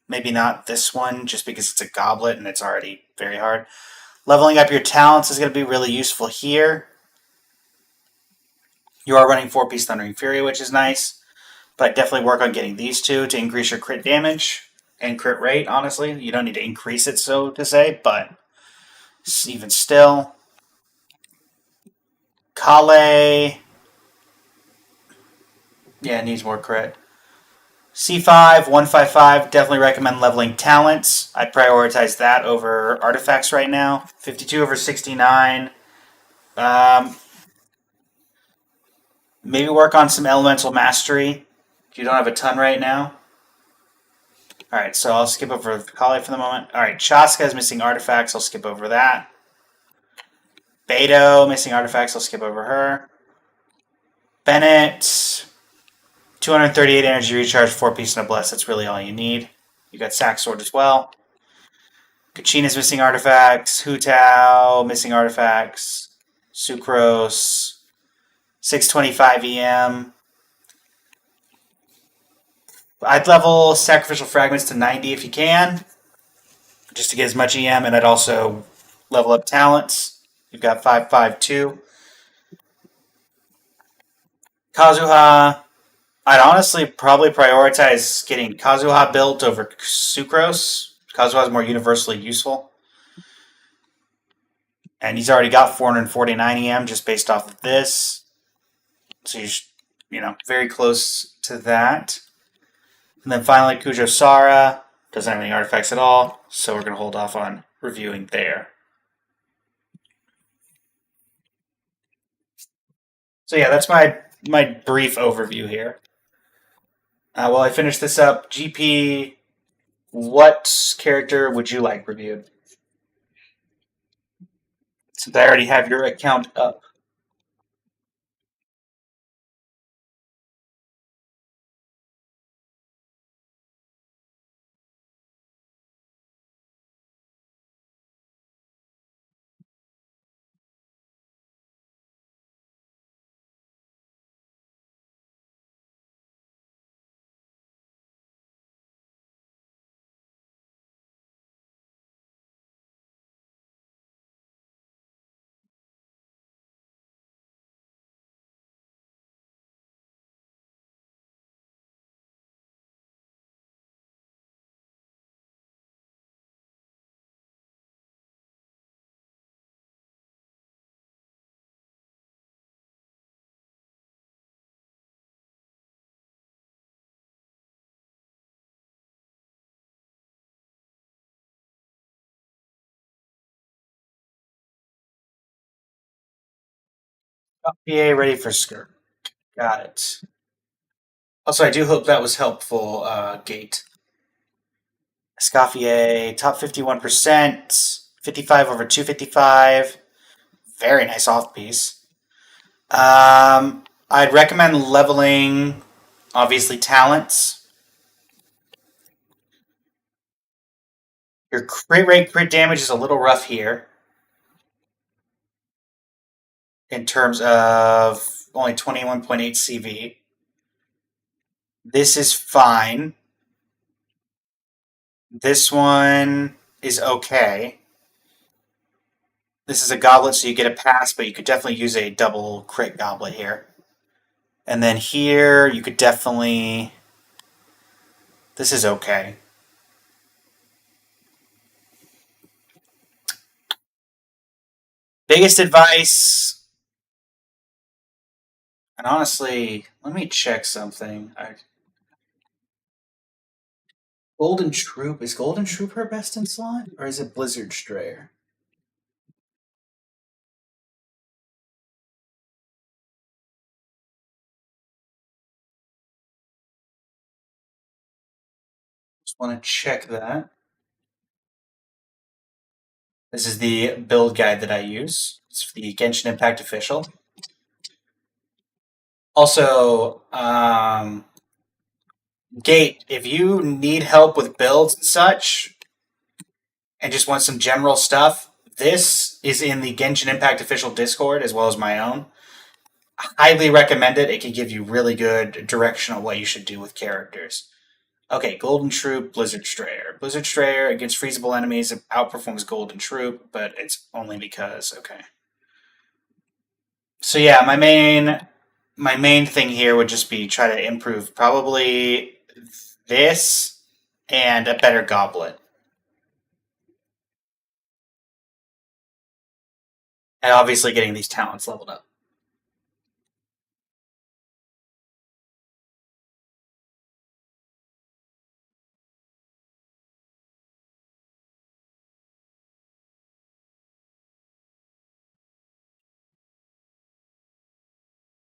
Maybe not this one, just because it's a goblet and it's already very hard. Leveling up your talents is going to be really useful here. You are running 4-piece Thundering Fury, which is nice. But definitely work on getting these two to increase your crit damage and crit rate, honestly. You don't need to increase it, so to say, but even still. Kale. Yeah, it needs more crit. C5, 155, definitely recommend leveling talents. I'd prioritize that over artifacts right now. 52 over 69. Maybe work on some elemental mastery. If you don't have a ton right now. Alright, so I'll skip over Kale for the moment. Alright, Chaska is missing artifacts. I'll skip over that. Beto, missing artifacts. I'll skip over her. Bennett, 238 energy recharge, 4-piece noblesse. That's really all you need. You got Sack Sword as well. Kachina's missing artifacts. Hu Tao, missing artifacts. Sucrose, 625 EM. I'd level Sacrificial Fragments to 90 if you can, just to get as much EM, and I'd also level up talents. You've got 552. Kazuha, I'd honestly probably prioritize getting Kazuha built over Sucrose. Kazuha is more universally useful. And he's already got 449 EM just based off of this. So you're, very close to that. And then finally, Kujo Sara doesn't have any artifacts at all, so we're going to hold off on reviewing there. So yeah, that's my brief overview here. While I finish this up, GP, what character would you like reviewed? Since I already have your account up. PA ready for SKIRK. Got it. Also, I do hope that was helpful, Gate. Escoffier, top 51%, 55 over 255. Very nice off piece. I'd recommend leveling, obviously, talents. Your crit rate, crit damage is a little rough here. In terms of only 21.8 CV. This is fine. This one is okay. This is a goblet, so you get a pass, but you could definitely use a double crit goblet here. And then here, you could definitely... This is okay. Biggest advice... And honestly, let me check something. Golden Troop. Is Golden Troop her best in slot? Or is it Blizzard Strayer? Just want to check that. This is the build guide that I use. It's the Genshin Impact official. Also, Gate, if you need help with builds and such, and just want some general stuff, this is in the Genshin Impact official Discord as well as my own. Highly recommend it. It can give you really good direction on what you should do with characters. Okay, Golden Troop, Blizzard Strayer. Blizzard Strayer against freezable enemies outperforms Golden Troop, but it's only because, okay. So yeah, my main thing here would just be try to improve probably this and a better goblet. And obviously getting these talents leveled up.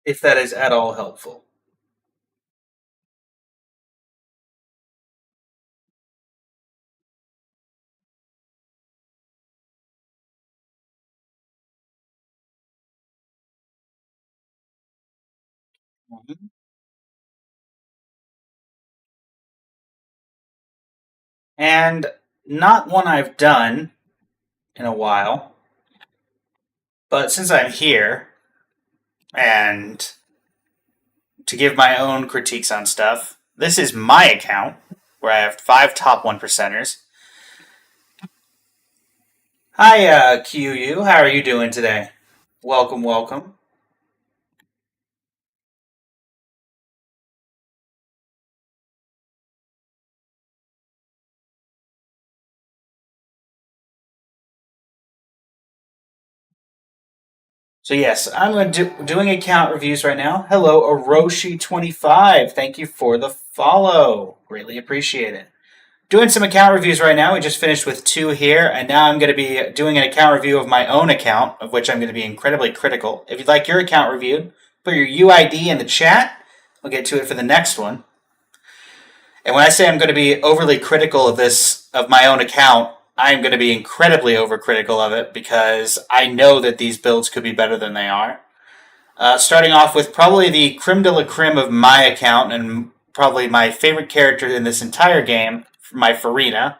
If that is at all helpful. Mm-hmm. And not one I've done in a while, but since I'm here, and to give my own critiques on stuff, this is my account where I have 5 top 1%ers. Hi, QU. How are you doing today? Welcome, welcome. So yes, I'm doing account reviews right now. Hello, Oroshi25. Thank you for the follow. Greatly appreciate it. Doing some account reviews right now. We just finished with 2 here, and now I'm going to be doing an account review of my own account, of which I'm going to be incredibly critical. If you'd like your account reviewed, put your UID in the chat. I'll get to it for the next one. And when I say I'm going to be overly critical of my own account, I'm going to be incredibly overcritical of it because I know that these builds could be better than they are. Starting off with probably the creme de la creme of my account and probably my favorite character in this entire game, my Farina.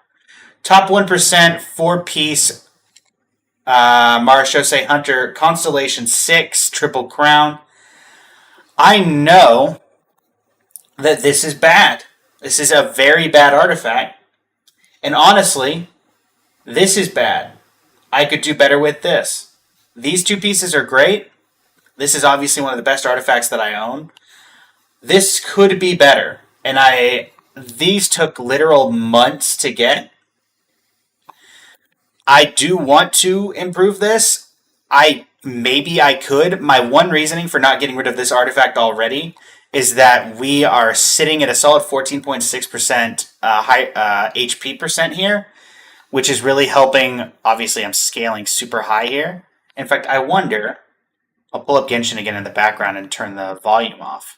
Top 1%, 4-piece Marashose Hunter, Constellation 6, Triple Crown. I know that this is bad. This is a very bad artifact. And honestly, this is bad. I could do better with this. These 2 pieces are great. This is obviously one of the best artifacts that I own. This could be better. And these took literal months to get. I do want to improve this. Maybe I could. My one reasoning for not getting rid of this artifact already is that we are sitting at a solid 14.6% high HP percent here, which is really helping. Obviously, I'm scaling super high here. In fact, I wonder, I'll pull up Genshin again in the background and turn the volume off,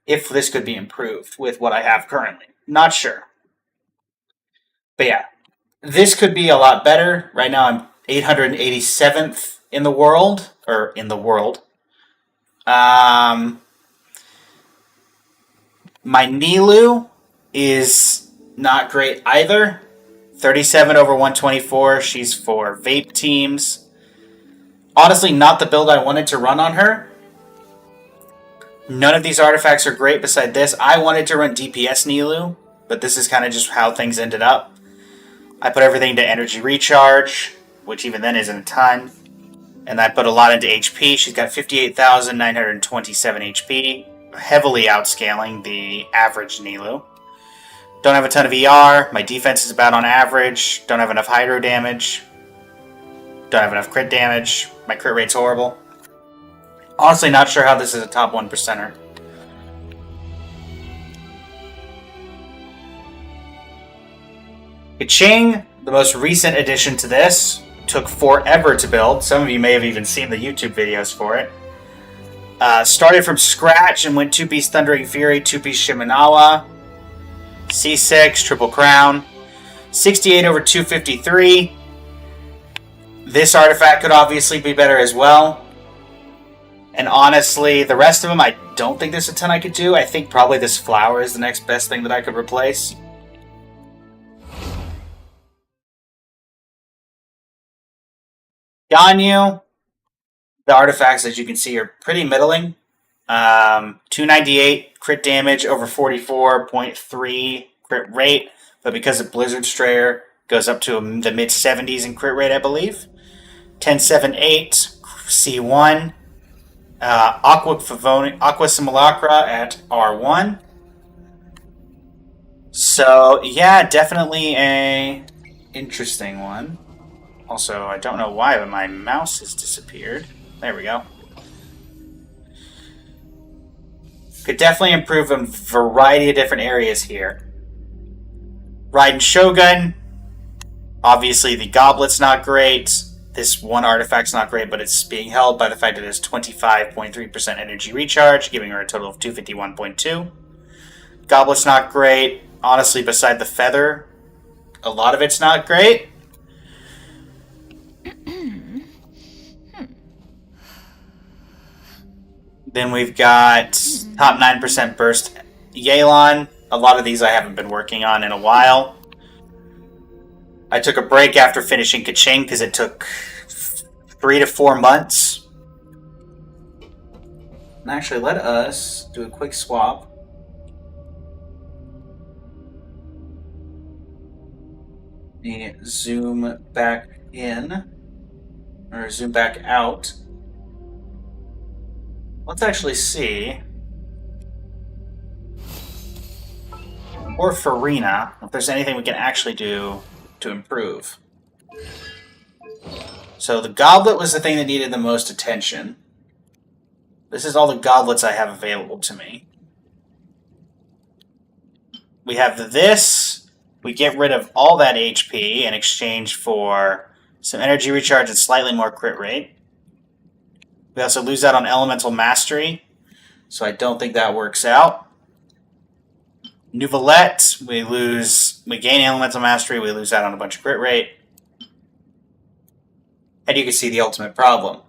if this could be improved with what I have currently. Not sure. But yeah, this could be a lot better. Right now I'm 887th in the world, my Nilu is not great either. 37 over 124. She's for vape teams. Honestly, not the build I wanted to run on her. None of these artifacts are great beside this. I wanted to run DPS Nilu, but this is kind of just how things ended up. I put everything to energy recharge, which even then isn't a ton. And I put a lot into HP. She's got 58,927 HP, heavily outscaling the average Nilu. Don't have a ton of ER. My defense is about on average. Don't have enough hydro damage. Don't have enough crit damage. My crit rate's horrible. Honestly, not sure how this is a top 1%er. Kaching, the most recent addition to this, took forever to build. Some of you may have even seen the YouTube videos for it. Started from scratch and went 2-piece Thundering Fury, 2-piece Shimenawa, C6, Triple Crown, 68 over 253. This artifact could obviously be better as well. And honestly, the rest of them, I don't think there's a ton I could do. I think probably this flower is the next best thing that I could replace. Ganyu, the artifacts, as you can see, are pretty middling. 298 crit damage over 44.3 crit rate, but because of Blizzard Strayer, goes up to the mid-70s in crit rate, I believe. 1078 C1. Aqua Simulacra at R1. So, yeah, definitely a interesting one. Also, I don't know why, but my mouse has disappeared. There we go. Could definitely improve in a variety of different areas here. Raiden Shogun. Obviously, the Goblet's not great. This one artifact's not great, but it's being held by the fact that it has 25.3% energy recharge, giving her a total of 251.2. Goblet's not great. Honestly, beside the feather, a lot of it's not great. Then we've got top 9% burst Yelan. A lot of these I haven't been working on in a while. I took a break after finishing Kaching because it took 3 to 4 months. And actually, let us do a quick swap. Let me zoom back in, or zoom back out. Let's actually see. Or Farina, if there's anything we can actually do to improve. So the goblet was the thing that needed the most attention. This is all the goblets I have available to me. We have this. We get rid of all that HP in exchange for some energy recharge and slightly more crit rate. We also lose out on Elemental Mastery, so I don't think that works out. Nouvelette, we gain Elemental Mastery, we lose out on a bunch of crit rate. And you can see the ultimate problem.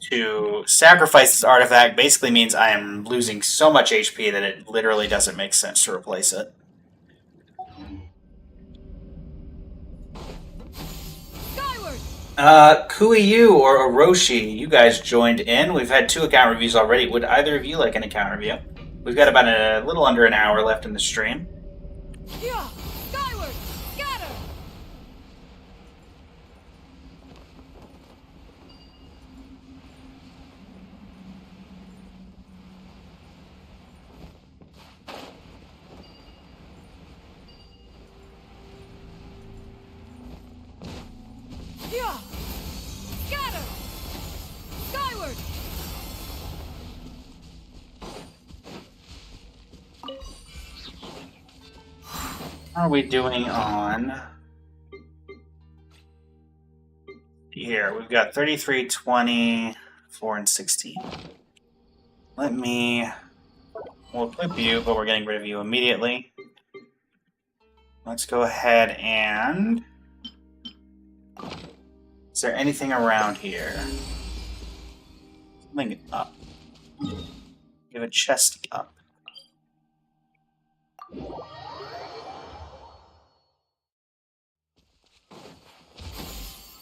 To sacrifice this artifact basically means I am losing so much HP that it literally doesn't make sense to replace it. Kuiyu or Orochi, you guys joined in. We've had 2 account reviews already. Would either of you like an account review? We've got about a little under an hour left in the stream. Yeah, skyward, scatter. Yeah, scatter. Skyward. How are we doing on here? We've got 33, 20, 4, and 16. We'll equip you, but we're getting rid of you immediately. Let's go ahead and... Is there anything around here? Something up. Give a chest up.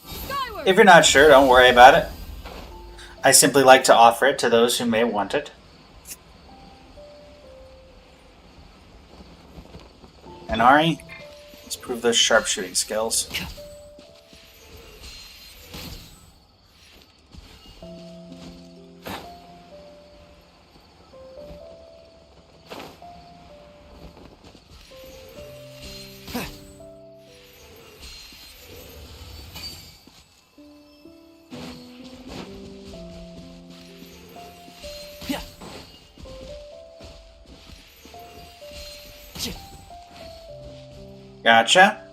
Skyward. If you're not sure, don't worry about it. I simply like to offer it to those who may want it. And Ari, let's prove those sharpshooting skills. Gotcha.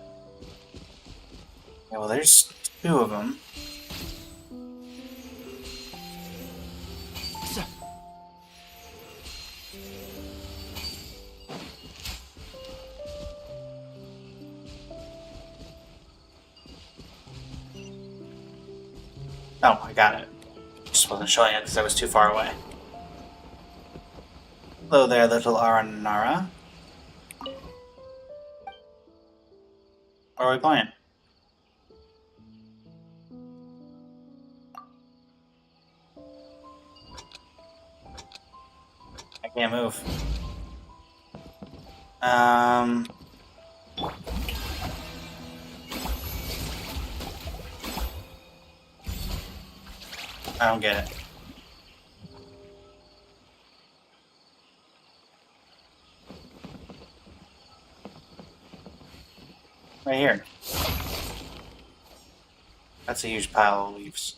Yeah, well, there's two of them. Oh, I got it. Just wasn't showing it because I was too far away. Hello there, little Aranara. What are we playing? I can't move. I don't get it. Right here. That's a huge pile of leaves.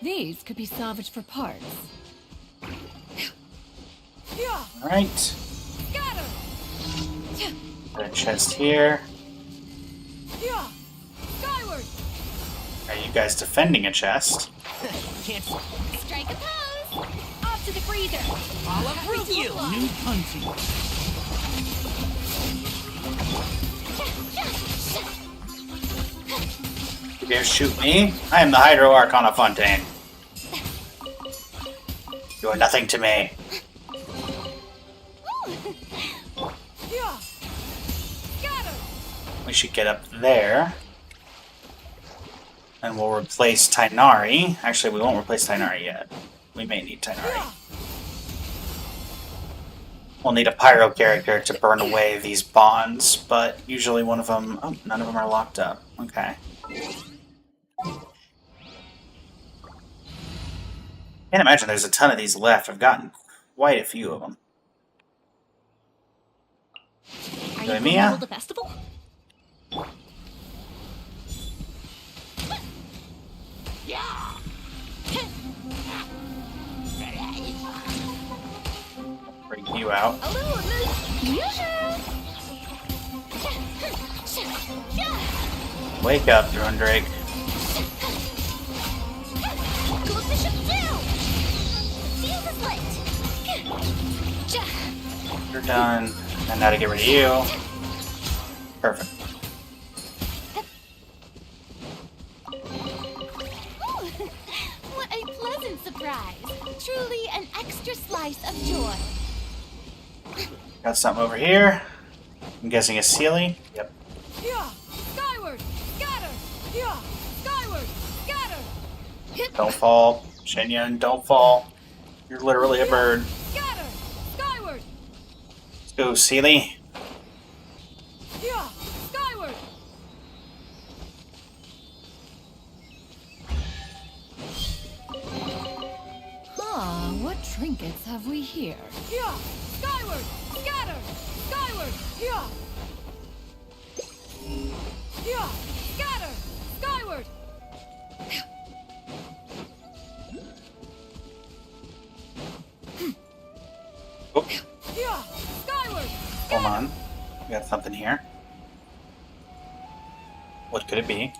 These could be salvaged for parts. Alright. Got a chest here. Skyward! Are you guys defending a chest? Can't Strike a pose! Off to the freezer! I'll approve you. New hunting. You dare shoot me? I am the Hydro Arcana Fontaine. You are nothing to me. We should get up there. And we'll replace Tainari. Actually, we won't replace Tainari yet. We may need Tainari. We'll need a Pyro character to burn away these bonds, but usually one of them... Oh, none of them are locked up. Okay. Can't imagine there's a ton of these left. I've gotten quite a few of them. Are Go, you Mia. going to hold a festival? Bring you out. Wake up, Drone Drake. You're done. And now to get rid of you. Perfect. What a pleasant surprise! Truly an extra slice of joy. Got something over here. I'm guessing a Sealy. Yep. Skyward! Scatter! Skyward! Scatter! Don't fall. Shenyun, don't fall. You're literally a bird. Scatter! Skyward! Let's go, Sealy. Skyward! What trinkets have we here? Skyward! Scatter! Skyward! Scatter! Skyward! Oh, Skyward! hold on. We got something here. What could it be?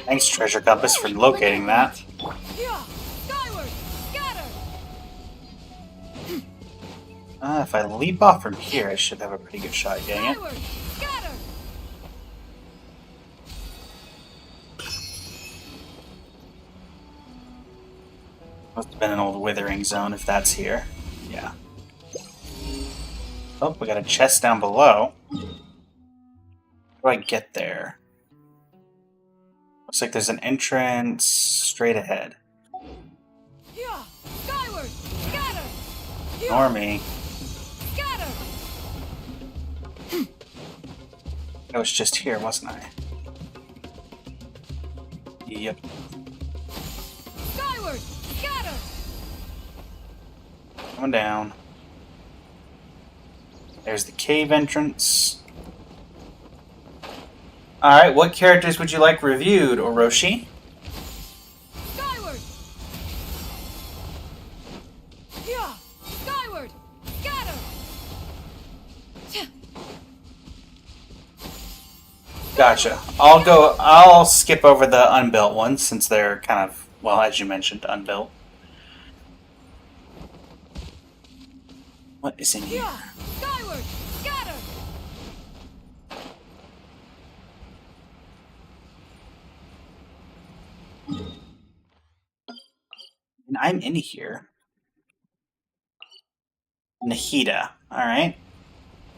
Thanks, Treasure Compass, for locating that. Skyward! Scatter! If I leap off from here, I should have a pretty good shot at getting it. Skyward! Scatter! Must have been an old withering zone if that's here. Yeah. Oh, we got a chest down below. How do I get there? Looks like there's an entrance straight ahead. Skyward! Scatter! Ignore me. Scatter! I was just here, wasn't I? Yep. Skyward! Scatter! Coming down. There's the cave entrance. Alright, what characters would you like reviewed, Orochi? Skyward! Yeah! Skyward! Scatter! Gotcha. I'll skip over the unbuilt ones since they're kind of, well, as you mentioned, unbuilt. What is in here? Yeah! Skyward! Scatter! And I'm in here. Nahida. Alright.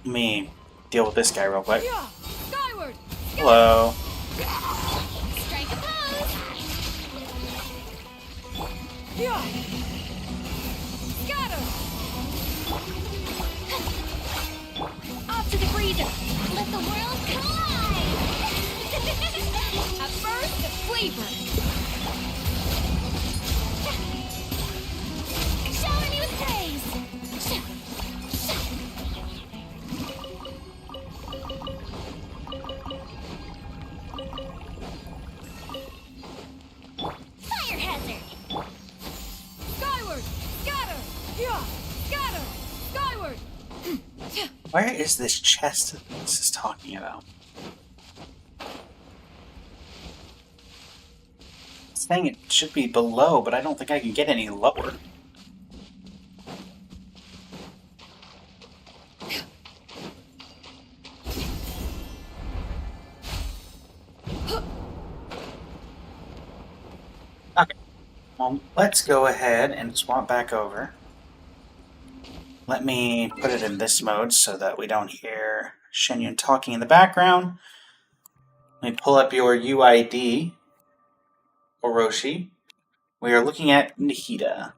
Let me deal with this guy real quick. Yeah! Skyward! Hello. Strike a pose. Yeah! Scatter! Off to the freezer. Let the world collide. A burst of flavor! Shower me with praise. Fire hazard. Skyward! Scatter! Yeah! Scatter! Skyward! Where is this chest that this is talking about? It's saying it should be below, but I don't think I can get any lower. Okay. Well, let's go ahead and swap back over. Let me put it in this mode so that we don't hear Shenyun talking in the background. Let me pull up your UID, Orochi. We are looking at Nahida.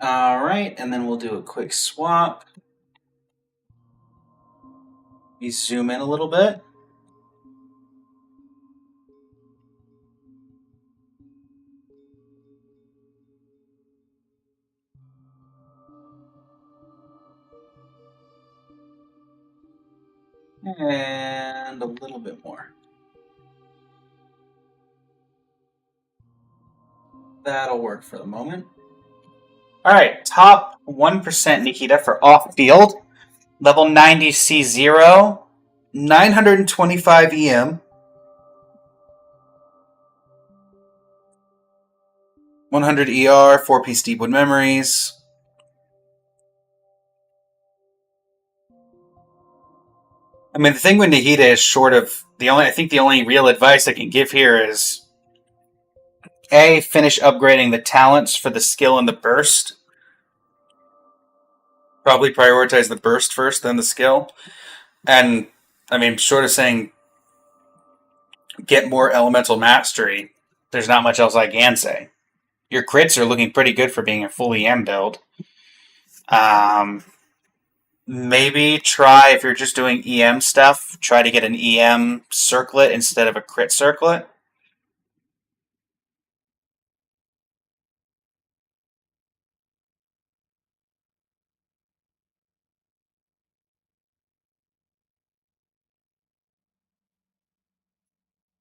Alright, and then we'll do a quick swap. We zoom in a little bit. And a little bit more. That'll work for the moment. Alright, top 1% Nikita for off-field. Level 90 C0. 925 EM. 100 ER, 4-piece Deepwood Memories. I mean, the thing with Nahida is short of I think the only real advice I can give here is A, finish upgrading the talents for the skill and the burst. Probably prioritize the burst first, then the skill. And, I mean, short of saying get more elemental mastery, there's not much else I can say. Your crits are looking pretty good for being a full EM build. Maybe try, if you're just doing EM stuff, try to get an EM circlet instead of a crit circlet.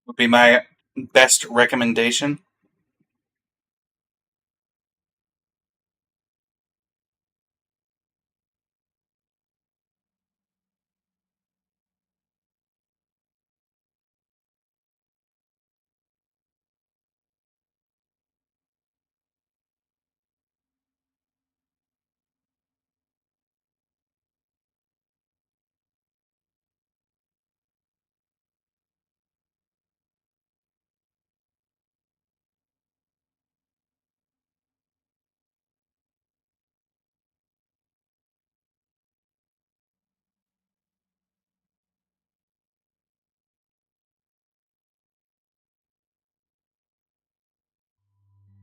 Would be my best recommendation.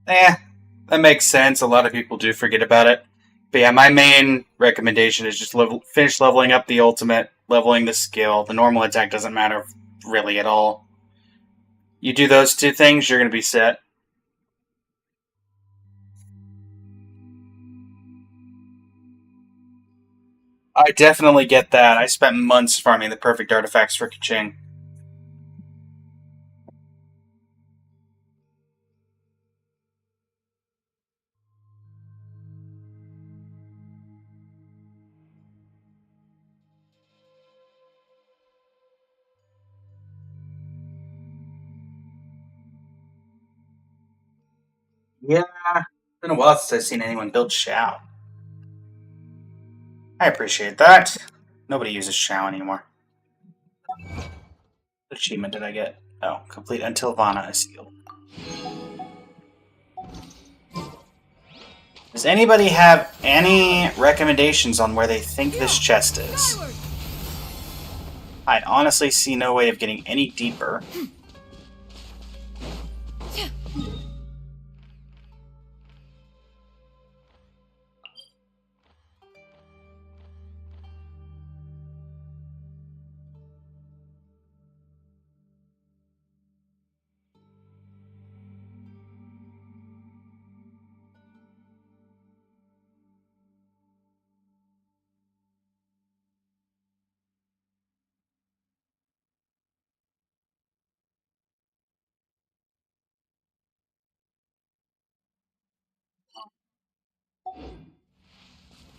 That makes sense. A lot of people do forget about it. But yeah, my main recommendation is just finish leveling up the ultimate, leveling the skill. The normal attack doesn't matter really at all. You do those two things, you're going to be set. I definitely get that. I spent months farming the perfect artifacts for Kaching. Yeah, it's been a while since I've seen anyone build Shao. I appreciate that. Nobody uses Shao anymore. What achievement did I get? Oh, complete until Vana is sealed. Does anybody have any recommendations on where they think this chest is? I honestly see no way of getting any deeper.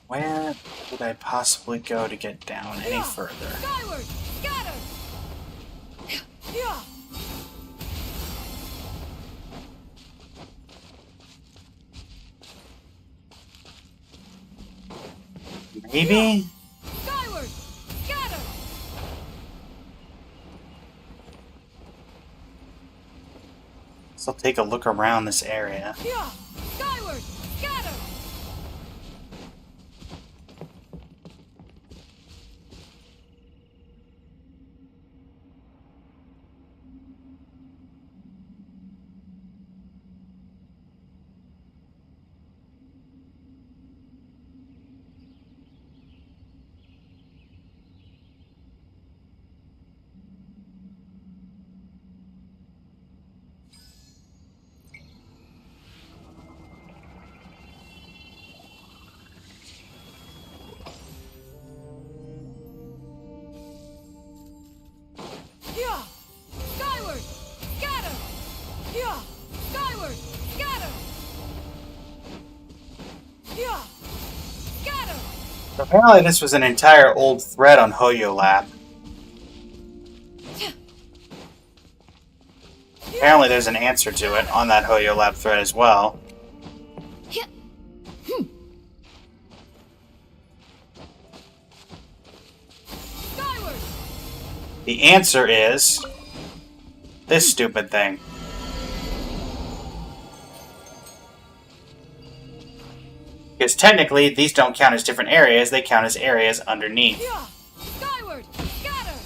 Where would I possibly go to get down any further? Skyward! Scatter! Yeah! Maybe? Skyward! Scatter! So I'll take a look around this area. Yeah! Skyward! Scatter! Yeah! Skyward! Scatter! Yeah! Skyward! Scatter! Yeah! Scatter! So apparently this was an entire old thread on Hoyo Lab. Apparently there's an answer to it on that Hoyo Lab thread as well. Skyward! The answer is this stupid thing. Because technically, these don't count as different areas, they count as areas underneath. Yeah! Skyward! Scatter!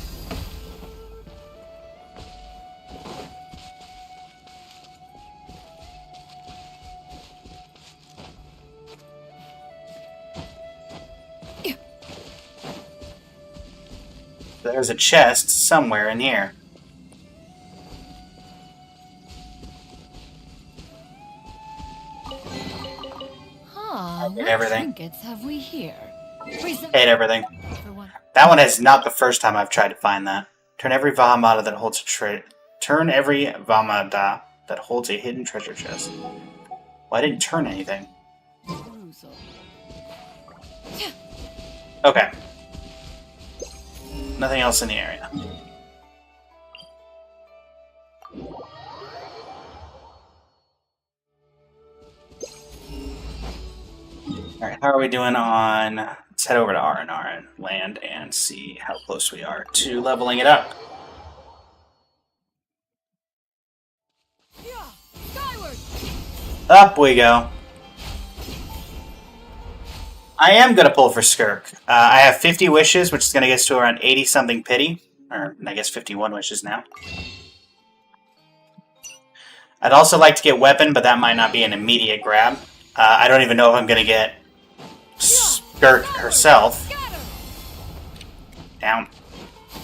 There's a chest somewhere in here. What everything. trinkets have we here? Hate everything. For one. That one is not the first time I've tried to find that. Turn every Vahmada that holds a Turn every Vahmada that holds a hidden treasure chest. Well, I didn't turn anything. Perusal. Okay. Nothing else in the area. Alright, how are we doing on... Let's head over to R&R and land and see how close we are to leveling it up. Yeah! Skyward! Up we go. I am going to pull for SKIRK. I have 50 wishes, which is going to get us to around 80-something pity. Or, I guess 51 wishes now. I'd also like to get weapon, but that might not be an immediate grab. I don't even know if I'm going to get SKIRK herself. Scatter! Down.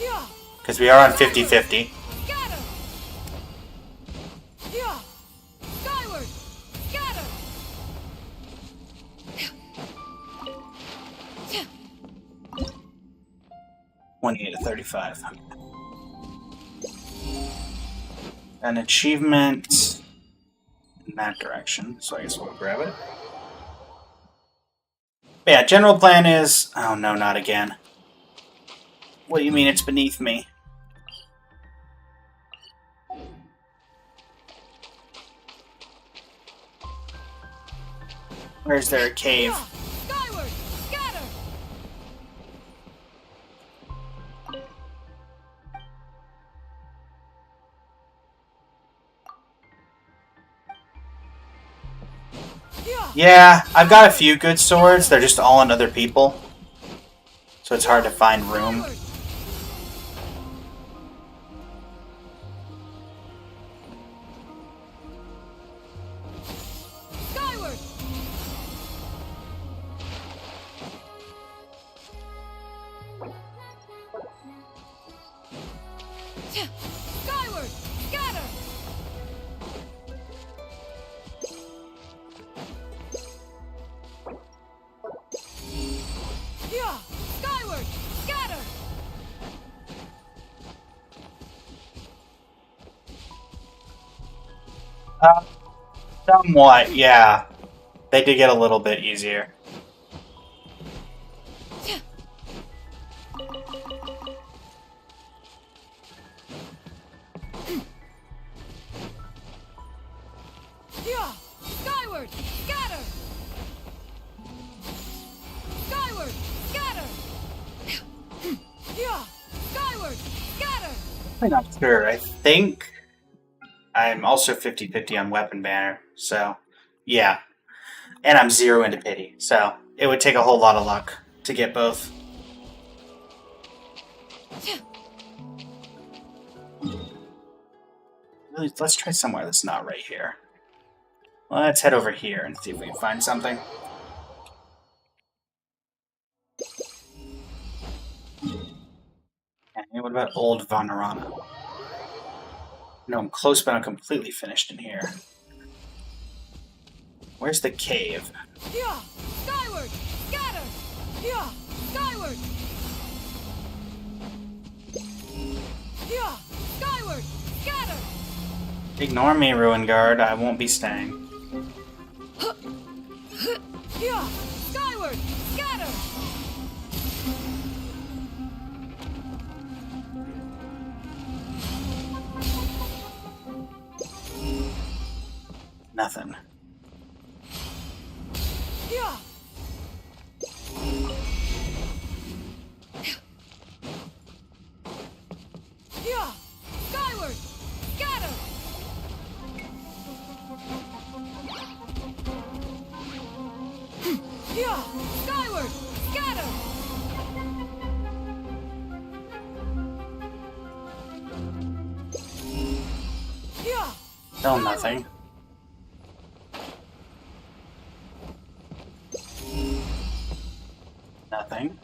Yeah! Because we are on 50-50. Scatter! Yeah! Skyward! Scatter! 35. An achievement in that direction, so I guess we'll grab it. But yeah, general plan is... Oh no, not again. What do you mean it's beneath me? Where's there a cave? Skyward! Scatter! Yeah, I've got a few good swords. They're just all on other people. So it's hard to find room. Skyward! Skyward! Scatter! Yeah! Skyward! Scatter! Somewhat, yeah. They did get a little bit easier. Yeah! Skyward! Scatter! Skyward! Scatter! Yeah! Skyward! Scatter! I'm not sure. I think I'm also 50-50 on weapon banner, so yeah. And I'm 0 into pity, so it would take a whole lot of luck to get both. Really, let's try somewhere that's not right here. Let's head over here and see if we can find something. Okay, what about Old Vanarana? No, I'm close, but I'm completely finished in here. Where's the cave? Yeah! Skyward! Scatter! Yeah! Skyward! Yeah! Skyward! Scatter! Ignore me, Ruin Guard. I won't be staying. Yeah! Skyward! Scatter! Nothing. Yeah! Yeah! Skyward! Scatter! Yeah! Skyward! Scatter! Yeah! Still nothing. Nothing.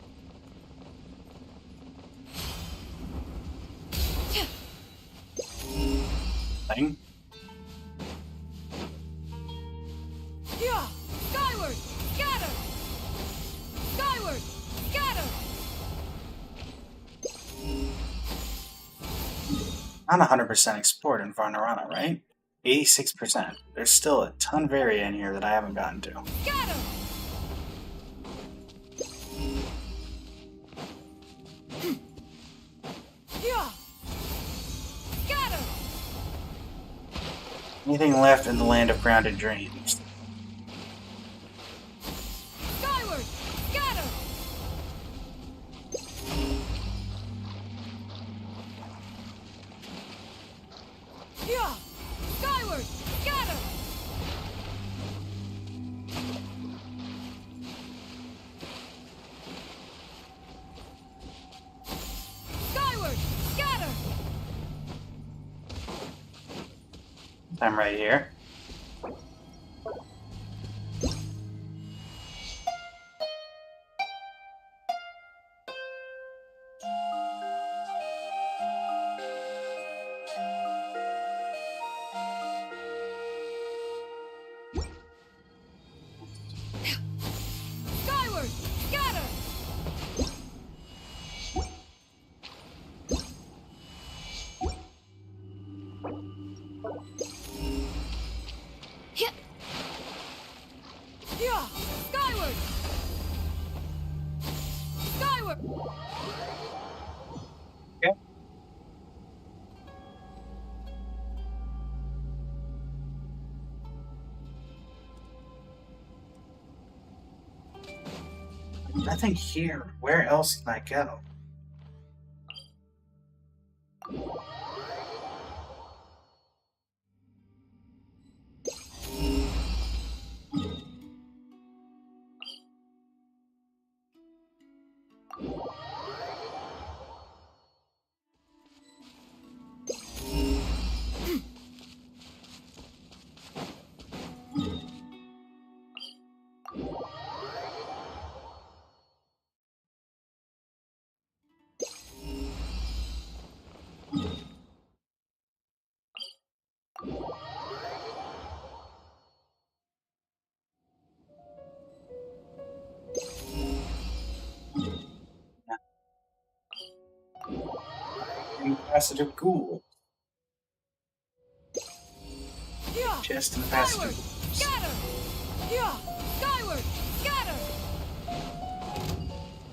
Nothing. Yeah! Skyward! Scatter! Skyward! Scatter! Not 100% explored in Varnarana, right? 86%. There's still a ton of area in here that I haven't gotten to. Scatter! Yeah! Scatter! Anything left in the land of grounded dreams? Skyward! Scatter! Yeah! Skyward! Scatter! Skyward! Scatter! I'm right here. Skyward! Scatter! Nothing here. Where else can I go? Ambassador Ghoul. Yeah. Chest Ambassador. Scatter! Yeah. Skyward! Scatter!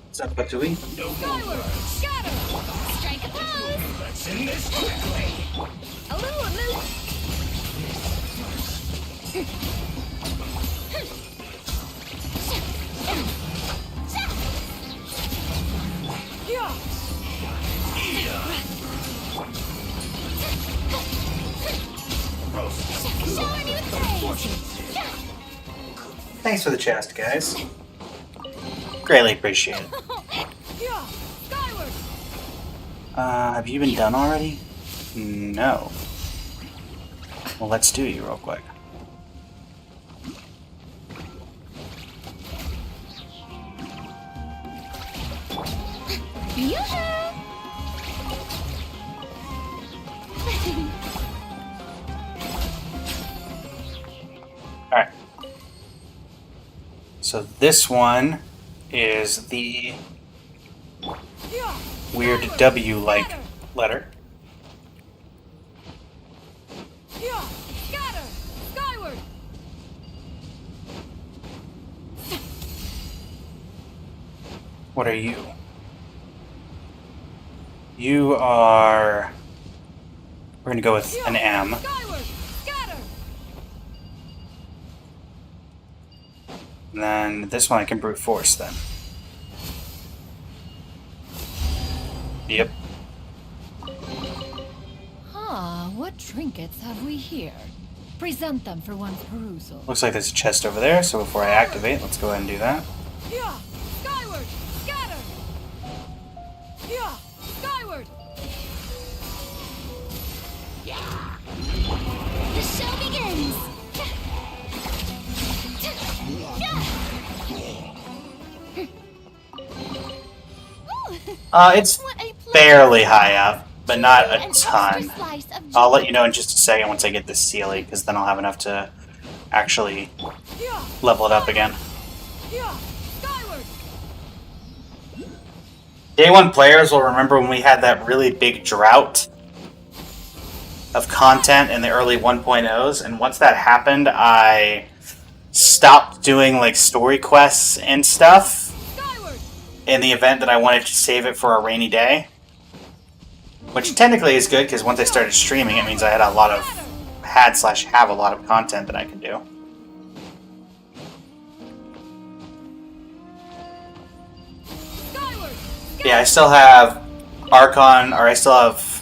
What's up, Batui? Skyward! Scatter! Strike a pose! Let's end this quickly. A little loop. Yeah. Shower me with praise. Thanks for the chest, guys. Greatly appreciate it. Yeah. Skyward! Have you been done already? No. Well, let's do you real quick. Yoo-hoo! Alright. So this one is the Yeah. weird W-like letter. Yeah. Scatter! Skyward! What are you? You are... We're gonna go with an M. Skyward! Scatter! And then this one I can brute force then. Yep. Ah, what trinkets have we here? Present them for one's perusal. Looks like there's a chest over there, so before I activate, let's go ahead and do that. Yeah! Skyward! Scatter! Yeah! Skyward! The show begins. It's What a fairly high up, but not An a extra ton. slice of I'll joy. let you know in just a second once I get this Sealy, because then I'll have enough to actually Yeah! level it up again. Yeah! Skyward! Day one players will remember when we had that really big drought of content in the early 1.0s, and once that happened, I stopped doing like story quests and stuff Skyward! in the event that I wanted to save it for a rainy day. Which technically is good, because once I started streaming, it means I had a lot of have a lot of content that I could do. Skyward! Yeah, I still have Archon, or I still have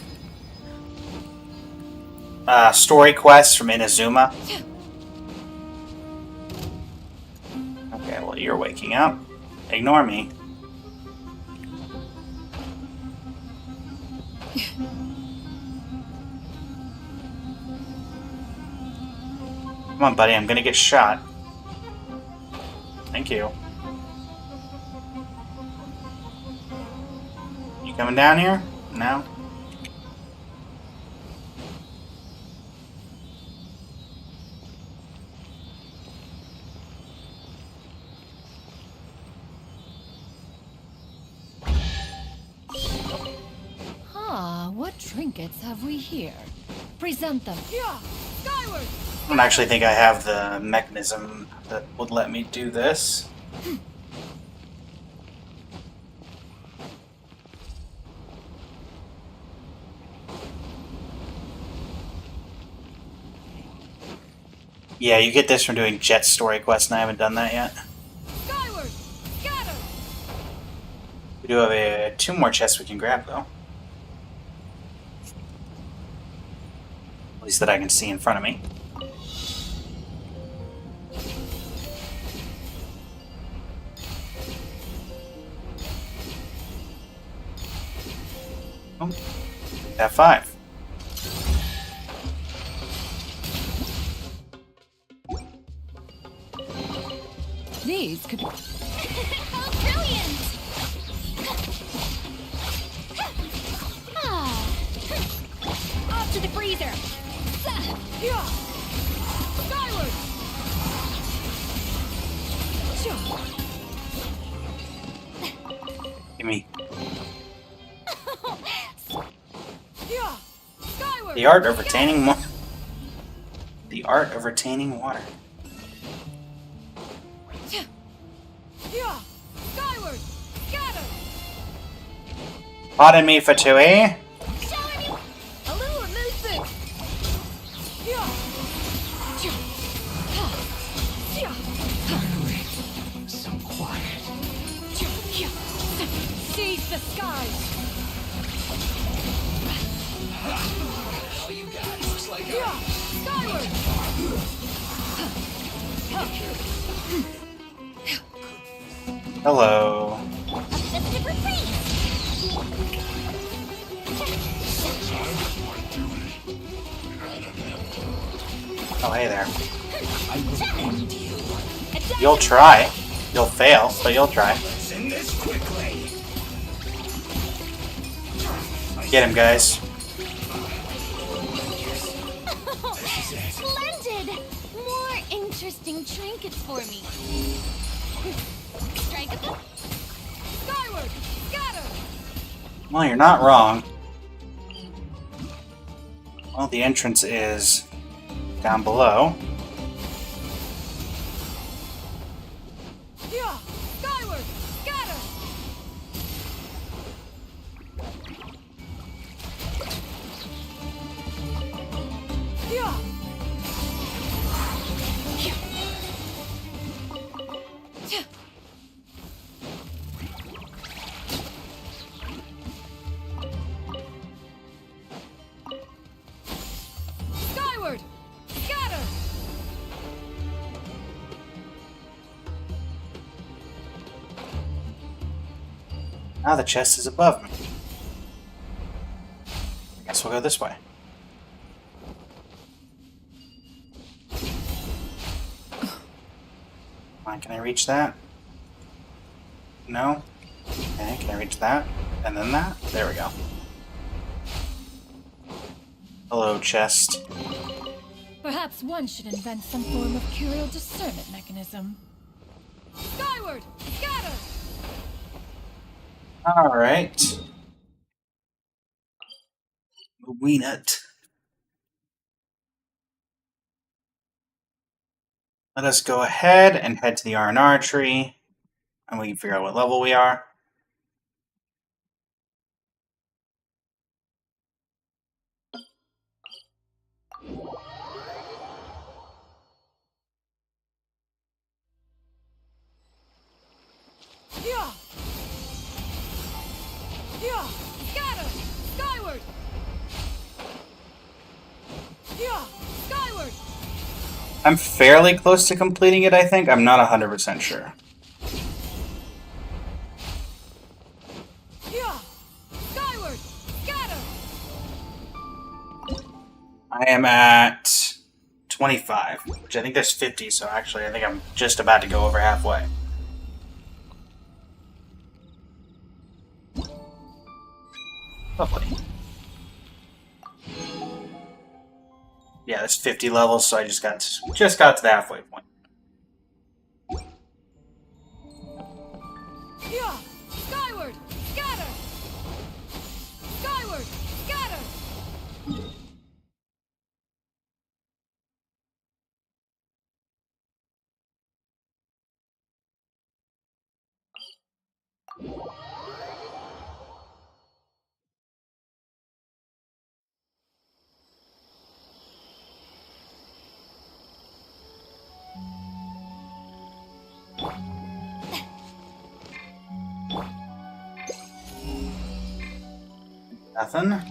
story quests from Inazuma. Okay, well, you're waking up. Ignore me. Come on, buddy, I'm gonna get shot. Thank you. You coming down here? No? Ah, what trinkets have we here? Present them. Yeah! Skyward! I don't actually think I have the mechanism that would let me do this. Yeah, you get this from doing Jet story quest, and I haven't done that yet. Skyward! Scatter! do have two more chests we can grab, though. At least that I can see in front of me. Oh, F5. These could be. How brilliant! Ah, Off to the freezer! Yeah. Skyward! Give me Yeah. Skyward! the art of retaining water. The art of retaining water. Yeah. Skyward! Scatter! Pardon me, Fatui. Showing me a little elusive! Yeah. So quiet. Seize the skies! All you guys looks like Yeah. Skyward! Hello. that's a different face! Oh, hey there. I will end you. You'll try. You'll fail, but you'll try. Let's end this quickly. Get him, guys. Splendid! More interesting trinkets for me. Strike at them. Skyward! Scatter! Well, you're not wrong. Well, the entrance is down below. Yeah. Skyward! Scatter! Yeah. Skyward! Scatter! Now the chest is above me. I guess we'll go this way. Come on, can I reach that? No? Okay, can I reach that? And then that? There we go. Hello, chest. Perhaps one should invent some form of curial discernment mechanism. Skyward! Scatter! Alright. Ween it. Let us go ahead and head to the R&R tree, and we can figure out what level we are. Yeah. Yeah. Scatter! Skyward! Yeah. Skyward! I'm fairly close to completing it, I think. I'm not 100% sure. Yeah. Skyward! Scatter! I am at 25, which I think there's 50, so actually I think I'm just about to go over halfway. Lovely. Yeah, that's 50 levels, so I just got to the halfway point. Yeah. Skyward! Scatter! Skyward! Scatter! Nothing. Time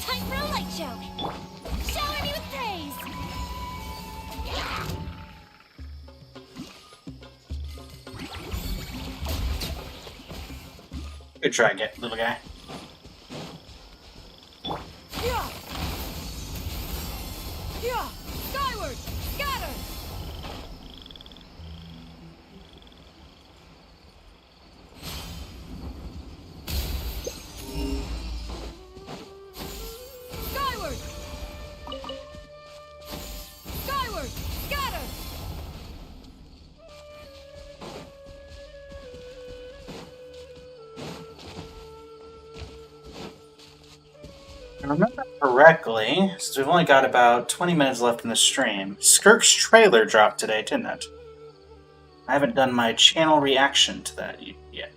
for a light show. Shower me with praise. Good try, little guy. Yeah! Yeah! Skyward! Scatter! Skyward! Skyward! Scatter! If I remember correctly, since we've only got about 20 minutes left in the stream, SKIRK's trailer dropped today, didn't it? I haven't done my channel reaction to that yet.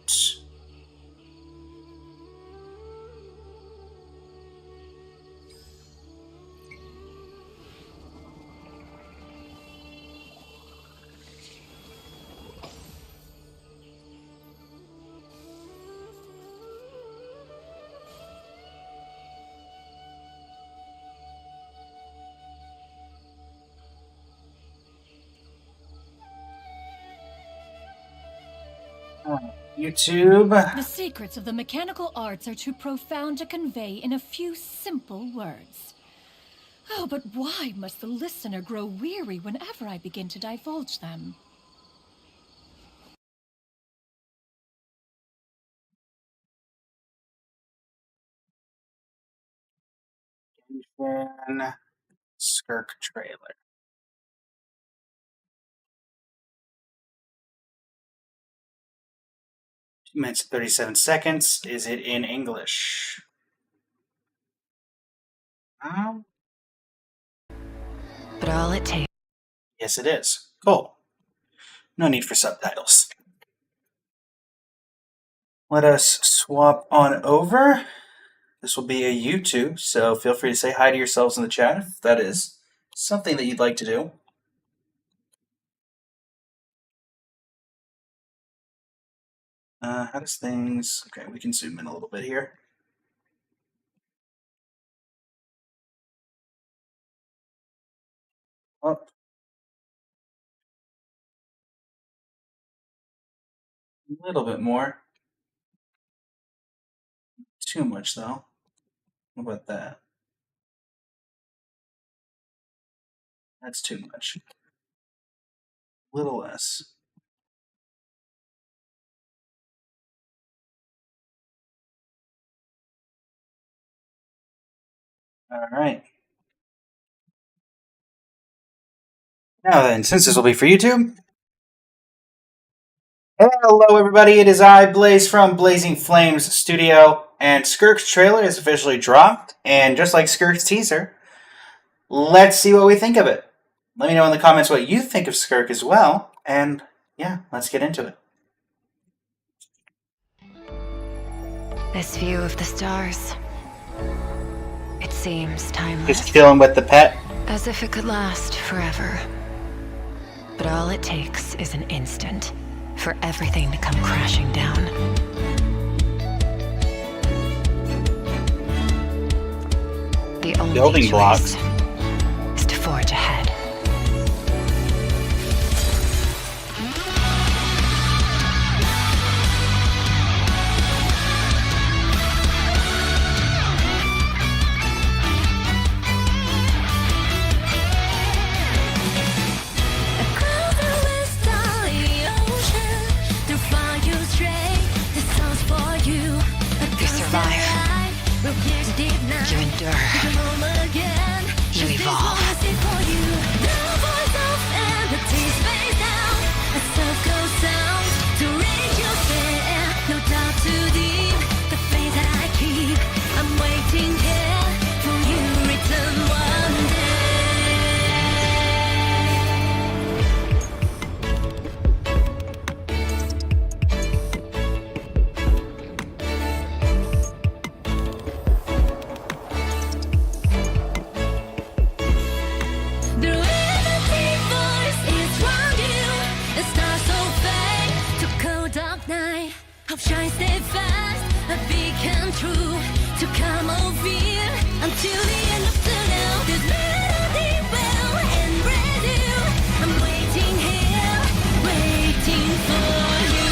YouTube. The secrets of the mechanical arts are too profound to convey in a few simple words. Oh, but why must the listener grow weary whenever I begin to divulge them? SKIRK trailer. 2 minutes and 37 seconds. Is it in English? But all it takes. Yes, it is. Cool. No need for subtitles. Let us swap on over. This will be a YouTube, so feel free to say hi to yourselves in the chat if that is something that you'd like to do. How does things... Okay, we can zoom in a little bit here. Up. A little bit more. Too much, though. What about that? That's too much. A little less. All right. Now then, since this will be for YouTube. Hello, everybody. It is I, Blaze, from Blazing Flames Studio, and SKIRK's trailer is officially dropped. And just like SKIRK's teaser, let's see what we think of it. Let me know in the comments what you think of SKIRK as well. And yeah, let's get into it. This view of the stars. It seems timeless. Just chilling with the pet. As if it could last forever. But all it takes is an instant for everything to come crashing down. The only Building choice blocks. is to forge ahead. You endure. You evolve. I'm waiting here for you return one day. Shine steadfast, a big come true, to come over until the end of the now. This melody well and brand new. I'm waiting here, waiting for you.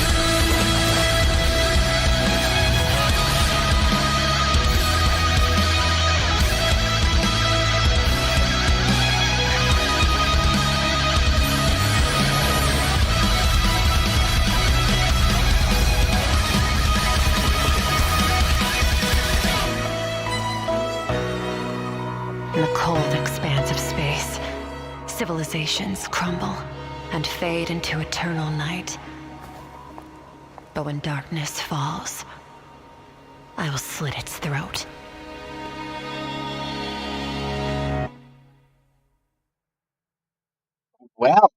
In the cold expanse of space, civilizations crumble and fade into eternal night. But when darkness falls, I will slit its throat. Well,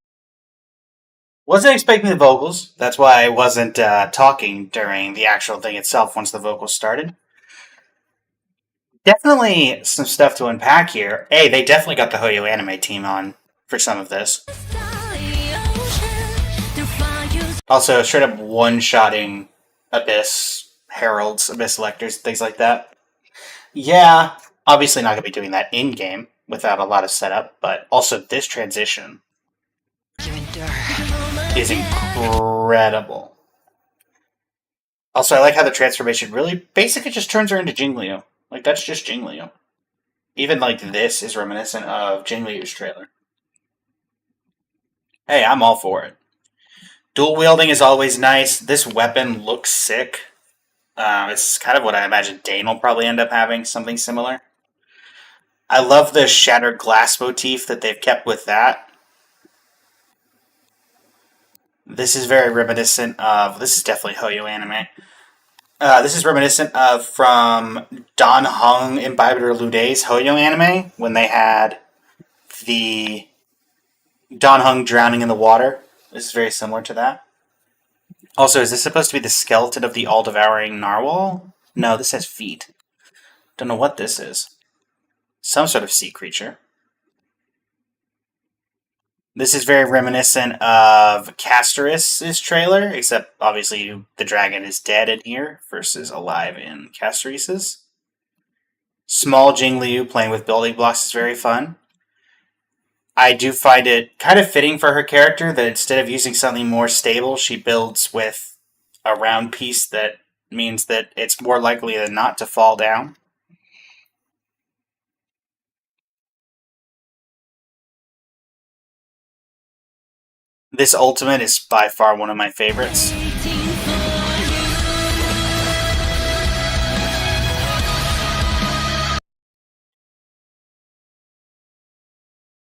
wasn't expecting the vocals. That's why I wasn't talking during the actual thing itself once the vocals started. Definitely some stuff to unpack here. Hey, they definitely got the Hoyo anime team on for some of this. Also, straight up one-shotting Abyss Heralds, Abyss Lectors, things like that. Yeah, obviously not going to be doing that in-game without a lot of setup, but also this transition is incredible. Also, I like how the transformation really basically just turns her into Jingliu. Like, that's just Jingliu. Even, like, this is reminiscent of Jingliu's trailer. Hey, I'm all for it. Dual wielding is always nice. This weapon looks sick. It's kind of what I imagine Dane will probably end up having, something similar. I love the shattered glass motif that they've kept with that. This is very reminiscent of... This is definitely Hoyo anime. This is reminiscent of from Don Hung Imbibitor Luday's Hoyo anime, when they had the Don Hung drowning in the water. This is very similar to that. Also, is this supposed to be the skeleton of the all-devouring narwhal? No, this has feet. Don't know what this is. Some sort of sea creature. This is very reminiscent of Castoris' trailer, except obviously the dragon is dead in here versus alive in Castoris'. Small Jingliu playing with building blocks is very fun. I do find it kind of fitting for her character that instead of using something more stable, she builds with a round piece that means that it's more likely than not to fall down. This ultimate is by far one of my favorites.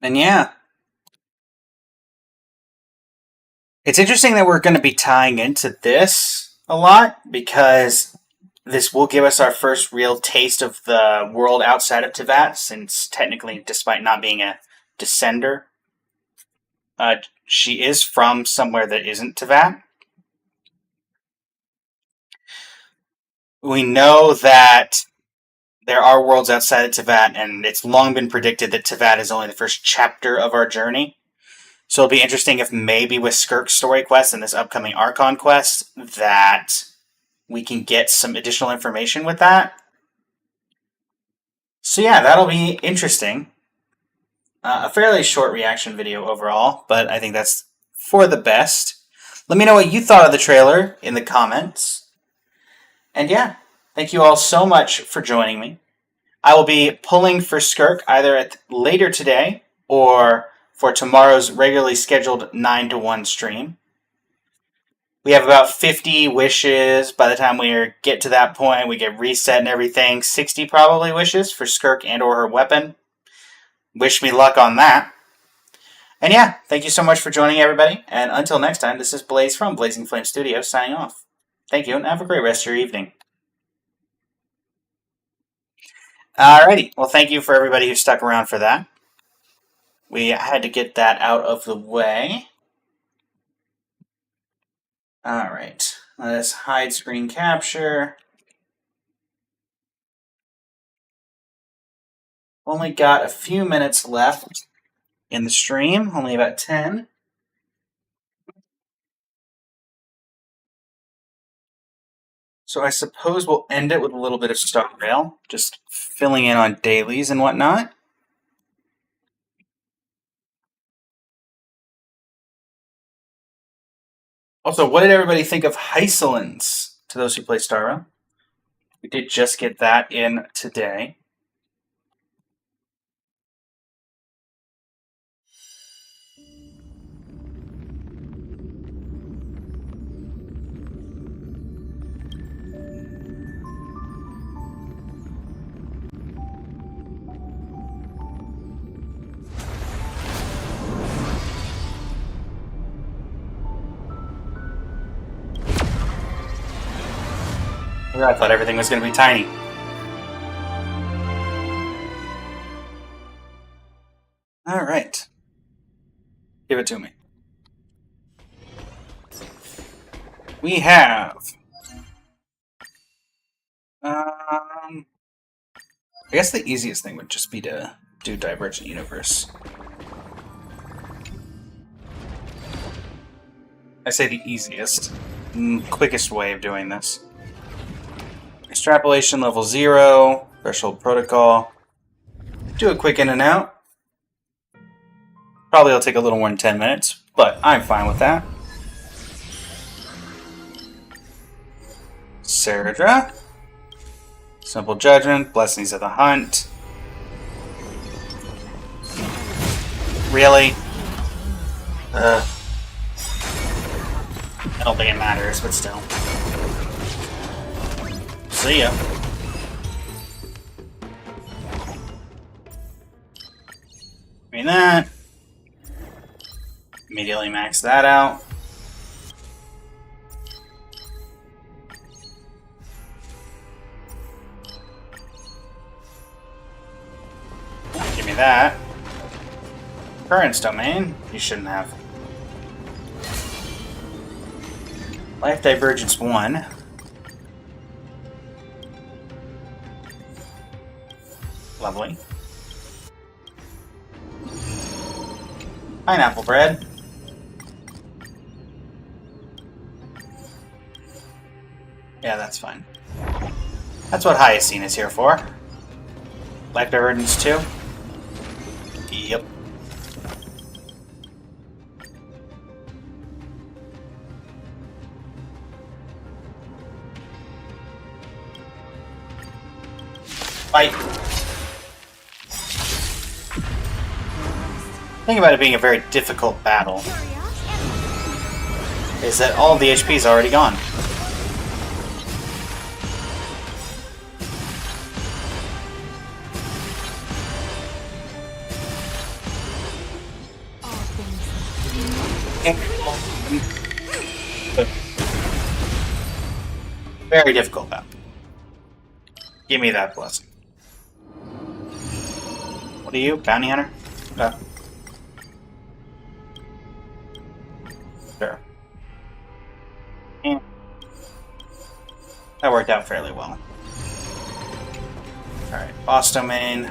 And yeah. It's interesting that we're going to be tying into this a lot, because this will give us our first real taste of the world outside of Teyvat, since technically, despite not being a descender, she is from somewhere that isn't Teyvat. We know that there are worlds outside of Teyvat, and it's long been predicted that Teyvat is only the first chapter of our journey. So it'll be interesting if maybe with SKIRK's story quest and this upcoming Archon quest that we can get some additional information with that. So yeah, that'll be interesting. A fairly short reaction video overall, but I think that's for the best. Let me know what you thought of the trailer in the comments. And yeah, thank you all so much for joining me. I will be pulling for SKIRK either later today or for tomorrow's regularly scheduled 9 to 1 stream. We have about 50 wishes. By the time we get to that point, we get reset and everything. 60 probably wishes for SKIRK and or her weapon. Wish me luck on that. And yeah, thank you so much for joining, everybody. And until next time, this is Blaze from Blazing Flame Studios signing off. Thank you, and have a great rest of your evening. Alrighty, well, thank you for everybody who stuck around for that. We had to get that out of the way. Alright, let us hide screen capture. Only got a few minutes left in the stream, only about 10. So I suppose we'll end it with a little bit of Star Rail, just filling in on dailies and whatnot. Also, what did everybody think of Hysolins, to those who play Star Rail? We did just get that in today. I thought everything was going to be tiny. All right. Give it to me. We have... I guess the easiest thing would just be to do Divergent Universe. I say the easiest, quickest way of doing this. Extrapolation level 0, threshold protocol. Do a quick in and out. Probably will take a little more than 10 minutes, but I'm fine with that. Saradra. Simple Judgment, Blessings of the Hunt. Really? I don't think it matters, but still. See ya. I mean that. Immediately max that out. Give me that. Currents domain. You shouldn't have. Life Divergence 1. Lovely. Pineapple bread. Yeah, that's fine. That's what Hyacine is here for. Life Divergence 2. Yep. Fight. The thing about it being a very difficult battle is that all of the HP is already gone. Very difficult battle. Give me that blessing. What are you, bounty hunter? Sure. And that worked out fairly well. Alright, boss domain.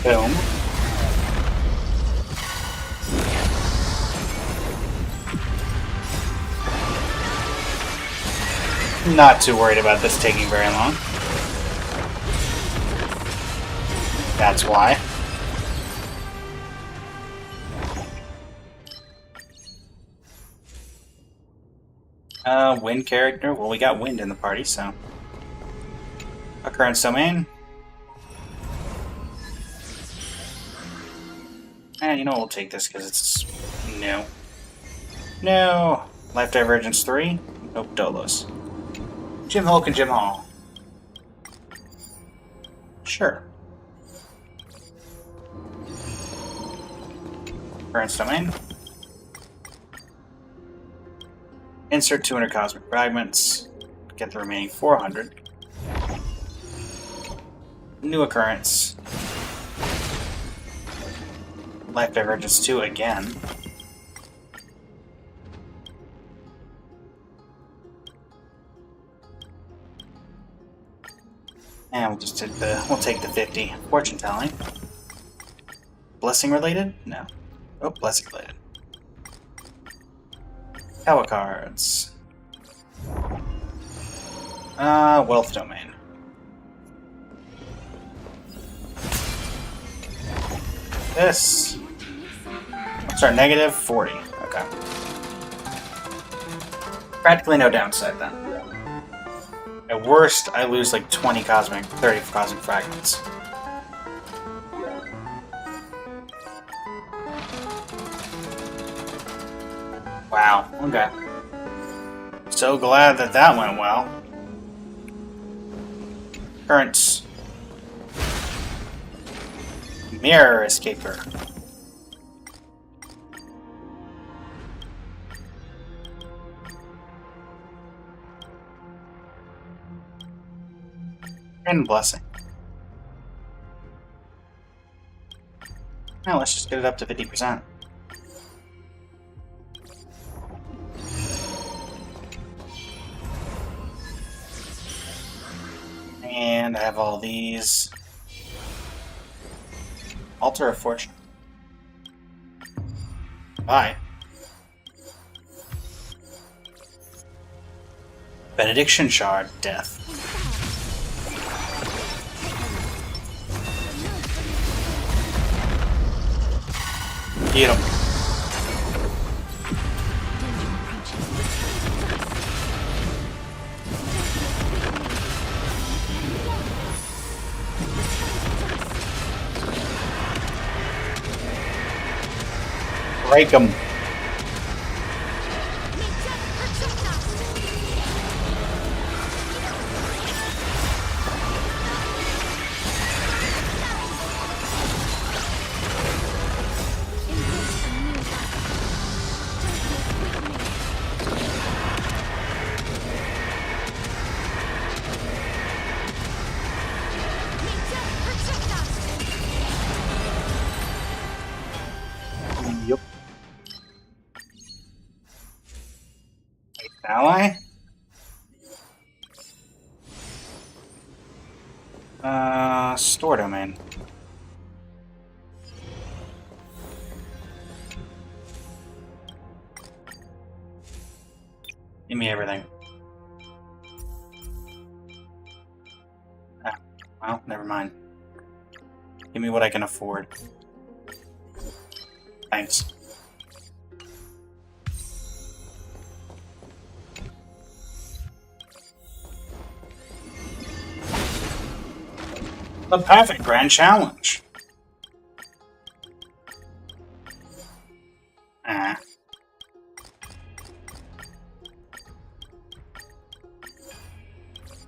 Boom. Not too worried about this taking very long. That's why. Wind character. Well, we got wind in the party, so. Occurrence domain. And you know what, we'll take this because it's new. No. Life Divergence 3. Nope, Dolos. Jim Hulk and Jim Hall. Sure. Occurrence domain. Insert 200 cosmic fragments. Get the remaining 400. New occurrence. Life Divergence 2 again. And we'll take the 50. Fortune telling. Blessing related? No. Oh, blessing related. Power cards. Wealth domain. This. What's our negative? 40. Okay. Practically no downside then. At worst, I lose like 30 cosmic fragments. Wow, okay. So glad that that went well. Currents. Mirror escaper. And blessing. Now let's just get it up to 50%. And I have all these. Altar of Fortune. Bye. Benediction Shard. Death. Get him. Break him. Yep. Ally? Store domain. Give me everything. Ah, well, never mind. Give me what I can afford. Thanks. The perfect grand challenge. Ah.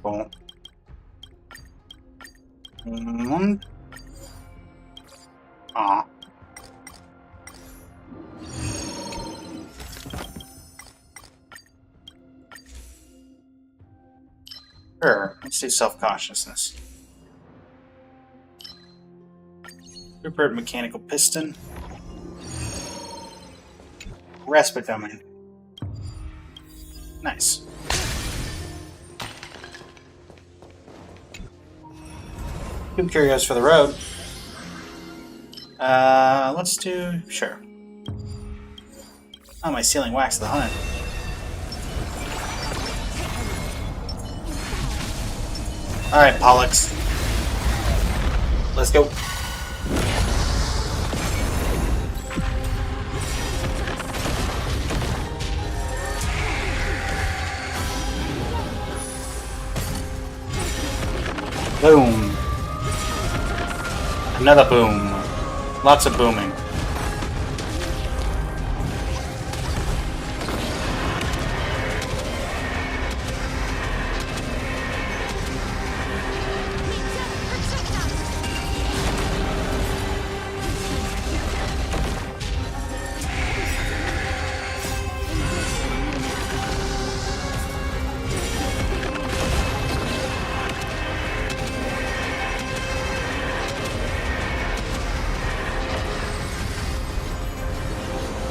Cool. Aw. Sure, let's do self-consciousness. Rupert mechanical piston. Respite domain. Nice. Two curios for the road. Let's do sure. Oh, my sealing wax the hunt. Alright, Pollux. Let's go. Boom. Another boom. Lots of booming.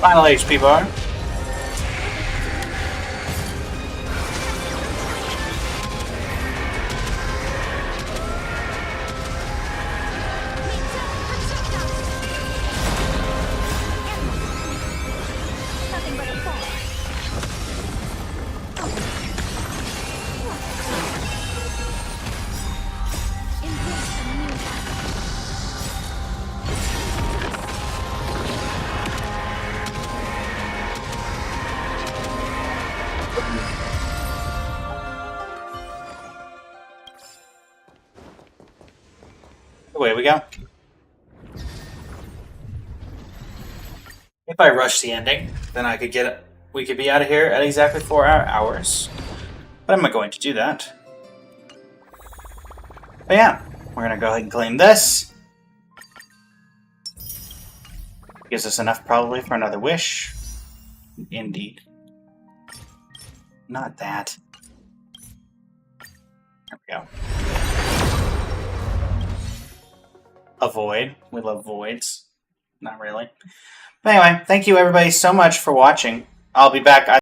Final HP bar. Away we go. If I rush the ending, then we could be out of here at exactly 4 hours. But I'm not going to do that. But yeah, we're gonna go ahead and claim this. Gives us enough probably for another wish. Indeed. Not that. There we go. A void. We love voids. Not really. But anyway, thank you everybody so much for watching. I'll be back